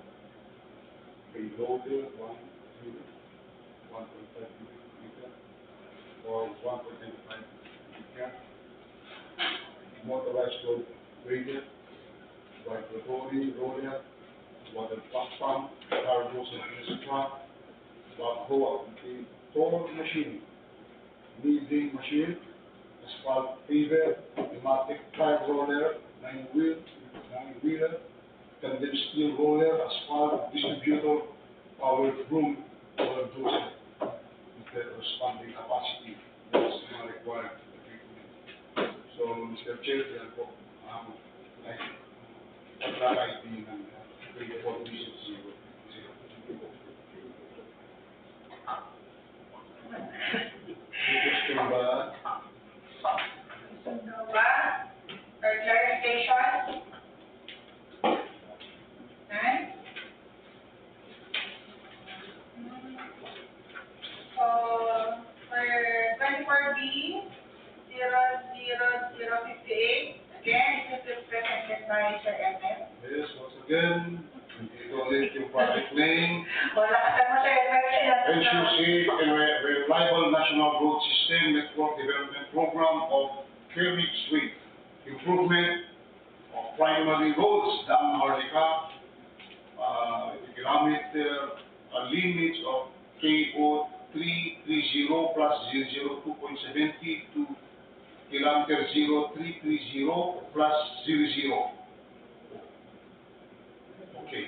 A loader, 1 cubic, 1.5 cubic meter, or 1.25 meter. Motorized road grader, vibratory roller, water pump, cargo service truck, backhoe, toll machine, kneading machine, asphalt paver, pneumatic tire roller, nine-wheeler, condensed steel roller, asphalt distributor, powered broom, roller dozer, with the corresponding capacity that's required equipment. So, Mr. Chair, yan po, pagka-ID ng 24-0. Question ba? Nueva, or clarification? None? So, for 24B, 00058, again, this is presented by Sir MM. Yes, once again, ito ulit yung project name, Wala ka mo, Sir MM. MVUC, Reliable National Road System Network Development Program of Paved Street, Improvement of Primary Roads, Daang, Maharlika, kilometer, limits of KO 330 plus 002.70 to kilometer 0330 plus 00. Okay.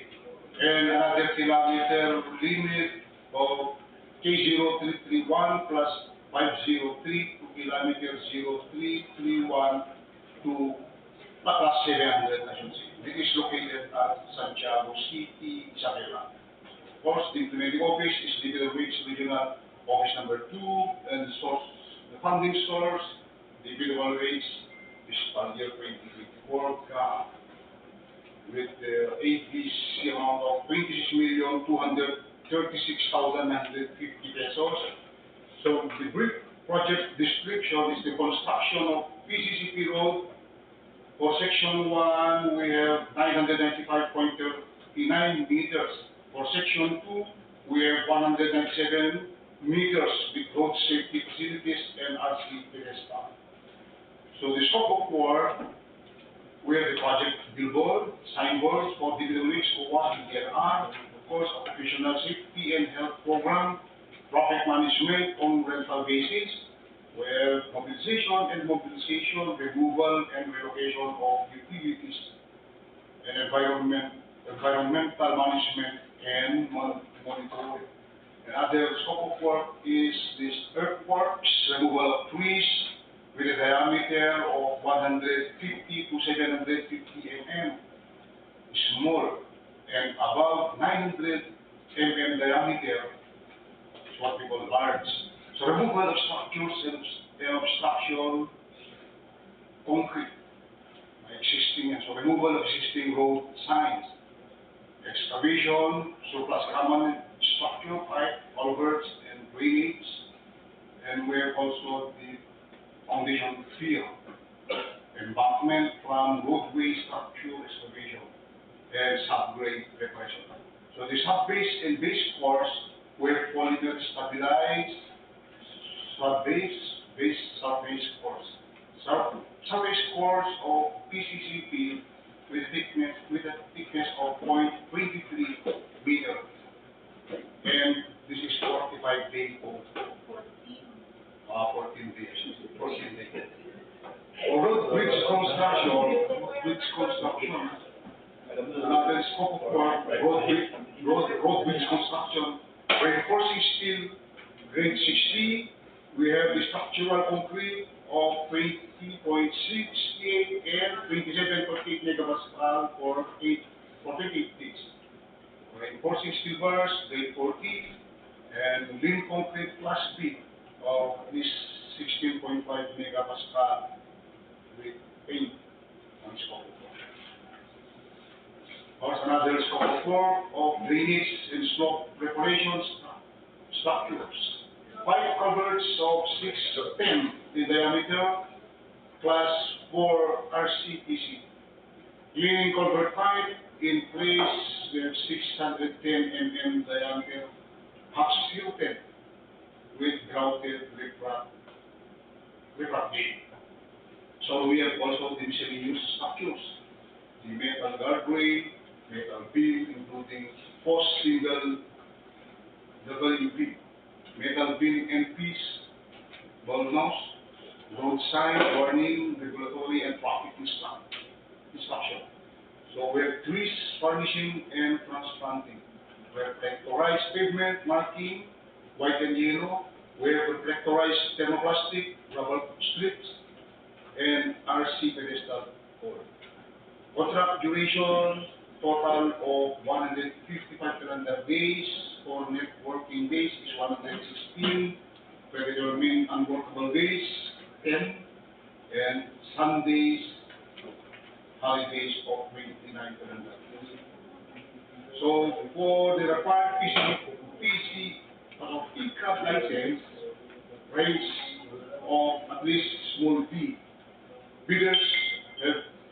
And another kilometer limit of K0331 plus 503 to kilometer 0331 to plus 700, I should say. It is located at Santiago City, Isabela. Of course, the implementing office is DPWH Regional Office number 2, and the funding source, DPWH, fiscal year 2024, with the ABC amount of 26,236,950 pesos. So the brief project description is the construction of PCCP road. For section 1, we have 995.39 meters. For section 2, we have 197 meters with road safety facilities and RC pedestal. So the scope of work, we have the project billboard, signboards for DPWH, OWA, and DLR, of course, occupational safety and health program, traffic management on rental basis, where mobilization, removal, and relocation of utilities, and environmental management and monitoring. Another scope of work is this earthworks, removal of trees with a diameter of 150 to 750 mm, small, and above 900 mm diameter is what we call large. So removal of structures and obstruction, concrete, existing, and so removal of existing road signs, excavation, surplus common structure, pipe, culverts, and drainage, and we have also the foundation field, embankment from roadway structure excavation, and subgrade preparation. So the sub-base and base course were polymer stabilized, sub-base course. Sub-base course of PCCP with a thickness of 0.23 meter, and this is 45 day old. 14 days. For road bridge construction, another scope of work, road bridge construction, reinforcing steel, grade 60, we have the structural concrete of 20.68 and 27.8 megapascal for 28 feet. Reinforcing steel bars, grade 40, and lean concrete plus B of this 16.5 megapascal with paint on scope of work. Also another scope of work of drainage and slope preparation structures. 5 culverts of 6 to 10 in diameter, class 4 RCTC. Cleaning culvert pipe in place with 610 mm diameter, half silted with grouted riprap refractive. So we have also the miscellaneous structures, the metal guardrail, metal beam, including post single WB, metal beam and piece, ball mouse, road sign, warning, regulatory, and traffic instruction. So we have trees, furnishing, and transplanting. We have reflectorized pavement marking, white and yellow. We have reflectorized thermoplastic, rubber strips, and RC pedestal board. Contract duration, total of 155 calendar days. For net working days is 116. Regular remaining unworkable days, 10. And Sundays, holidays of 29 calendar days. So for the required PCAB license, rates of at least small fee. Bidders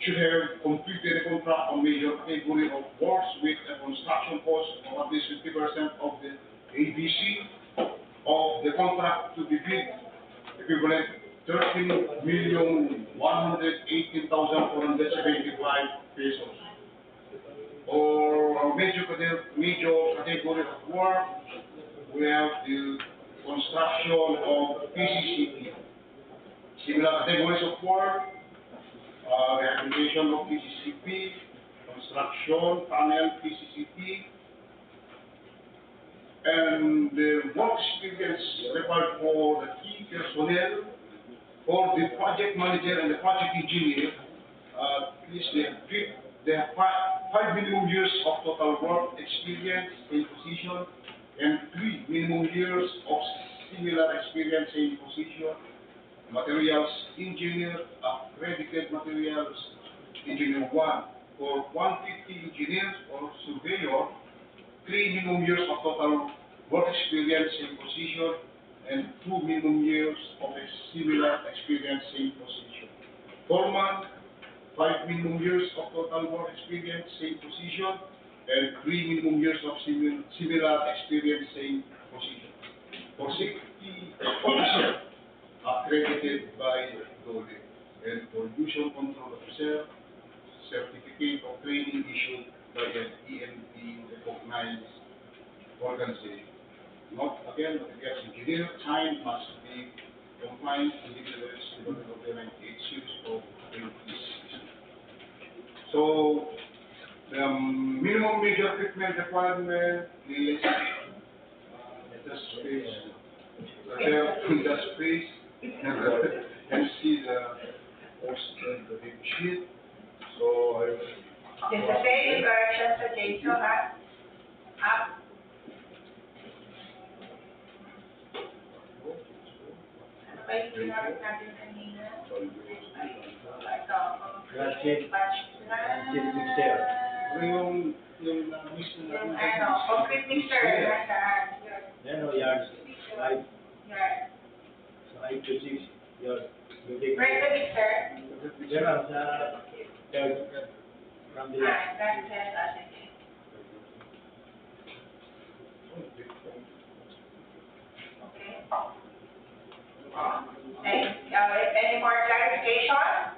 should have completed a contract on major category of works with a construction cost of at least 50% of the ABC of the contract to be bid, equivalent 13,118,475 pesos. Or our major category of work, we have the construction of PCCP. Similar categories of work, rehabilitation of PCCP, construction, tunnel, PCCP, and the work experience required for the key personnel, for the project manager and the project engineer. At least they have five minimum years of total work experience in position, and 3 minimum years of similar experience in position. Materials engineer, accredited materials engineer 1. For 150 engineers or surveyor, 3 minimum years of total work experience in position and 2 minimum years of a similar experience in position. Foreman, 5 minimum years of total work experience in position and 3 minimum years of similar experience in position. For safety officer, accredited by DOLE, and pollution control officer, certificate of training issued by an EMP recognized organization. Not again, but the engineer time must be confined to the development of the 98 series of 26. So the minimum major equipment requirement is just space. Just space. And see the big sheet. So This is same correction sa Jason, ha? Up. Ano ba yung ginamit natin kanina? Ito. yung Ano, concrete mixer. Nasaan? Then we are right. Yan. So 8 to 6. You take. Break the mixer. There are from the. That's it. Okay. Any more clarification?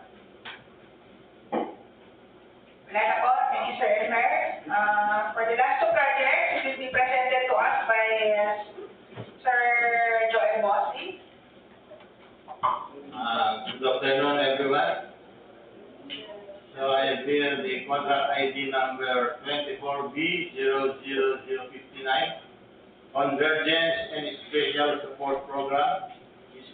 Wala na po. Thank you, Sir Elmer. For the last two projects, it will be presented to us by Sir Joel Bossy. Good afternoon, everyone. So I have here the contract ID number 24B00059, Convergence and Special Support Program,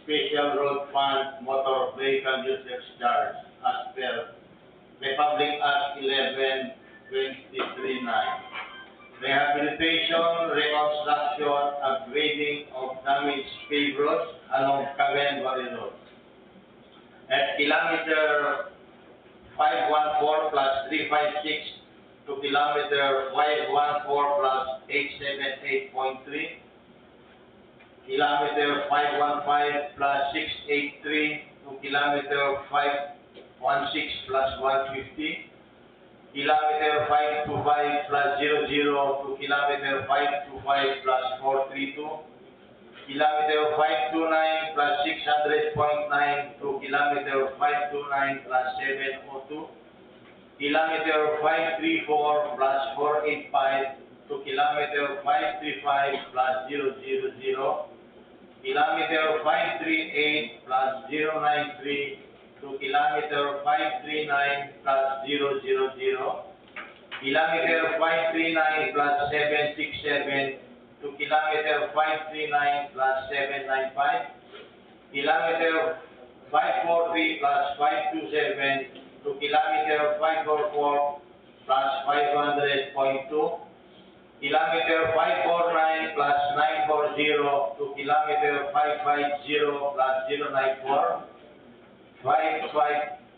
Special Road Fund Motor Vehicle Users Charge, as per Republic Act 11-23-9. Rehabilitation, reconstruction, upgrading of damaged paved roads along Cagayan Valley Road. At kilometer 514 plus 356 to kilometer 514 plus 878.3, kilometer 515 plus 683 to kilometer 516 plus 150, kilometer 525 plus 00 to kilometer 525 plus 432, kilometer 529 plus 600.9 to kilometer 529 plus 702, kilometer 534 plus 485 to kilometer 535 plus 000, kilometer 538 plus 093 to kilometer 539 plus 000, kilometer 539 plus 767 to kilometer 539 plus 795, kilometer 540 plus 527 to kilometer 544 plus 500.2, kilometer 549 plus 940 to kilometer 550 plus 094,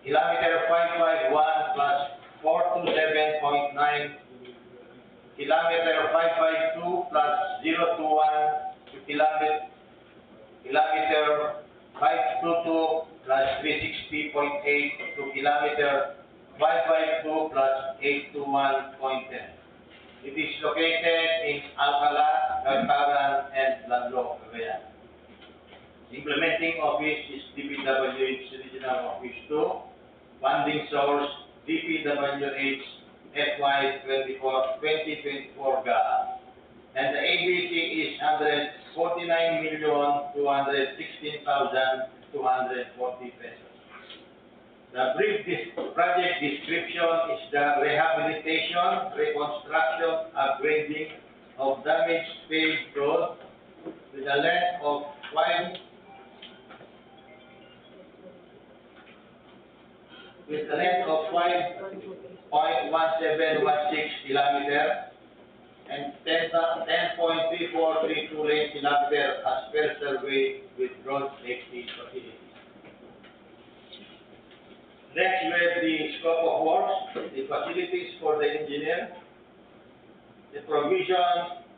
kilometer 551 plus 427.9, kilometer 552 plus 021 to kilometer 522 plus 360.8 to kilometer 552 plus 821.10. It is located in Alcala, Gartaran, and Laglo, Cagayan. Implementing office is DPWH Regional Office 2, funding source DPWH FY 2024 GAA, and the ABC is 149,216,240 pesos. The brief project description is the rehabilitation, reconstruction, upgrading of damaged paved road with a length of 5.1716 kilometers and 10.3432 lane kilometers as per survey with road safety facilities. Next, we have the scope of works, the facilities for the engineer, the provision,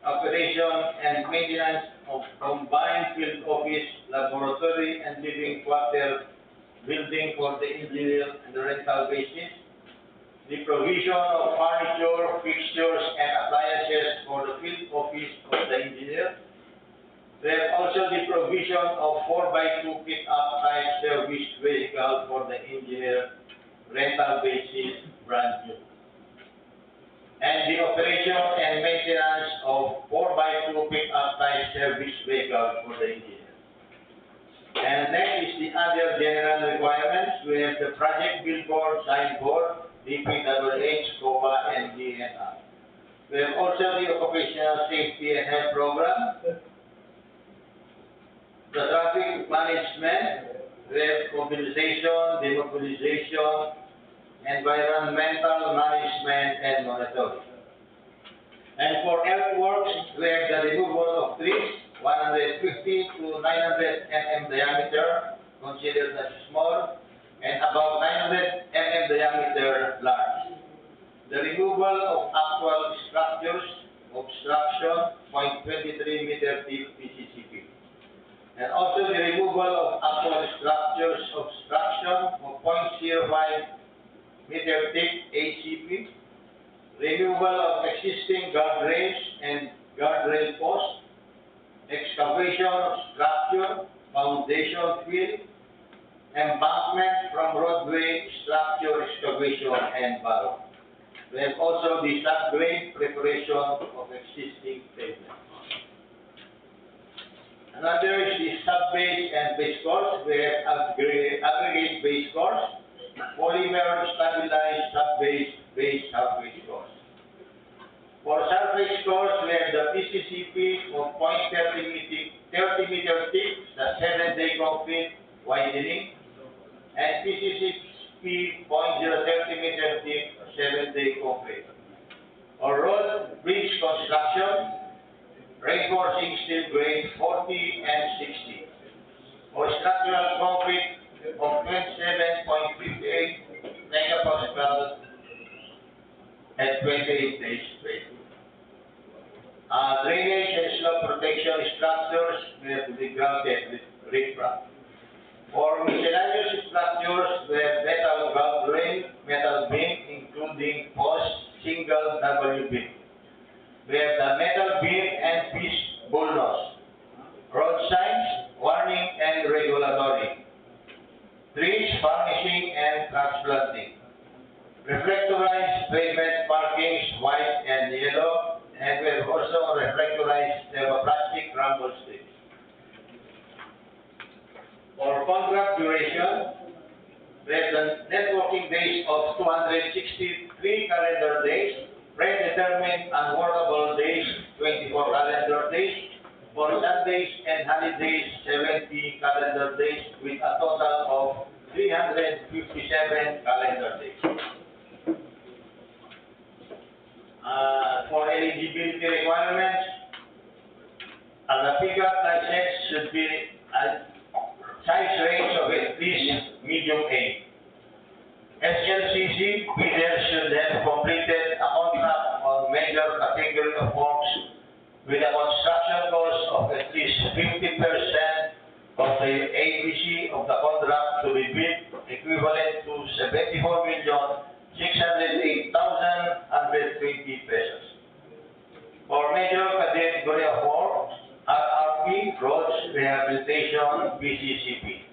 operation, and maintenance of combined field office, laboratory, and living quarter building for the engineer and the rental basis, the provision of furniture, fixtures, and appliances for the field office of the engineer. We have also the provision of 4x2 pick-up type service vehicle for the engineer, rental basis, brand new. And the operation and maintenance of 4x2 pick-up type service vehicle for the engineer. And next is the other general requirements. We have the project billboard, signboard, DPWH, COBA, and DNR. We have also the occupational safety and health program, the traffic management, we have mobilization, demobilization, environmental management, and monitoring. And for earthworks, we have the removal of trees, 150 to 900 mm diameter, considered as small, and about 900 mm diameter large. The removal of actual structures, obstruction, 0.23 meter deep PCCP. And also the removal of actual structures, obstruction, of 0.05 meter thick ACP. Removal of existing guardrails and guardrail posts. Excavation of structure, foundation fill, embankment from roadway, structure excavation, and barrow. We have also the subgrade preparation of existing pavement. Another is the sub-base and base course. We have aggregate base course, polymer stabilized sub-base, base sub-base course. For surface course, we have the PCCP of 30 meter thick, the 7-day concrete widening, and PCCP 0.030 meter thick, 7-day concrete. For road bridge construction, reinforcing steel grade 40 and 60. For structural concrete of 27.58 megapascal at 28 days straight. Drainage and slope protection structures will be grounded with riprap. For miscellaneous structures, we have metal valve drain, metal beam, including post, single W beam. We have the metal beam and piece bull nose. Roadside reflectorized pavement markings, white and yellow, and we have also reflectorized thermoplastic rumble strips. For contract duration, we have the net working days of 263 calendar days, predetermined unworkable days, 24 calendar days, for Sundays and holidays, 70 calendar days, with a total of 357 calendar days. For eligibility requirements, the pickup license should be a size range of at least medium A. SLCC bidders should have completed a contract on major category of works with a construction cost of at least 50% of the ABC of the contract to be bid, equivalent to 74,608,120 pesos. For major category of work, RRP, roads, rehabilitation, BCCP.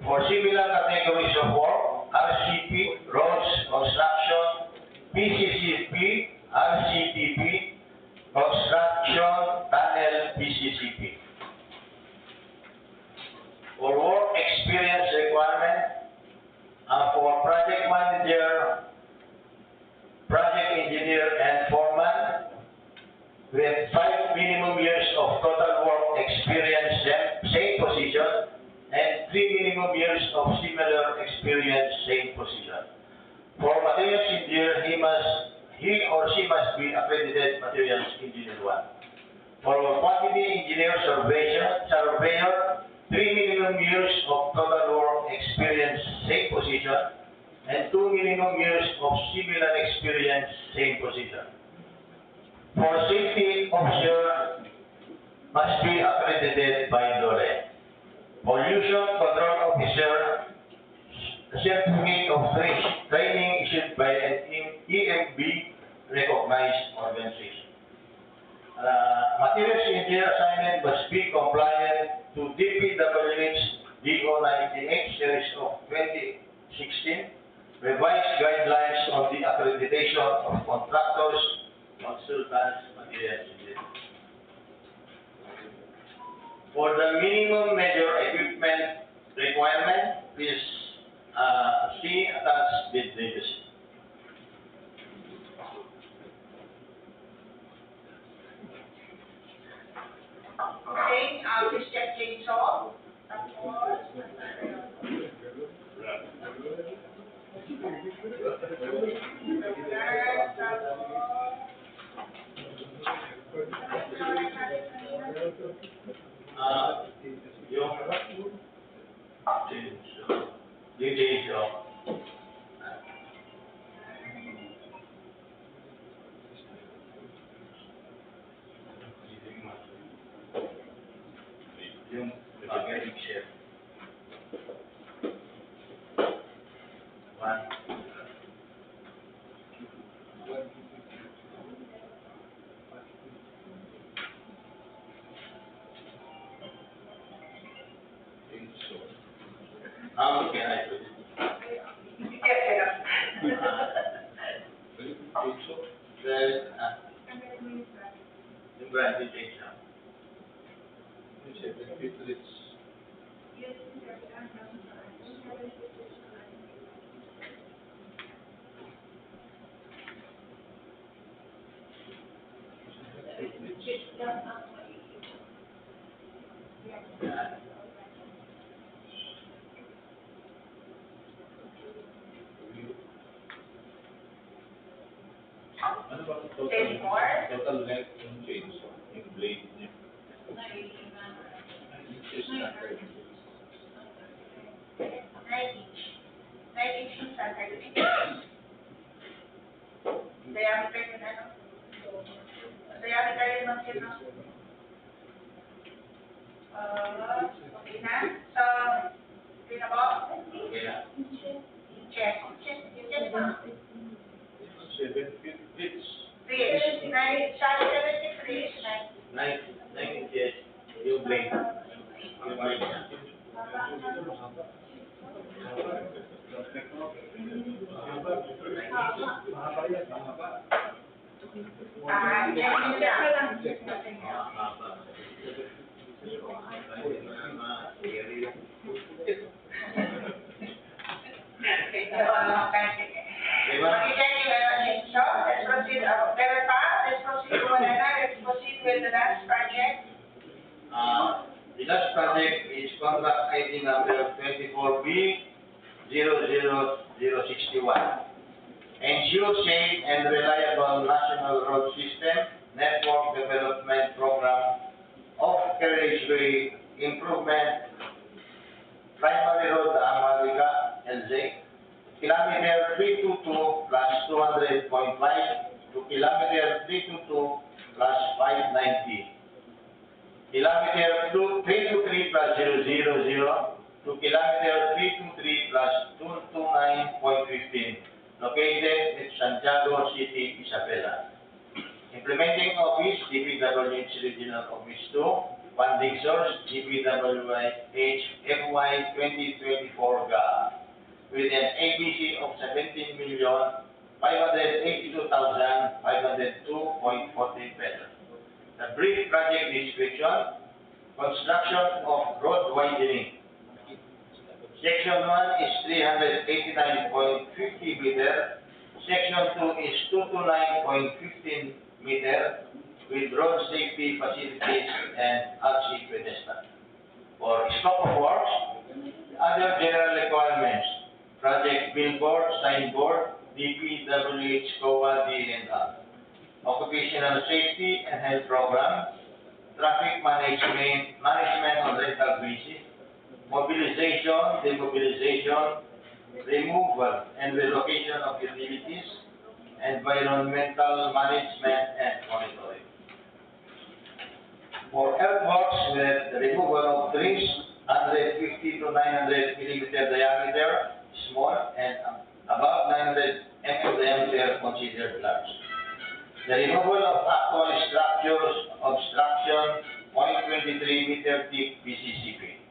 For similar categories of work, RCP, roads, construction, BCCP, RCTP, construction, tunnel, BCCP. For work experience requirement, for project manager, project engineer, and foreman, we have 5 minimum years of total work experience, same position, and 3 minimum years of similar experience, same position. For materials engineer, he or she must be accredited materials engineer 1. For quantity engineer surveyor, 3 minimum years of total work experience, same position, and 2 minimum years of similar experience, same position. For safety officer, must be accredited by DOLE. Pollution control officer, certificate of training issued by an EMB recognized organization. Materials engineer assignment must be compliant to DPWH DO 98 series of 2016, revised guidelines on the accreditation of contractors, consultants, materials engineers. For the minimum major equipment requirement, please see attached bid pages. Okay, please check chainsaw. Tapos, yung chainsaw. Yung magnetic shift. 1. How can I put it? Yung branded chainsaw. Ano ba ang total 10 more. total length ng chainsaw? Yung blade niya. Is not 9 inch. 9 inch yung standard. Diameter yun ano? Diameter yun ng sino? Okay na? So, okay na ba? Okay na. Inches. Inches pa. 7 feet. It's 3 9, sa 73 is 9 inches yung blade. Yung blade niya. Let's proceed, let's proceed with the last project. The last project is contract ID number 24B00061. Ensure safe and reliable national road system network development program of carriageway improvement, primary road Maharlika, LZ, kilometer 322 plus 200.5 to kilometer 322 plus 590. Kilometer 323 plus 000 to kilometer 323 plus 229.15, located at Santiago City, Isabela. Implementing Office, DPWH Regional Office 2, Funding Source, DPWH FY 2024 GAA, with an ABC of 17,582,502.14 pesos. The brief project description: construction of road widening. Section 1 is 389.50 meter. Section 2 is 229.15 meter with road safety facilities and RC pedestal. For scope of works, other general requirements: project billboard, signboard, DPWH, COA, DNR. Occupational safety and health program, traffic management on rental basis, mobilization, demobilization, removal and relocation of utilities, environmental management and monitoring. For earthworks with the removal of trees, 150 to 900 millimeter diameter, small, and above 900 mm diameter considered large. The removal of actual structures, obstruction, 0.23 meter deep PCCP.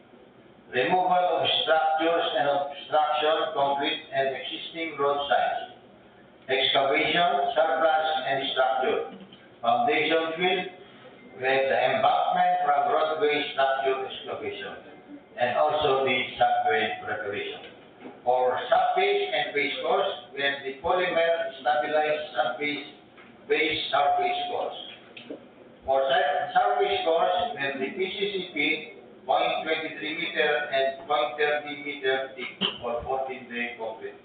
Removal of structures and obstruction, concrete and existing road signs. Excavation, surplus and structure. Foundation fill with the embankment from roadway structure excavation. And also the subgrade preparation. For subbase and base course, with the polymer stabilized subbase base surface course. For surface course, with the PCCP, 0.23 meter and 0.30 meter thick for 14-day concrete.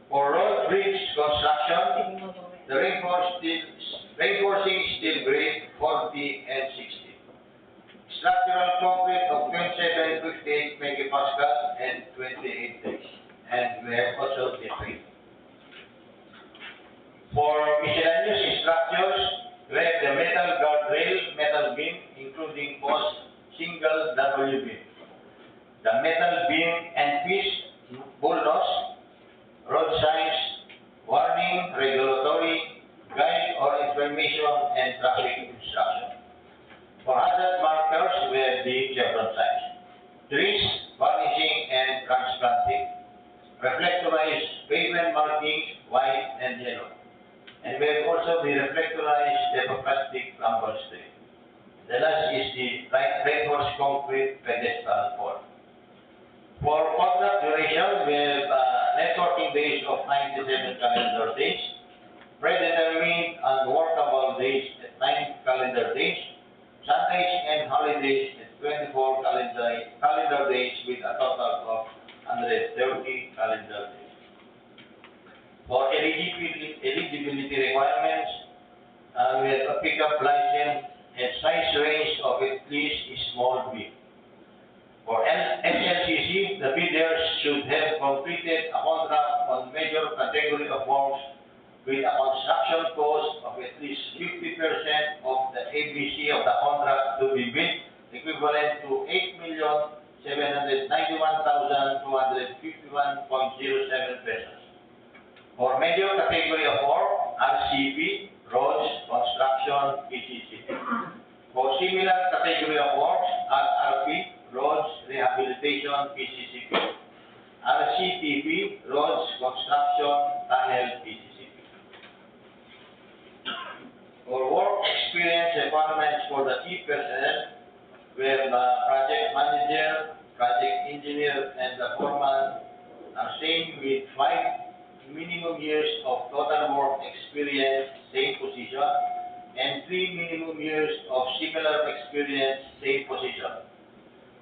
For road bridge construction, the reinforcing steel grade 40 and 60. Structural concrete of 2758 megapascal and 28 days. And we have also the free. For miscellaneous structures, we have the metal guardrail, metal beam, including post, single W beam. The metal beam and piece, bullnose, road signs, warning, regulatory, guide or information, and traffic instruction. For hazard markers, we have the chevron signs. Trees, varnishing, and transplanting. Reflectorized pavement markings, white and yellow. And we have also the reflectorized plastic rumble strip. The last is the reinforced concrete pedestal form. For contract duration, we have networking days of 97 calendar days, predetermined and workable days at 9 calendar days, Sundays and holidays at 24 calendar days with a total of 130 calendar days. For eligibility requirements, we have a pickup license and size range of at least small B. For SLCC, the bidders should have completed a contract on major category of works with a construction cost of at least 50% of the ABC of the contract to be bid, equivalent to 8,791,251.07 pesos. For major category of work, RCP, roads, construction, PCC. For similar category of works, RRP, roads, rehabilitation, PCCP. RCTP, roads, construction, tunnel, PCCP. For work experience requirements for the key personnel, where the project manager, project engineer, and the foreman are same with 5 minimum years of total work experience, same position, and 3 minimum years of similar experience, same position.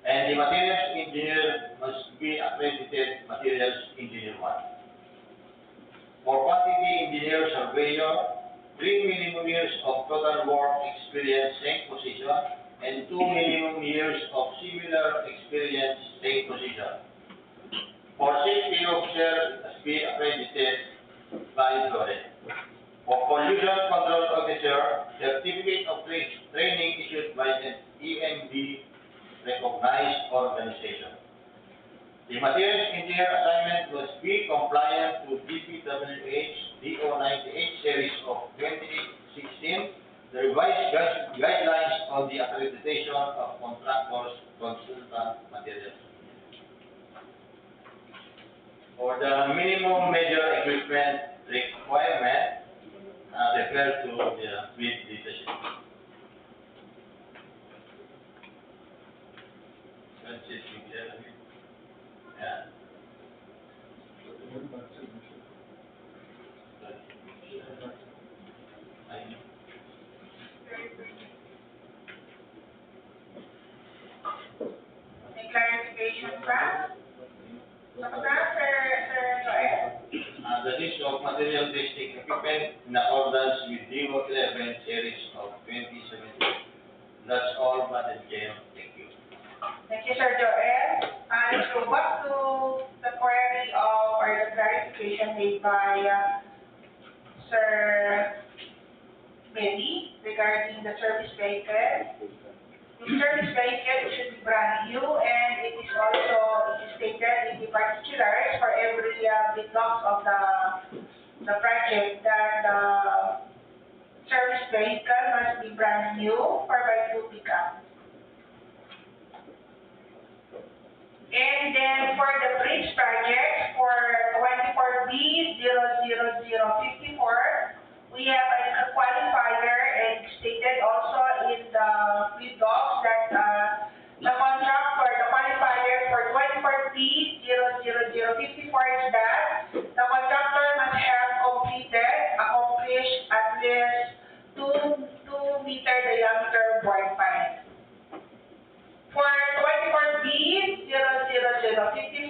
And the materials engineer must be accredited materials engineer 1. For quantity engineer surveyor, 3 minimum years of total work experience, same position, and 2 minimum years of similar experience, same position. For safety officer, must be accredited by DORE. For pollution control officer, certificate of training issued by an EMD recognized organization. The materials engineer assignment must be compliant to DPWH DO98 series of 2016, the revised guidelines on the accreditation of contractors, consultant materials. For the minimum major equipment requirement, refer to the with leadership. Yeah. May clarification pa? Tapos na, Sir Joel? The list of material testing equipment in accordance with DO11 series of 2017. That's all, Madam Chair. Thank you. Thank you, Sir Joel. Let's go back to the query of, or the clarification made by Sir Benny regarding the service vehicle. The service vehicle should be brand new, and it is also stated in the particulars for every big blocks of the project that the service vehicle must be brand new 4x2 pickup. And then for the bridge project, for 24B00054, we have a qualifier and stated also in the pre-docs that the contract for the qualifier for 24B00054 is that the contractor must have accomplished at least 2-meter diameter board pipe. For 24B00055,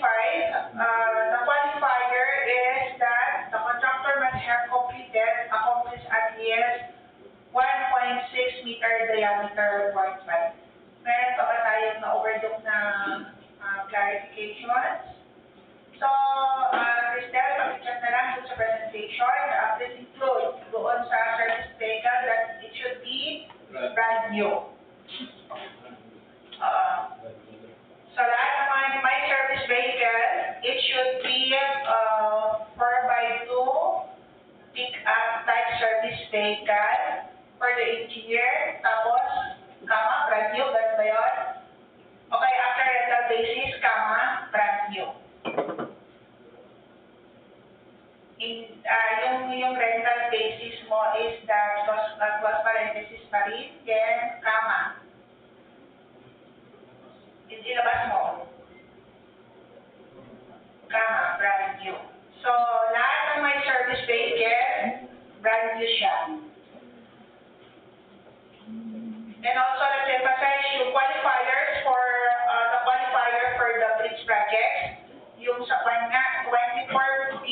the qualifier is that the contractor must have accomplished at least 1.6 meter diameter board pipe. Meron pa ba tayong na-overlook na clarifications? So, Cristel, pag-check na lang sa presentation. Please include doon sa service vehicle that it should be brand new. So lahat naman may service vehicle, it should be 4x2 pick-up type service vehicle for the engineer, tapos, brand new, ganun ba yun? Okay, after rental basis, brand new. Yung rental basis mo is that close parenthesis pa rin, then, ilabas mo. Brand new. So, lahat ng may service vehicle, brand new siya. And also, let's emphasize yung qualifiers for the qualifier for the bridge project. Yung sa 24B,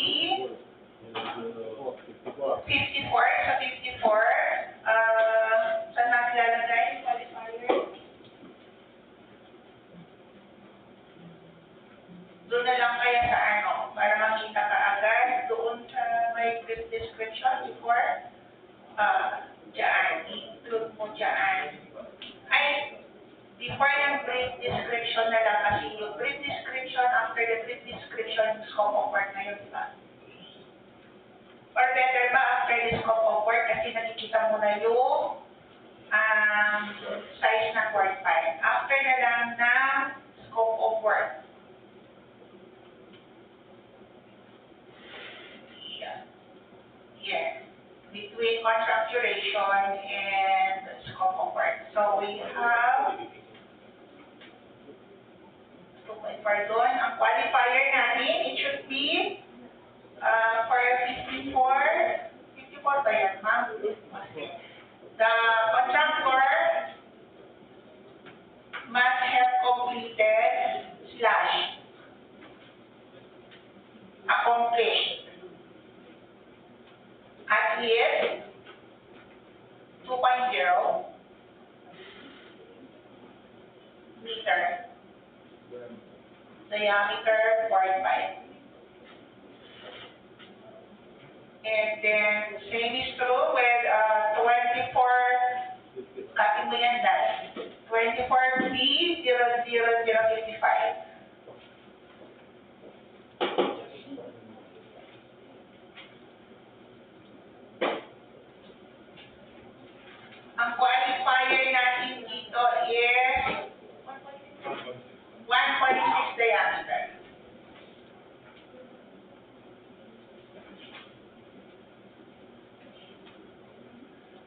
54, sa 54, saan natin lalagay yung qualifier? Doon na lang kaya sa para makita ka agad, doon sa may brief description before, dyan, include mo dyan. Before yung brief description na lang, kasi yung brief description, after the brief description, scope of work na yun, diba? Or better ba, after the scope of work, kasi nakikita mo na yung size ng work file. After na lang na scope of work. between contract duration and scope of work. So we have, pardon, ang qualifier natin, it should be for 54 ba yan, ma'am? The contractor must have completed / accomplished at least 2.0 meter diameter 45. And then same is true with 24 copy mo yan dash 24B00055. Ang qualifier natin dito is 1.6 diameter.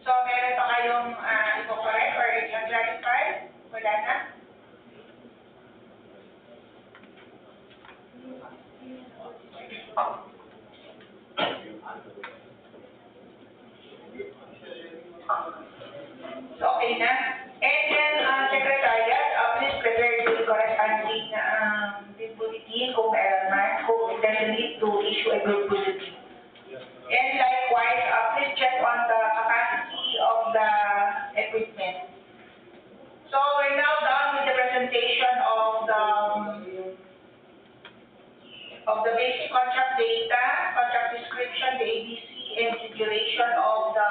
So, meron pa kayong i-correct or i-clarify? Wala na? So, okay na. And then, Secretariat, please prepare the corresponding bid bulletin kung meron man, kung there's a need to issue a bid bulletin. And likewise, please check on the capacity of the equipment. So, we're now done with the presentation of the basic contract data, contract description, the ABC, and the duration of the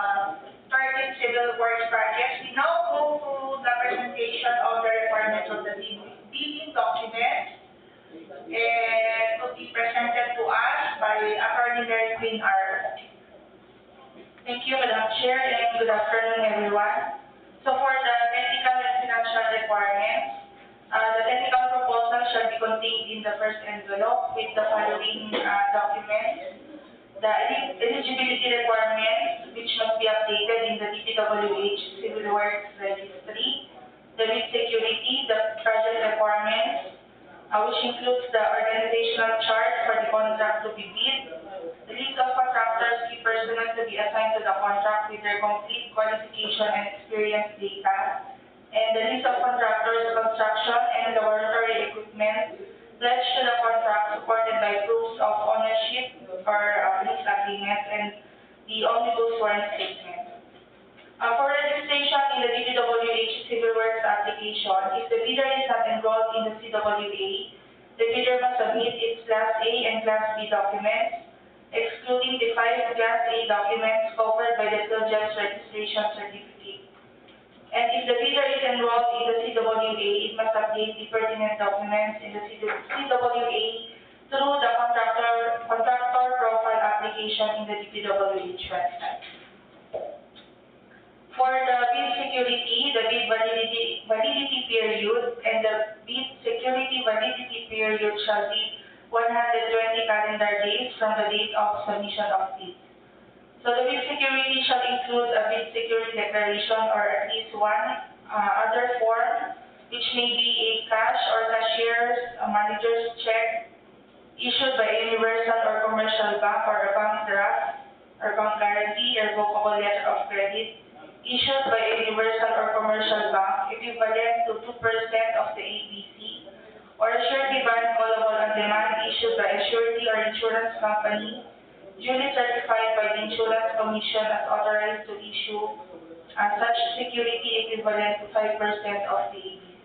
13 civil works projects. We now go to the presentation of the requirements of the bidding documents, and to be presented to us by Attorney Mary Queen R. Thank you, Madam Chair, and good afternoon, everyone. So for the technical and financial requirements, the technical proposal shall be contained in the first envelope with the following documents. The eligibility requirements, which must be updated in the DPWH Civil Works Registry, the bid security, the project requirements, which includes the organizational chart for the contract to be bid, the list of contractors, key personnel to be assigned to the contract with their complete qualification and experience data, and the list of contractors, construction, and laboratory equipment pledged to the contract supported by proofs of ownership or lease agreement and the omnibus warrant statement. For registration in the DPWH Civil Works application, if the bidder is not enrolled in the CWA, the bidder must submit its Class A and Class B documents, excluding the 5 Class A documents covered by the PhilJobs registration certificate. And if the bidder is enrolled in the CWA, it must update the pertinent documents in the CWA through the contractor profile application in the DPWH website. For the bid security, the bid validity period and the bid security validity period shall be 120 calendar days from the date of submission of bid. So the bid security shall include a bid security declaration or at least one other form, which may be a cash or cashier's manager's check issued by a universal or commercial bank or a bank draft or bank guarantee or revocable letter of credit issued by a universal or commercial bank equivalent to 2% of the ABC, or a surety bond callable on demand issued by a surety or insurance company duly certified by the Insurance Commission as authorized to issue such security equivalent to 5% of the ABC.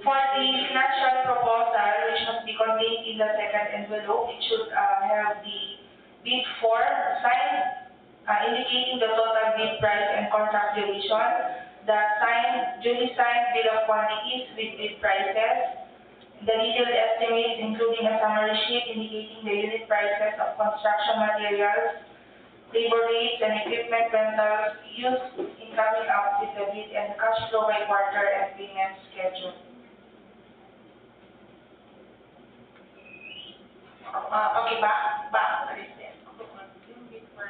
For the financial proposal, which must be contained in the second envelope, it should have the bid form signed indicating the total bid price and contract duration, the duly signed bill of quantities with bid prices, the detailed estimates including a summary sheet indicating the unit prices of construction materials, labor rates, and equipment rentals used in coming up with the bid, and cash flow by quarter and payment schedule. Okay, back. Alis din. Yung bid for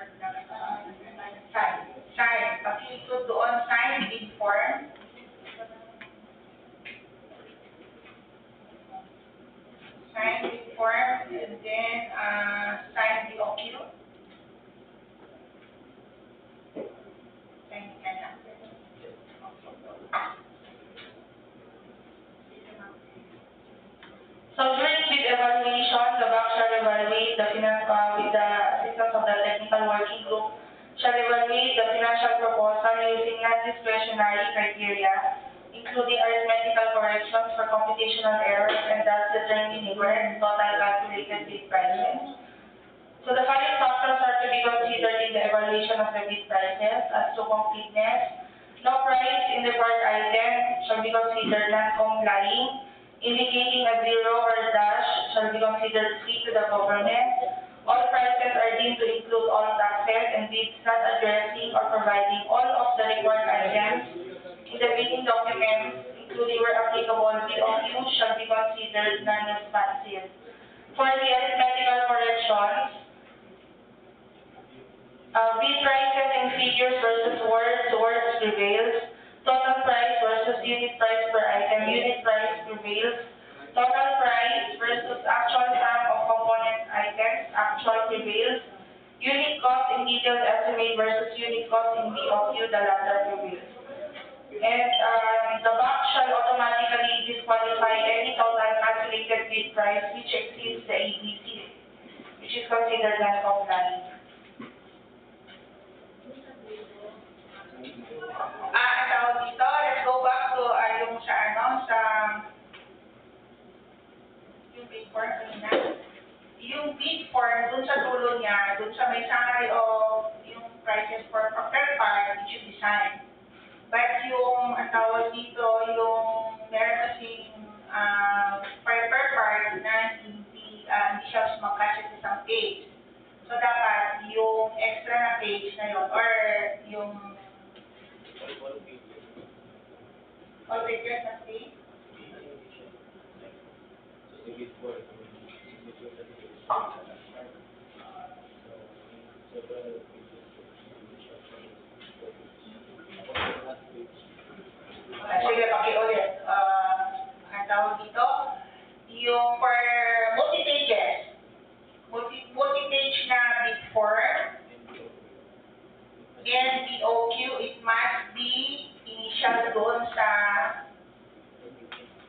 technical working group shall evaluate the financial proposal using non-discretionary criteria, including arithmetical corrections for computational errors and thus determining total calculated bid prices. So the following factors are to be considered in the evaluation of the bid prices as to completeness. No price in the part item shall be considered non-complying, indicating a zero or a dash shall be considered free to the government. All prices are deemed to include all taxes and bids not addressing or providing all of the required items in the bidding documents, including where applicable, BOQ shall be considered non-responsive. For the arithmetical corrections, bid prices in figures versus words prevails. Total price versus unit price per item, unit price prevails. Total price versus actual sum of component items, actual prevails. Unit cost in detailed estimate versus unit cost in BOQ, the latter prevails. And the box shall automatically disqualify any total calculated bid price which exceeds the ABC, which is considered non-compliant. Ang tawag dito, let's go back to yung bid form kanina. Yung bid form, dun sa dulo niya, dun sa may summary of yung prices for per part, it should be signed. But yung, ang tawag dito, yung meron kasing per part na hindi siya sumakasya sa isang page. So dapat yung extra na page na yun, or yung all pages na page. Sige, pakiulit. Ang tawag dito, yung for multi-pages, multi-page na bid form, and BOQ, it must be initial doon sa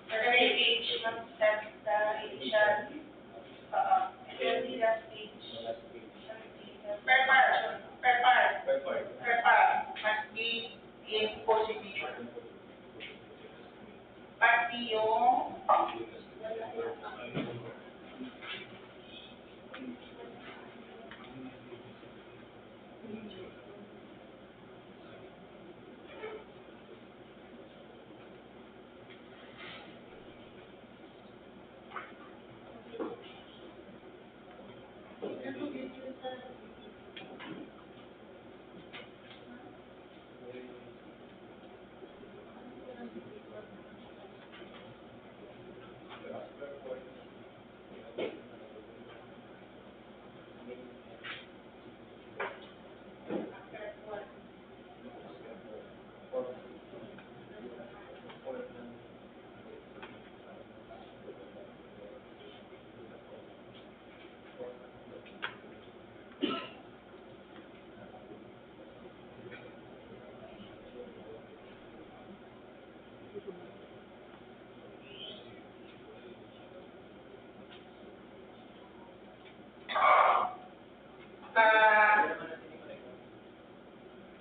page ng initial, and then the last page, per part, must be in full signature. Pati yung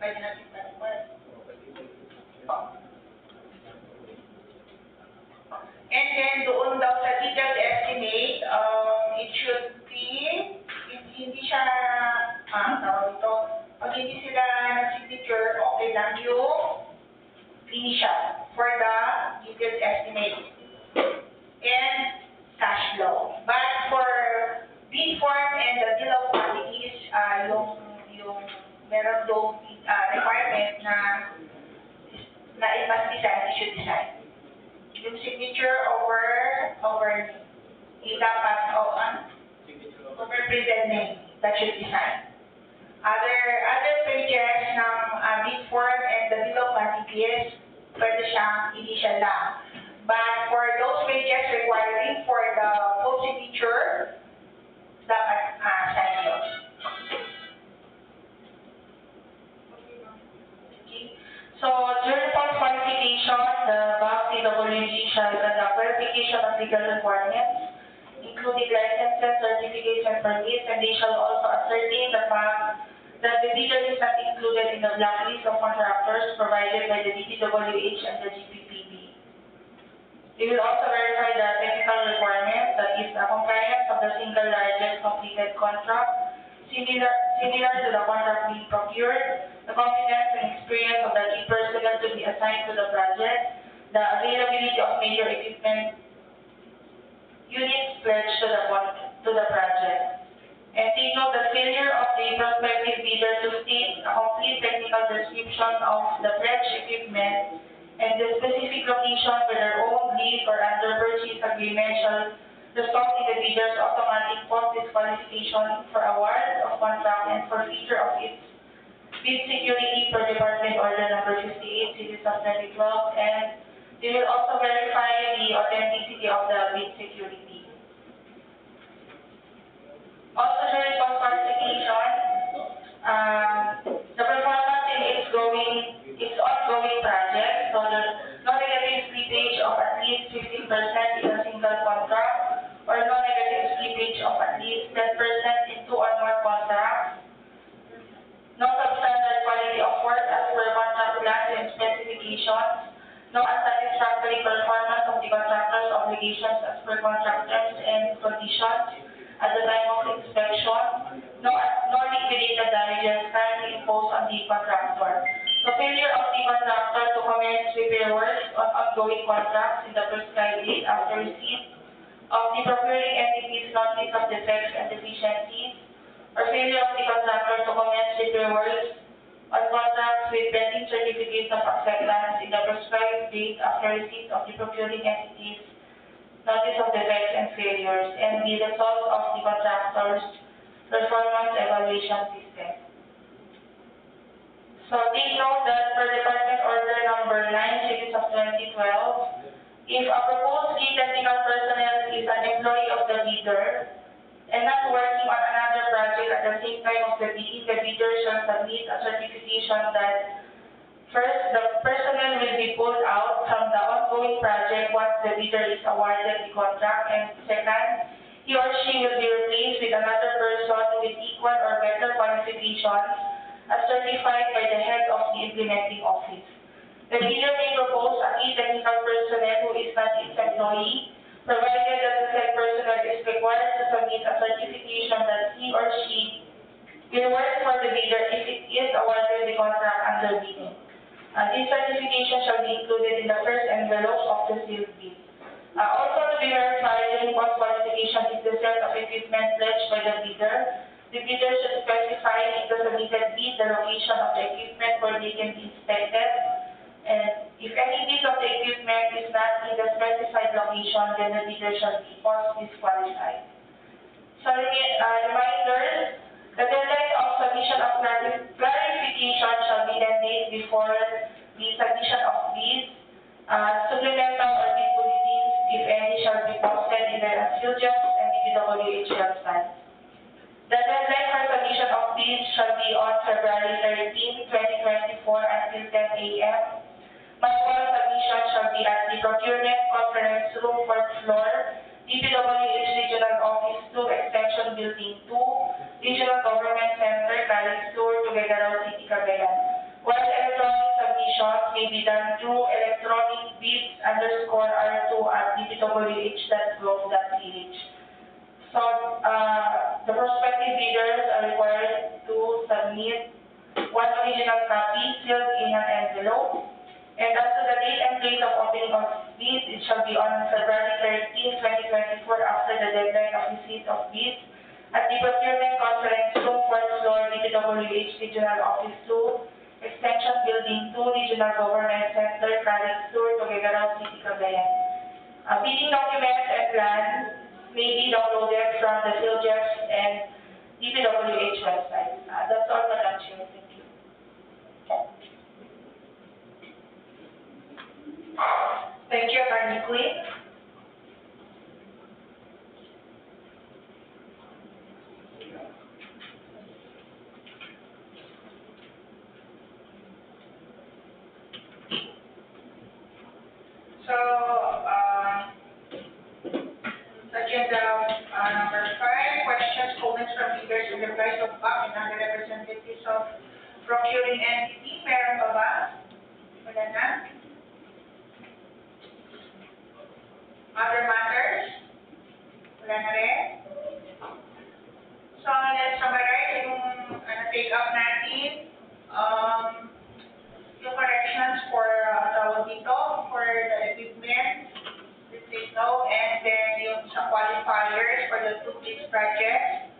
pwede natin talupan. And then doon daw sa detailed estimate, it should be, hindi siya, tawag ito, pag hindi sila nag-signature, okay lang yung initial for the detailed estimate and cash flow. But for bid form and the bill of quantities, yung meron doon requirement na it must be signed, it should be signed. Yung signature over dapat over printed name, that should be signed. Other pages ng bid form and the bill of quantities, pwede siyang initial lang. But for those pages requiring for the full signature, dapat sign yun. So, during post-qualification, the DPWH shall conduct verification of legal requirements, including licenses, certificates, and permits, and they shall also ascertain the fact that the bidder is not included in the blacklist of contractors provided by the DPWH and the GPPB. They will also verify the technical requirements, that is, the compliance of the single largest completed contract, similar to the contract being procured, the competence and experience of the key personnel to be assigned to the project, the availability of major equipment units pledged to the project. And take note that failure of the prospective bidder to state a complete technical description of the pledged equipment and the specific location where their own lease or under purchase agreement shall result in the bidder's automatic post-disqualification for award of contract and forfeiture of its bid security per Department Order Number 58, Series of 2012, and they will also verify the authenticity of the bid security. Also, during post-qualification, the performance in its ongoing project, so the no negative slippage of at least 15% in a single contract, or no negative slippage of at least 10% in 2 or more contracts, no substandard quality of work as per contract plans and specifications, no unsatisfactory performance of the contractor's obligations as per contract terms and conditions at the time of inspection, no liquidated damages currently imposed on the contractor. So failure of the contractor to commence repair works on ongoing contracts in the prescribed date after receipt of the procuring entity's notice of defects and deficiencies, or failure of the contractor to commence repair works on contracts with pending certificates of acceptance in the prescribed date after receipt of the procuring entity's notice of defects and failures, and the result of the contractor's performance evaluation system. So take note that per Department Order Number 9, Series of 2012, if a proposed key technical personnel is an employee of the bidder and not working on another project at the same time of the bidding, the bidder shall submit a certification that first, the personnel will be pulled out from the ongoing project once the bidder is awarded the contract, and second, he or she will be replaced with another person with equal or better qualifications as certified by the head of the implementing office. The bidder may propose a key technical personnel who is not its employee, provided that the said personnel is required to submit a certification that he or she will work for the bidder if it is awarded the contract under bidding. This certification shall be included in the first envelope of the sealed bid. Also to be verified during post-qualification is the set of equipment pledged by the bidder. The bidder should specify in the submitted bid the location of the equipment where they can be inspected. And if any bit of the equipment is not in the specified location, then the bidder shall be post-disqualified. So reminders, the deadline of submission of clarification shall be 10 days before the submission of bids. Supplemental or bid bulletins, if any, shall be posted in the MVUC and DPWH website. The deadline for submission of bids shall be on February 13, 2024 until 10 a.m. Manual submission shall be at the Procurement Conference Room, 4th floor, DPWH Regional Office 2, Extension Building 2, Regional Government Center, Calyx Tour, Tuguegarao City, Cagayan. While electronic submissions may be done through electronic bids_R2 at dpwh.gov.ph. So, the prospective bidders are required to submit one original copy sealed in an envelope. And as to the date and place of opening of bids, it shall be on February 13, 2024, after the deadline of receipt of bids at the Procurement Conference Room, 4th floor, DPWH Regional Office 2, Extension Building 2, Regional Government Center, Calyx Tour, Tuguegarao City, Cagayan. Bidding documents and plans may be downloaded from the PhilJEPS and DPWH website. That's all, Madam Chair. Thank you. Thank you, Attorney Queen. So, agenda number 5, questions, comments from leaders in the price of back and underrepresented activities of procuring entity. Meron pa ba? Wala na? Other matters? Wala na rin? So, let's summarize yung take up natin. Yung corrections for tawag dito, for the equipment, the take note, and then yung sa qualifiers for the two big projects.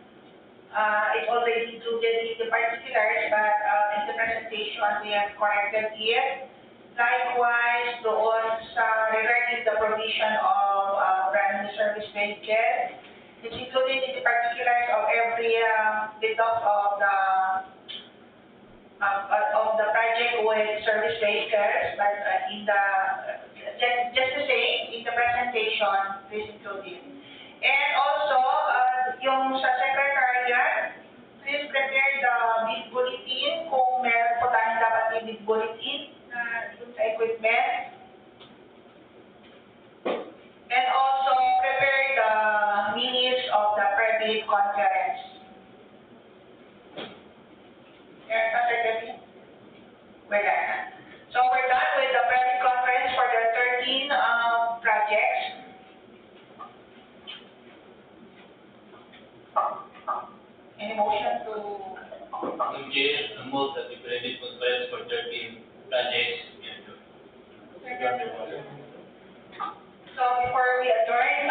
It's already included in the particulars, but in the presentation we have corrected it. Likewise, doon sa regarding the provision of brand new service vehicles, it's included in the particulars of every deduct of the project with service vehicles, but in the just the same in the presentation is included. And also yung sa secretariat, please prepare the bid bulletin kung meron po tayong dapat may bid bulletin na dun sa equipment. And also prepare the minutes of the private conference. Yes, Secretary? We're done. So we're done with the private conference for the 13 projects. Any motion to? Madam Chair, I move that the private conference for 13 projects be adjourned. So before we adjourn,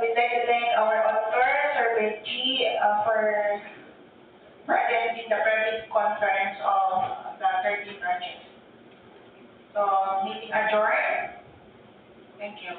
we'd like to thank our auditor, Sir G, for attending the private conference of the 13 projects. So meeting adjourned. Thank you.